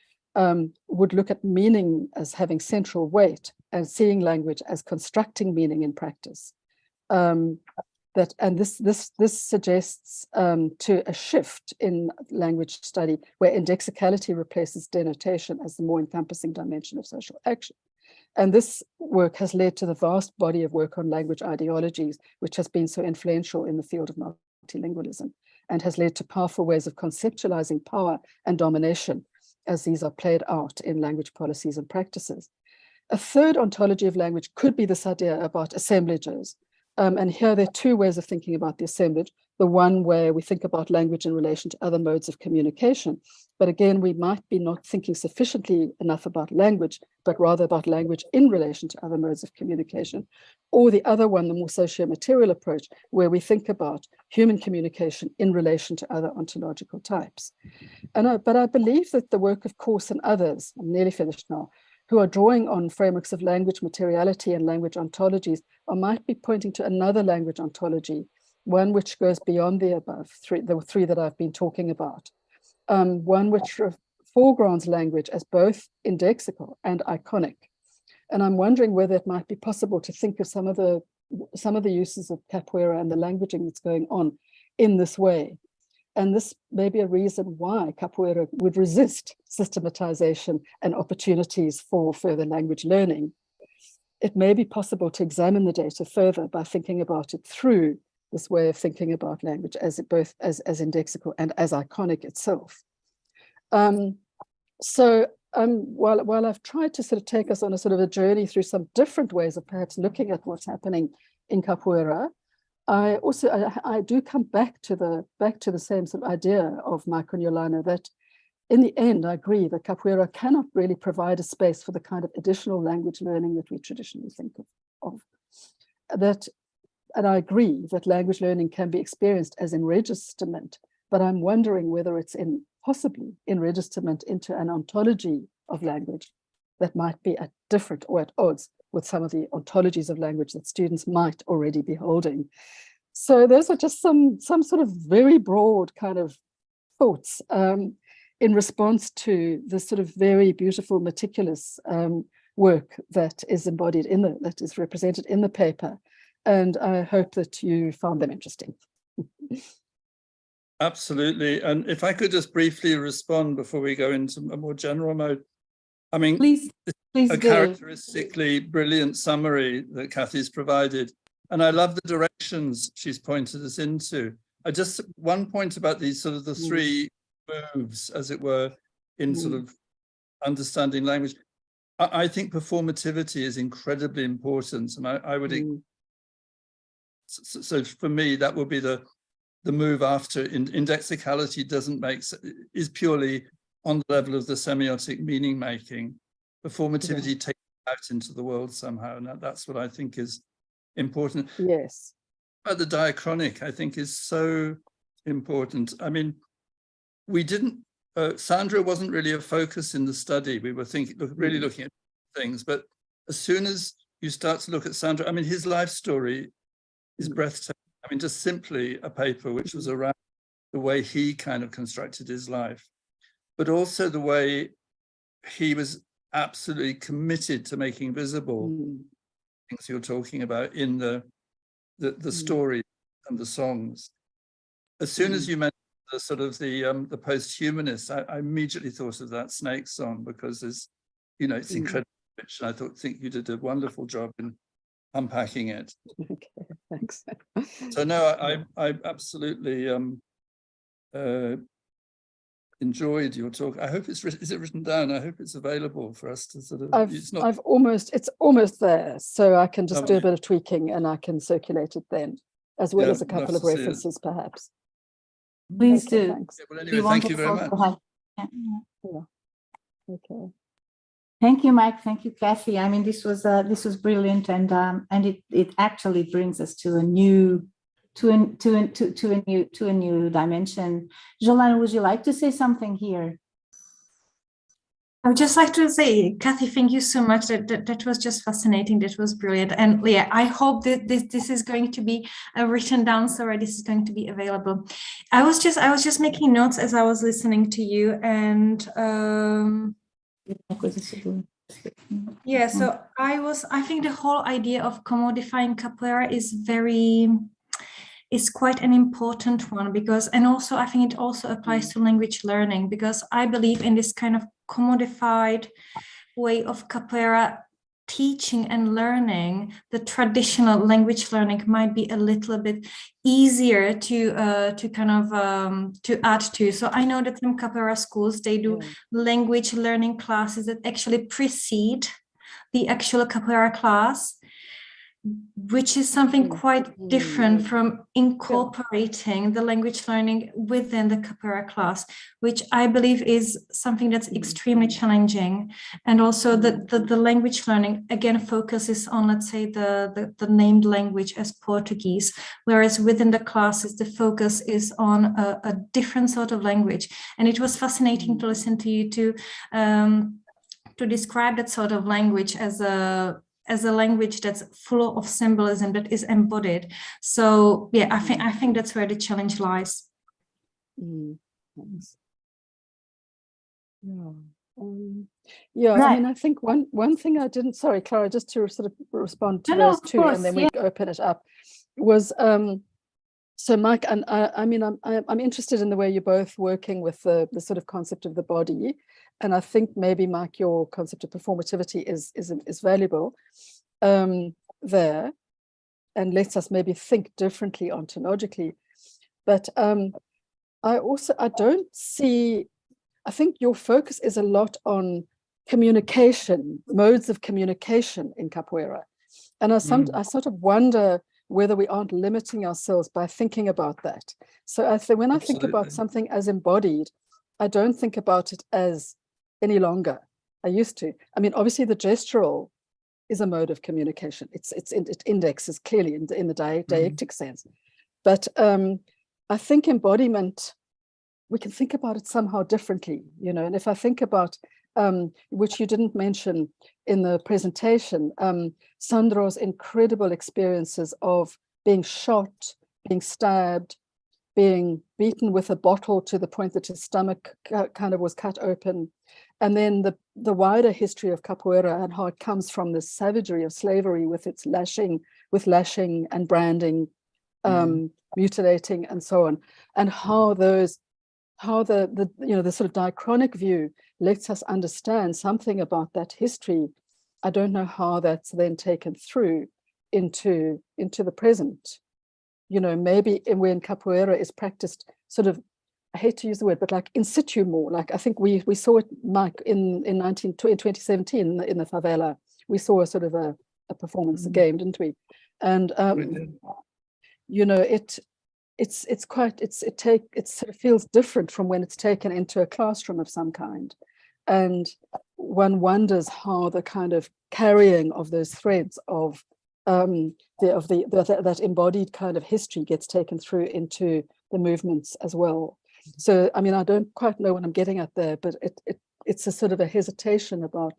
would look at meaning as having central weight and seeing language as constructing meaning in practice. This suggests to a shift in language study where indexicality replaces denotation as the more encompassing dimension of social action. And this work has led to the vast body of work on language ideologies, which has been so influential in the field of multilingualism and has led to powerful ways of conceptualizing power and domination as these are played out in language policies and practices. A third ontology of language could be this idea about assemblages. And here there are two ways of thinking about the assemblage. The one where we think about language in relation to other modes of communication. But again, we might be not thinking sufficiently enough about language, but rather about language in relation to other modes of communication. Or the other one, the more socio-material approach, where we think about human communication in relation to other ontological types. But I believe that the work of Course and others, I'm nearly finished now, who are drawing on frameworks of language materiality and language ontologies, or might be pointing to another language ontology, one which goes beyond the above, the three that I've been talking about. One which foregrounds language as both indexical and iconic. And I'm wondering whether it might be possible to think of some of the uses of capoeira and the languaging that's going on in this way. And this may be a reason why capoeira would resist systematization and opportunities for further language learning. It may be possible to examine the data further by thinking about it through this way of thinking about language as both as indexical and as iconic itself. While I've tried to sort of take us on a sort of a journey through some different ways of perhaps looking at what's happening in capoeira, I do come back to the same sort of idea of Michael Nyolana, that in the end, I agree that capoeira cannot really provide a space for the kind of additional language learning that we traditionally think of. And I agree that language learning can be experienced as enregisterment, but I'm wondering whether it's possibly enregisterment into an ontology of language that might be at different or at odds with some of the ontologies of language that students might already be holding. So those are just some sort of very broad kind of thoughts in response to this sort of very beautiful, meticulous work that is embodied that is represented in the paper. And I hope that you found them interesting. Absolutely. And if I could just briefly respond before we go into a more general mode. I mean, Please a do. characteristically brilliant summary that Kathy's provided. And I love the directions she's pointed us into. One point about these sort of the three moves, as it were, in sort of understanding language. I think performativity is incredibly important. And I would, so for me, that would be the move after. Indexicality is purely on the level of the semiotic meaning making. Performativity takes it out into the world somehow, and that's what I think is important. Yes. But the diachronic, I think, is so important. I mean, we didn't. Sandra wasn't really a focus in the study. We were really looking at things, but as soon as you start to look at Sandra, I mean, his life story is breathtaking. I mean, just simply a paper which was around the way he kind of constructed his life, but also the way he was absolutely committed to making visible things you're talking about in the story and the songs. As soon as you mentioned the sort of the post-humanist, I immediately thought of that Snake song, because it's incredibly rich, and I think you did a wonderful job in unpacking it. Okay, thanks. So no, I absolutely enjoyed your talk. I hope is it written down? I hope it's available for us to sort of. It's almost there, so I can just do a bit of tweaking and I can circulate it then, as well as a couple of references, perhaps. Please do. Thanks. Yeah, well, anyway, thank you very much. Okay. Thank you, Mike. Thank you, Kathy. I mean, this was brilliant, and it actually brings us to a new dimension. Jolene, would you like to say something here? I would just like to say, Kathy, thank you so much. That was just fascinating. That was brilliant. And yeah, I hope that this is going to be written down, so this is going to be available. I was just making notes as I was listening to you, and yeah. So I think the whole idea of commodifying capoeira is quite an important one, because, and also I think it also applies to language learning, because I believe in this kind of commodified way of capoeira teaching and learning. The traditional language learning might be a little bit easier to add to. So I know that some capoeira schools, they do language learning classes that actually precede the actual capoeira class, which is something quite different from incorporating the language learning within the capoeira class, which I believe is something that's extremely challenging. And also the language learning, again, focuses on, let's say, the named language as Portuguese, whereas within the classes, the focus is on a different sort of language. And it was fascinating to listen to you to describe that sort of language as a language that's full of symbolism, that is embodied. So yeah, I think that's where the challenge lies. Thanks. Right. I mean, I think one thing I didn't, sorry, Clara, just to sort of respond to those two, and then we open it up, was so Mike, and I mean, I'm interested in the way you're both working with the sort of concept of the body. And I think maybe, Mike, your concept of performativity is valuable there, and lets us maybe think differently ontologically. But I don't see, I think your focus is a lot on communication, modes of communication in capoeira. And I sort of wonder whether we aren't limiting ourselves by thinking about that. So when I think about something as embodied, I don't think about it as any longer. I used to. I mean, obviously the gestural is a mode of communication. It indexes clearly in the deictic sense. But I think embodiment, we can think about it somehow differently, and if I think about, which you didn't mention in the presentation, Sandro's incredible experiences of being shot, being stabbed, being beaten with a bottle to the point that his stomach kind of was cut open. And then the wider history of capoeira and how it comes from the savagery of slavery with its lashing and branding, mutilating and so on, and how those how the you know, the sort of diachronic view lets us understand something about that history. I don't know how that's then taken through into the present. You know, maybe when capoeira is practiced sort of, I hate to use the word, but like in situ more. Like I think we saw it, Mike, in 2017 in the favela. We saw a sort of a performance, a game, didn't we? And you know, it sort of feels different from when it's taken into a classroom of some kind. And one wonders how the kind of carrying of those threads of that embodied kind of history gets taken through into the movements as well. So, I mean, I don't quite know what I'm getting at there, but it's a sort of a hesitation about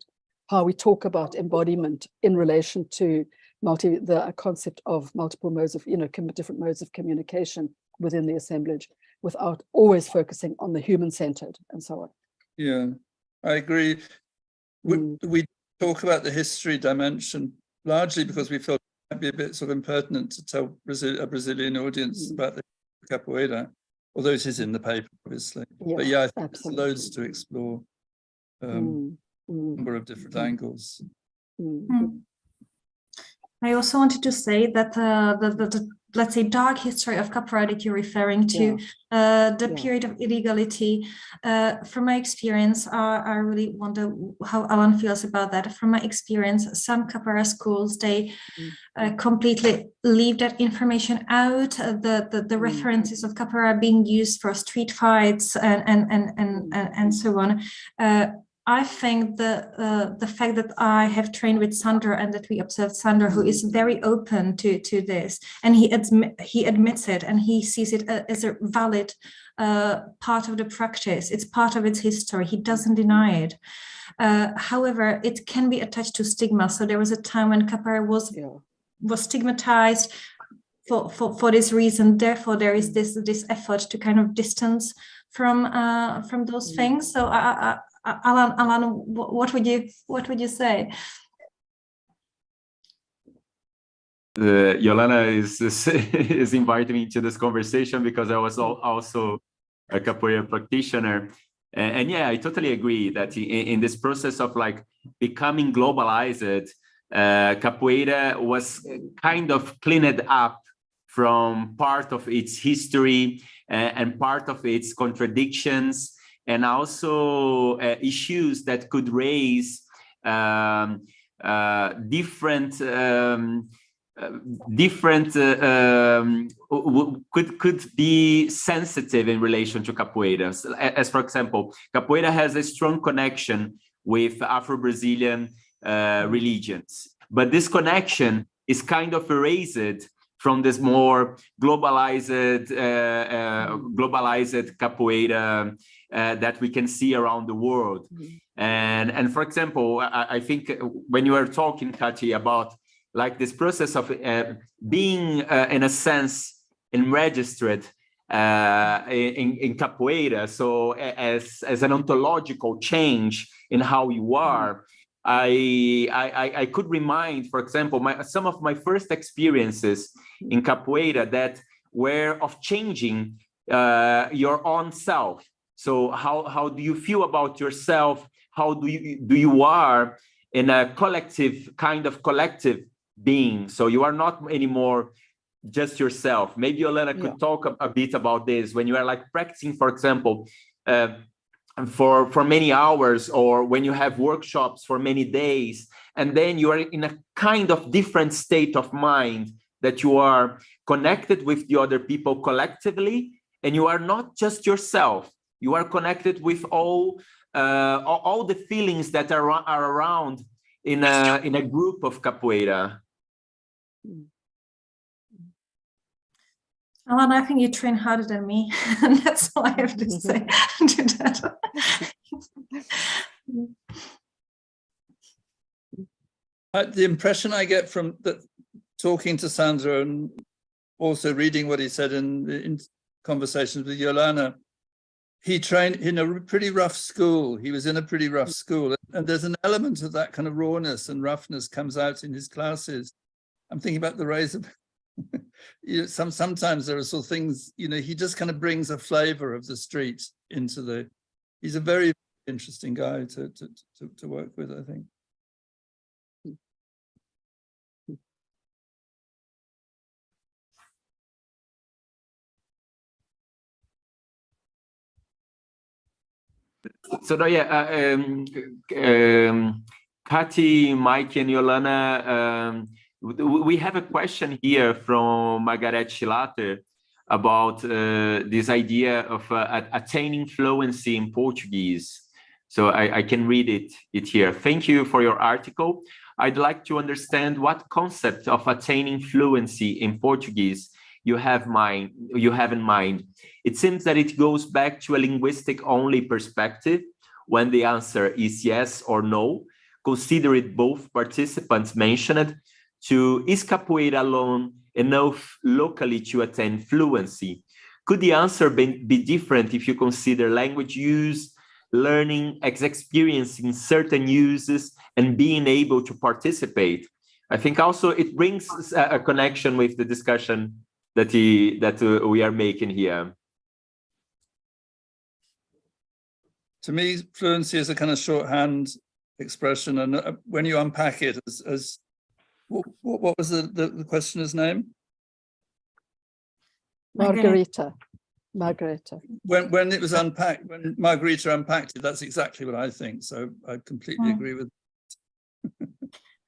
how we talk about embodiment in relation to the concept of multiple modes of, you know, different modes of communication within the assemblage, without always focusing on the human-centered and so on. Yeah, I agree. We talk about the history dimension largely because we felt it might be a bit sort of impertinent to tell a Brazilian audience about the capoeira, although it is in the paper, obviously. Yeah, but yeah, I think there's loads to explore, a number of different angles. I also wanted to say that the let's say dark history of capoeira that you're referring to, the period of illegality, from my experience, I really wonder how Alan feels about that. From my experience, some capoeira schools, they completely leave that information out, the references of capoeira being used for street fights and so on. I think the fact that I have trained with Sandro and that we observed Sandro, who is very open to this, and he admits it, and he sees it as a valid part of the practice. It's part of its history. He doesn't deny it. However, it can be attached to stigma. So there was a time when capoeira was stigmatized for this reason. Therefore, there is this effort to kind of distance from those things. So Alan, what would you say? Yolanda is inviting me to this conversation because I was also a capoeira practitioner, and yeah, I totally agree that in this process of like becoming globalized, capoeira was kind of cleaned up from part of its history and part of its contradictions, and also issues that could raise could be sensitive in relation to capoeira. As for example, capoeira has a strong connection with Afro-Brazilian religions, but this connection is kind of erased from this more globalized capoeira that we can see around the world. And for example, I think when you are talking, Kati, about like this process of being in a sense enregistered in capoeira, so as an ontological change in how you are, I could remind, for example, some of my first experiences in capoeira that were of changing your own self. So how do you feel about yourself? How do you are in a collective being? So you are not anymore just yourself. Maybe Yolanda could talk a bit about this when you are like practicing, for example, for many hours, or when you have workshops for many days, and then you are in a kind of different state of mind, that you are connected with the other people collectively, and you are not just yourself. You are connected with all the feelings that are around in a group of capoeira. Alan, I think you train harder than me, and that's all I have to say to that. The impression I get from talking to Sandro and also reading what he said in conversations with Yolanda, he trained in a pretty rough school. He was in a pretty rough school, and there's an element of that kind of rawness and roughness comes out in his classes. I'm thinking about the razor. Sometimes there are sort of things, he just kind of brings a flavor of the street into the. He's a very interesting guy to work with, I think. So Kati, Mike, and Yolana, we have a question here from Margaret Schilater about this idea of attaining fluency in Portuguese. So I can read it here. Thank you for your article. I'd like to understand what concept of attaining fluency in Portuguese you have in mind. It seems that it goes back to a linguistic-only perspective when the answer is yes or no, considered both participants mentioned, to is capoeira alone enough locally to attain fluency? Could the answer be different if you consider language use, learning, experiencing certain uses, and being able to participate? I think also it brings a connection with the discussion that we are making here. To me, fluency is a kind of shorthand expression, and when you unpack it as what was the questioner's name? Margarita. When it was unpacked, when Margarita unpacked it, that's exactly what I think. So I completely agree with.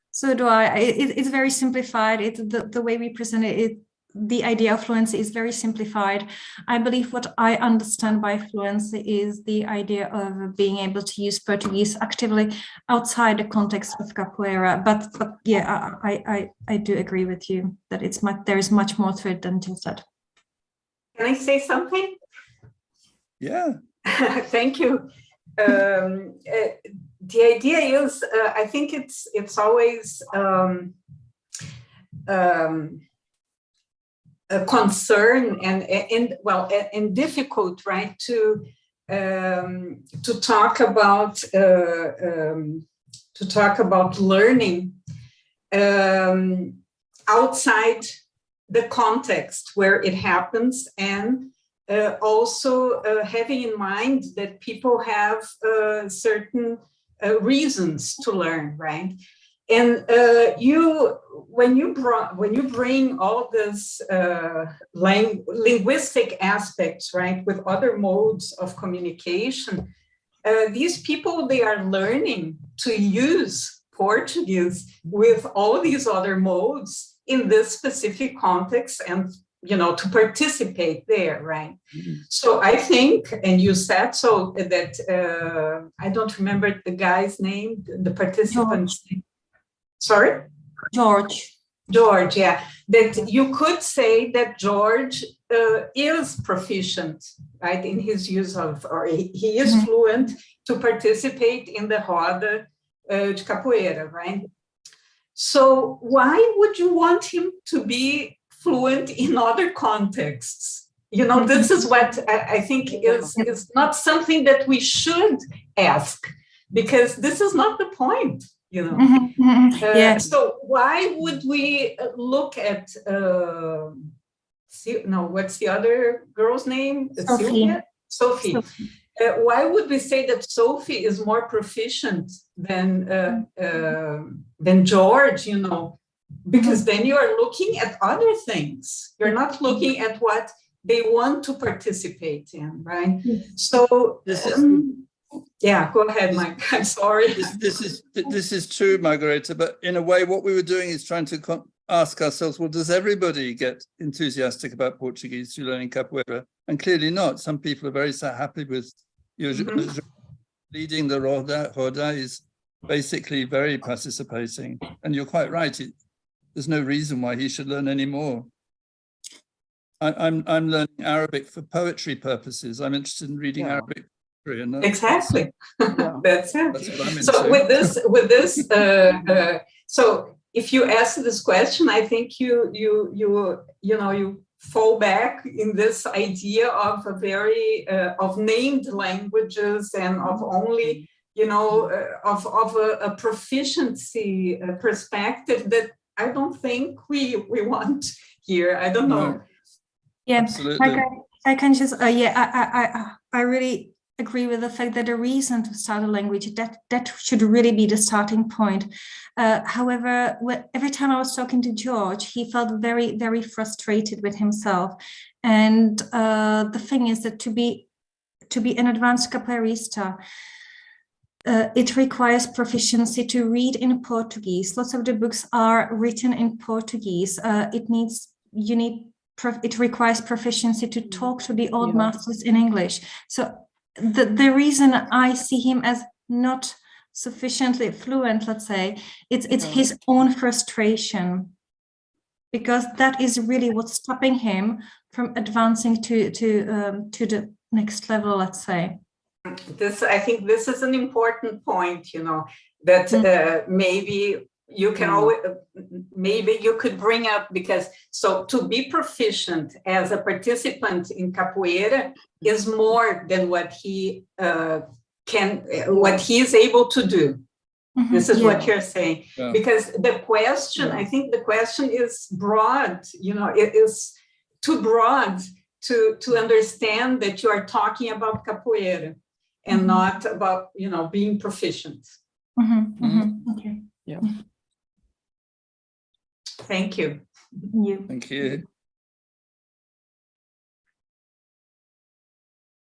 So do I. It's very simplified. It's the way we present it. The idea of fluency is very simplified. I believe what I understand by fluency is the idea of being able to use Portuguese actively outside the context of capoeira. But yeah, I do agree with you that there is much more to it than just that. Can I say something? Yeah. Thank you. The idea is, I think it's always a concern and difficult, right, to talk about learning outside the context where it happens, and also having in mind that people have certain reasons to learn, right? And when you bring all this linguistic aspects, right, with other modes of communication, these people, they are learning to use Portuguese with all these other modes in this specific context, and to participate there, right? Mm-hmm. So I think, and you said so, that I don't remember the guy's name, the participant's name. Sorry? George, yeah. That you could say that George is proficient, right, in his use of, or he is fluent to participate in the roda de capoeira, right? So why would you want him to be fluent in other contexts? This is what I think is not something that we should ask, because this is not the point. So why would we look at what's the other girl's name? Sophie. Why would we say that Sophie is more proficient than George? Because then you are looking at other things. You're not looking at what they want to participate in, right? So. Yeah, go ahead, Mike. I'm sorry. This is true, Margarita, but in a way, what we were doing is trying to ask ourselves, well, does everybody get enthusiastic about Portuguese through learning capoeira? And clearly not. Some people are very happy with leading the roda is basically very participating. And you're quite right. There's no reason why he should learn any more. I'm learning Arabic for poetry purposes. I'm interested in reading Arabic. Exactly. That's it. So with this, so if you ask this question, I think you fall back in this idea of a very of named languages and of only of a proficiency perspective that I don't think we want here. I don't know. Yeah, absolutely. I can just I really agree with the fact that the reason to start a language, that should really be the starting point. However, every time I was talking to George, he felt very, very frustrated with himself. And the thing is that to be an advanced capoeirista, it requires proficiency to read in Portuguese. Lots of the books are written in Portuguese. It requires proficiency to talk to the old masters in English. So the reason I see him as not sufficiently fluent, let's say, it's his own frustration, because that is really what's stopping him from advancing to the next level, let's say. I think this is an important point, that maybe you can always, maybe you could bring up, because so to be proficient as a participant in capoeira is more than what he what he is able to do. This is what you're saying, because the question, I think the question is broad, it is too broad to understand that you are talking about capoeira and not about, being proficient. Okay. Yeah. Thank you. Thank you.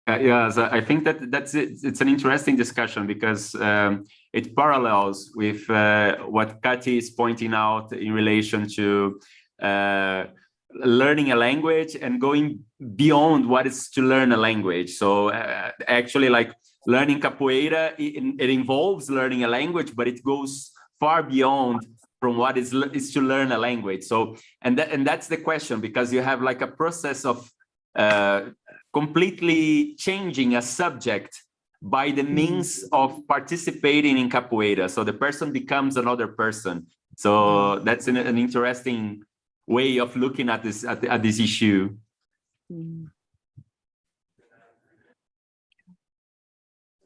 Yes, I think that's it. It's an interesting discussion because it parallels with what Kati is pointing out in relation to learning a language and going beyond what is to learn a language. So actually, like learning capoeira, it involves learning a language, but it goes far beyond from what is to learn a language. So and that's the question, because you have like a process of completely changing a subject by the means of participating in capoeira. So the person becomes another person. So that's an interesting way of looking at this at this issue.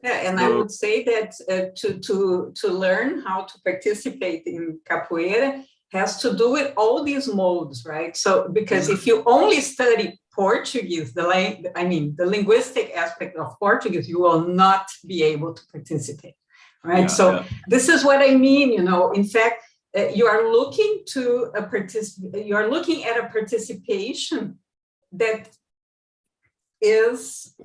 Yeah, and I would say that to learn how to participate in capoeira has to do with all these modes, right? So because if you only study Portuguese, the linguistic aspect of Portuguese, you will not be able to participate, right? This is what I mean, in fact, you are looking at a participation that is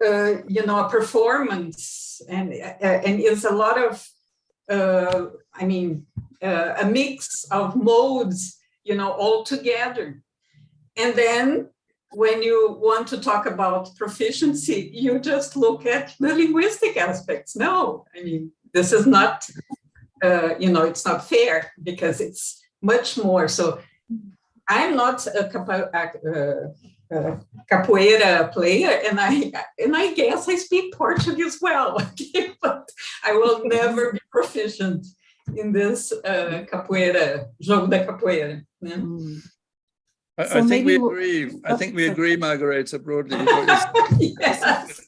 a performance and is a lot of a mix of modes, all together. And then when you want to talk about proficiency, you just look at the linguistic aspects. No, this is not, it's not fair, because it's much more. So I'm not a capoeira player, and I guess I speak Portuguese well, but I will never be proficient in this capoeira, jogo da capoeira. I think we agree. I think we agree, Margareta, broadly. Yes.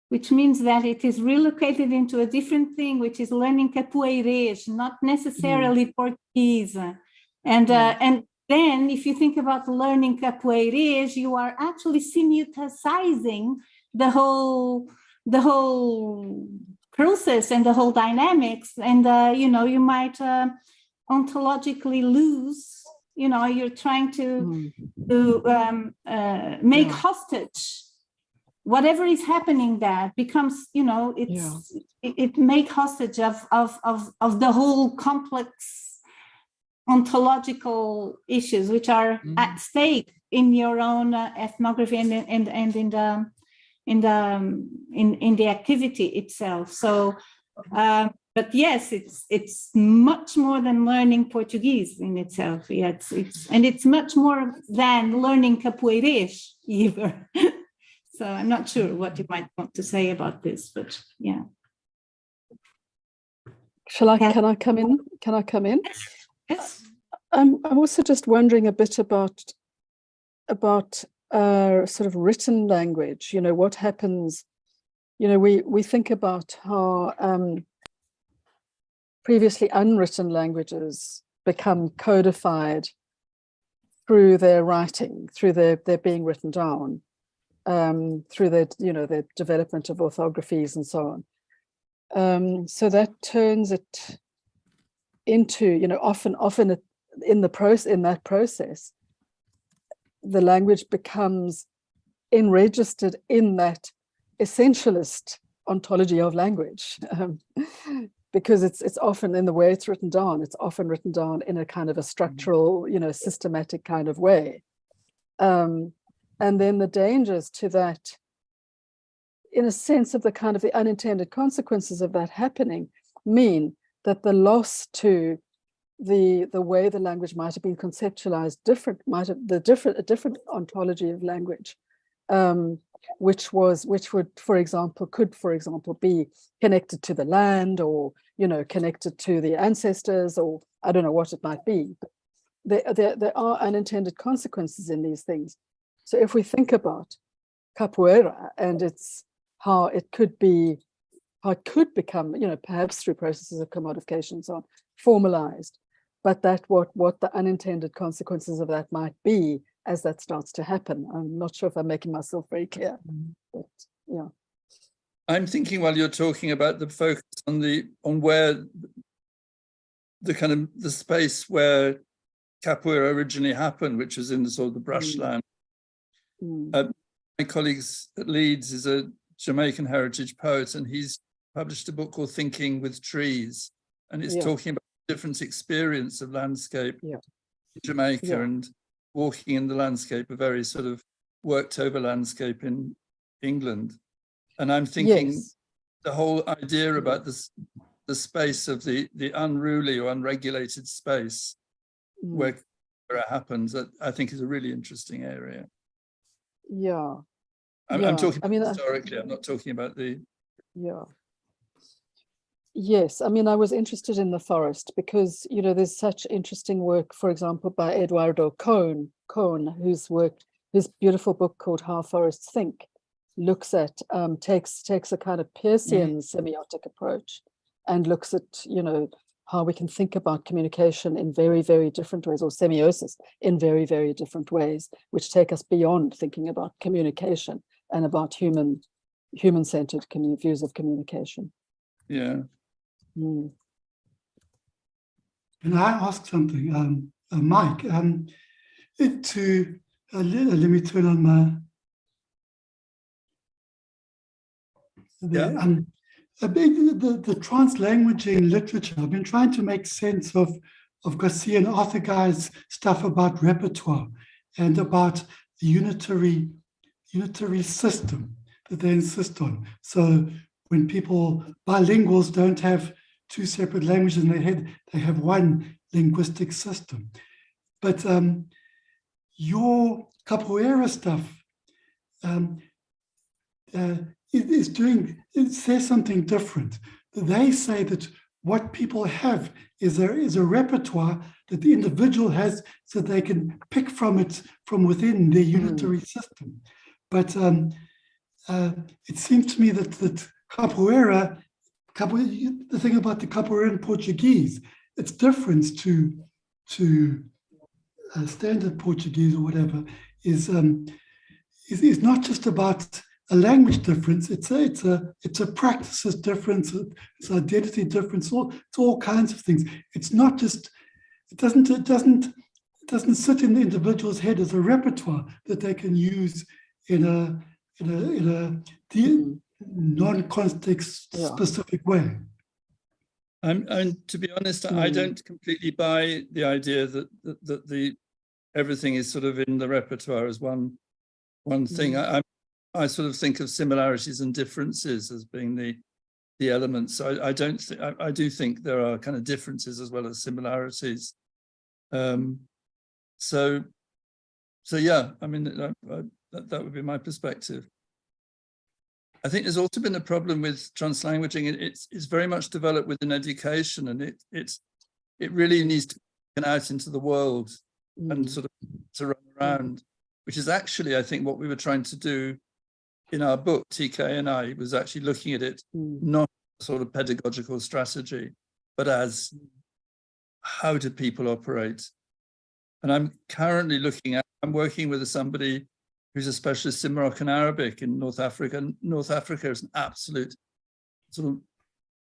Which means that it is relocated into a different thing, which is learning capoeirês, not necessarily Portuguese. And then if you think about learning capoeirês, you are actually simultaneizing the whole process and the whole dynamics. And, you might ontologically lose, you're trying to make hostage whatever is happening. That becomes, it make hostage of the whole complex ontological issues which are at stake in your own ethnography and in the activity itself. So, but yes, it's much more than learning Portuguese in itself. Yeah, it's much more than learning capoeirês either. So I'm not sure what you might want to say about this, but yeah. Can I come in? Can I come in? Yes. I'm also just wondering a bit about sort of written language. What happens. We think about how previously unwritten languages become codified through their writing, through their being written down. through their, their development of orthographies and so on. So that turns it into, often in that process, the language becomes enregistered in that essentialist ontology of language, because it's often, in the way it's written down, it's often written down in a kind of a structural, systematic kind of way. And then the dangers to that, in a sense of the kind of the unintended consequences of that happening, mean that the loss to the way the language might have been conceptualized a different ontology of language, which would, for example, be connected to the land, or connected to the ancestors, or I don't know what it might be. But there are unintended consequences in these things. So if we think about capoeira and how it could become, perhaps through processes of commodification and so on, formalized, but that what the unintended consequences of that might be as that starts to happen. I'm not sure if I'm making myself very clear, but yeah. I'm thinking, while you're talking about the focus on where the kind of the space where capoeira originally happened, which was in the sort of the brushland. My colleagues at Leeds is a Jamaican heritage poet, and he's published a book called Thinking with Trees, and it's talking about different experience of landscape in Jamaica, and walking in the landscape, a very sort of worked over landscape in England. And I'm thinking the whole idea about the space of the unruly or unregulated space where it happens, that I think is a really interesting area. I'm talking historically, I'm not talking about the... Yes, I mean, I was interested in the forest because, there's such interesting work, for example, by Eduardo Cohn, his beautiful book called How Forests Think, looks at, takes a kind of Peircean semiotic approach and looks at, how we can think about communication in very, very different ways, or semiosis in very, very different ways, which take us beyond thinking about communication and about human-centered views of communication. Can I ask something, Mike? Let me turn on my... The translanguaging literature, I've been trying to make sense of Garcia and Arthur Guy's stuff about repertoire and about the unitary system that they insist on. So when bilinguals don't have two separate languages in their head, they have one linguistic system. But your capoeira stuff it says something different. They say that what people have is a repertoire that the individual has, so they can pick from it from within their unitary system. But it seems to me that capoeira, the thing about the capoeira in Portuguese, its difference to standard Portuguese or whatever is not just about a language difference. It's a practices difference. It's identity difference. It's all kinds of things. It's not just. It doesn't sit in the individual's head as a repertoire that they can use in a non-context specific way. And to be honest, I don't completely buy the idea that everything is sort of in the repertoire as one thing. I sort of think of similarities and differences as being the elements. I do think there are kind of differences as well as similarities. So yeah, I mean, that would be my perspective. I think there's also been a problem with translanguaging. It's very much developed within education, and it really needs to get out into the world and sort of to run around, which is actually, I think, what we were trying to do in our book, TK and I, was actually looking at it not as a sort of pedagogical strategy, but as how do people operate? And I'm currently I'm working with somebody who's a specialist in Moroccan Arabic in North Africa. North Africa is an absolute sort of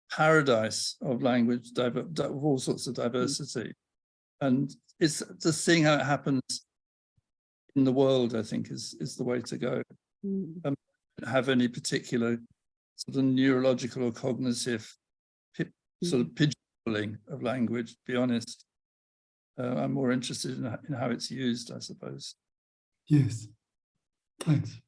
paradise of language, of all sorts of diversity. And it's just seeing how it happens in the world, I think, is the way to go. Don't have any particular sort of neurological or cognitive sort of pigeonholing of language, to be honest. I'm more interested in how it's used, I suppose. Yes, thanks.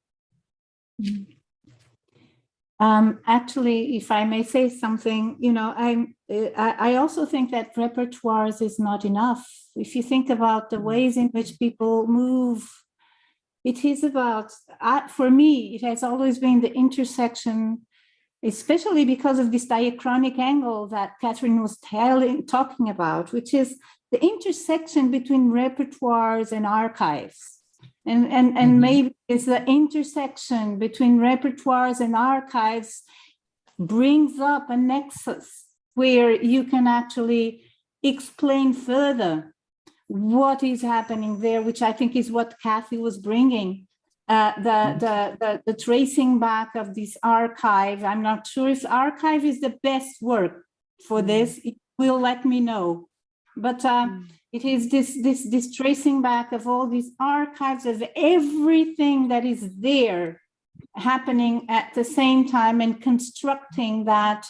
Actually, if I may say something, you know, I also think that repertoires is not enough. If you think about the ways in which people move, it is about, for me, it has always been the intersection, especially because of this diachronic angle that Catherine was talking about, which is the intersection between repertoires and archives. And maybe it's the intersection between repertoires and archives brings up a nexus where you can actually explain further what is happening there, which I think is what Kathy was bringing. The tracing back of this archive. I'm not sure if archive is the best word for this. It will let me know. But it is this tracing back of all these archives of everything that is there happening at the same time and constructing that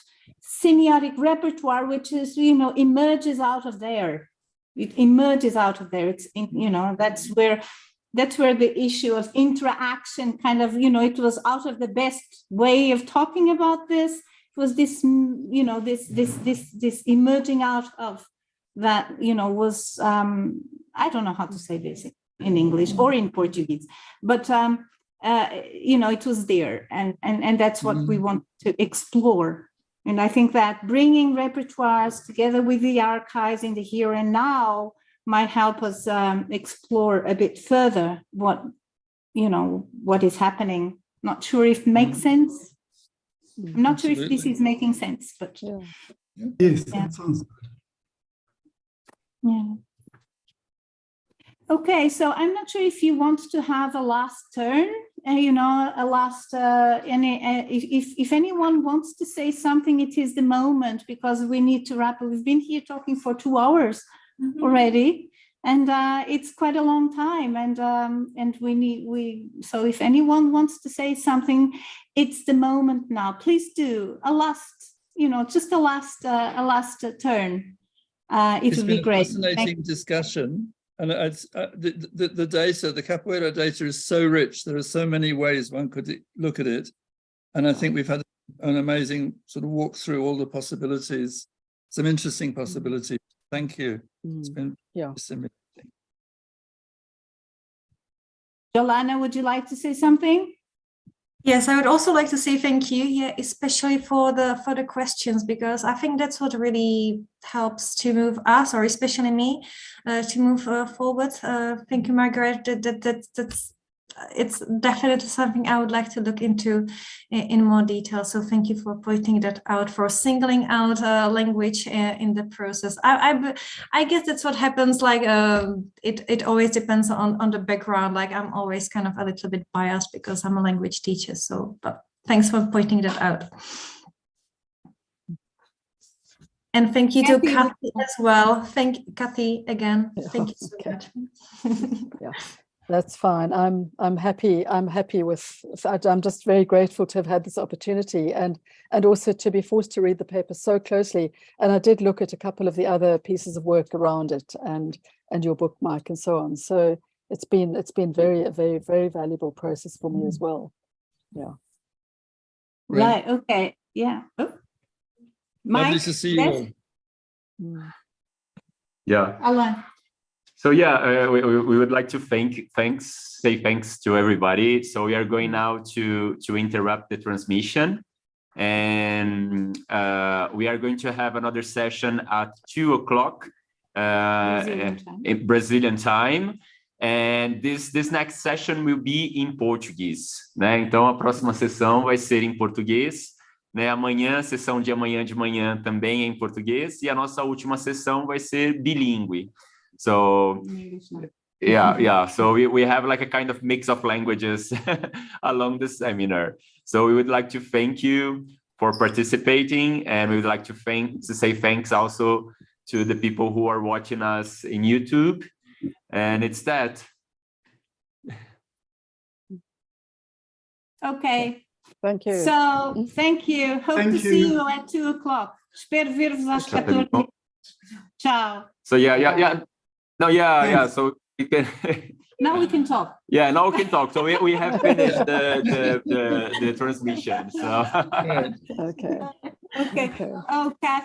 semiotic repertoire, which is, you know, emerges out of there. It emerges out of there. It's, you know, that's where the issue of interaction kind of, you know, it was out of the best way of talking about this. It was this, you know, this emerging out of that, you know, was, I don't know how to say this in English or in Portuguese, but, you know, it was there. And that's what we want to explore. And I think that bringing repertoires together with the archives in the here and now might help us explore a bit further what, you know, what is happening. Not sure if it makes sense. I'm not sure if this is making sense, but. Yes, that sounds good. Yeah. Okay, so I'm not sure if you want to have a last turn, you know, a last, if anyone wants to say something, it is the moment, because we need to wrap up. We've been here talking for 2 hours already, and it's quite a long time, and so if anyone wants to say something, it's the moment now. Please do a last, you know, just a last turn. It would be great. It's been a fascinating discussion, and the data, the capoeira data is so rich. There are so many ways one could look at it, and I think we've had an amazing sort of walk through all the possibilities, some interesting possibilities. Thank you. It's been stimulating. Jolana, would you like to say something? Yes, I would also like to say thank you, especially for the questions, because I think that's what really helps to move us, or especially me, to move forward. Thank you, Margaret. That's it's definitely something I would like to look into in more detail. So thank you for pointing that out, for singling out language in the process. I guess that's what happens. Like it always depends on the background. Like I'm always kind of a little bit biased because I'm a language teacher. So, but thanks for pointing that out. And thank you to Kathy as well. Thank you, Kathy, again. Thank you so much. Yeah. That's fine. I'm happy. I'm just very grateful to have had this opportunity and also to be forced to read the paper so closely. And I did look at a couple of the other pieces of work around it and your book, Mike, and so on. So it's been a very valuable process for me as well. Yeah. Right. Okay. Yeah. Oh. Mike, lovely to see you all. Yeah. Alan. So yeah, we would like to say thanks to everybody. So we are going now to interrupt the transmission, and we are going to have another session at 2:00 in Brazilian time. And this next session will be in Portuguese, né? Então a próxima sessão vai ser em português, né? Amanhã, sessão de manhã também é em português, e a nossa última sessão vai ser bilíngue. So Yeah. So we have like a kind of mix of languages along the seminar. So we would like to thank you for participating, and we would like to say thanks also to the people who are watching us in YouTube. And it's that. Okay. Thank you. So, thank you. Hope to see you at 2:00. Espero ver-vos às 14. Ciao. So yeah. No, yeah. So we can. Now we can talk. Yeah, now we can talk. So we have finished the transmission. So. Okay. Okay. Oh, Kathy.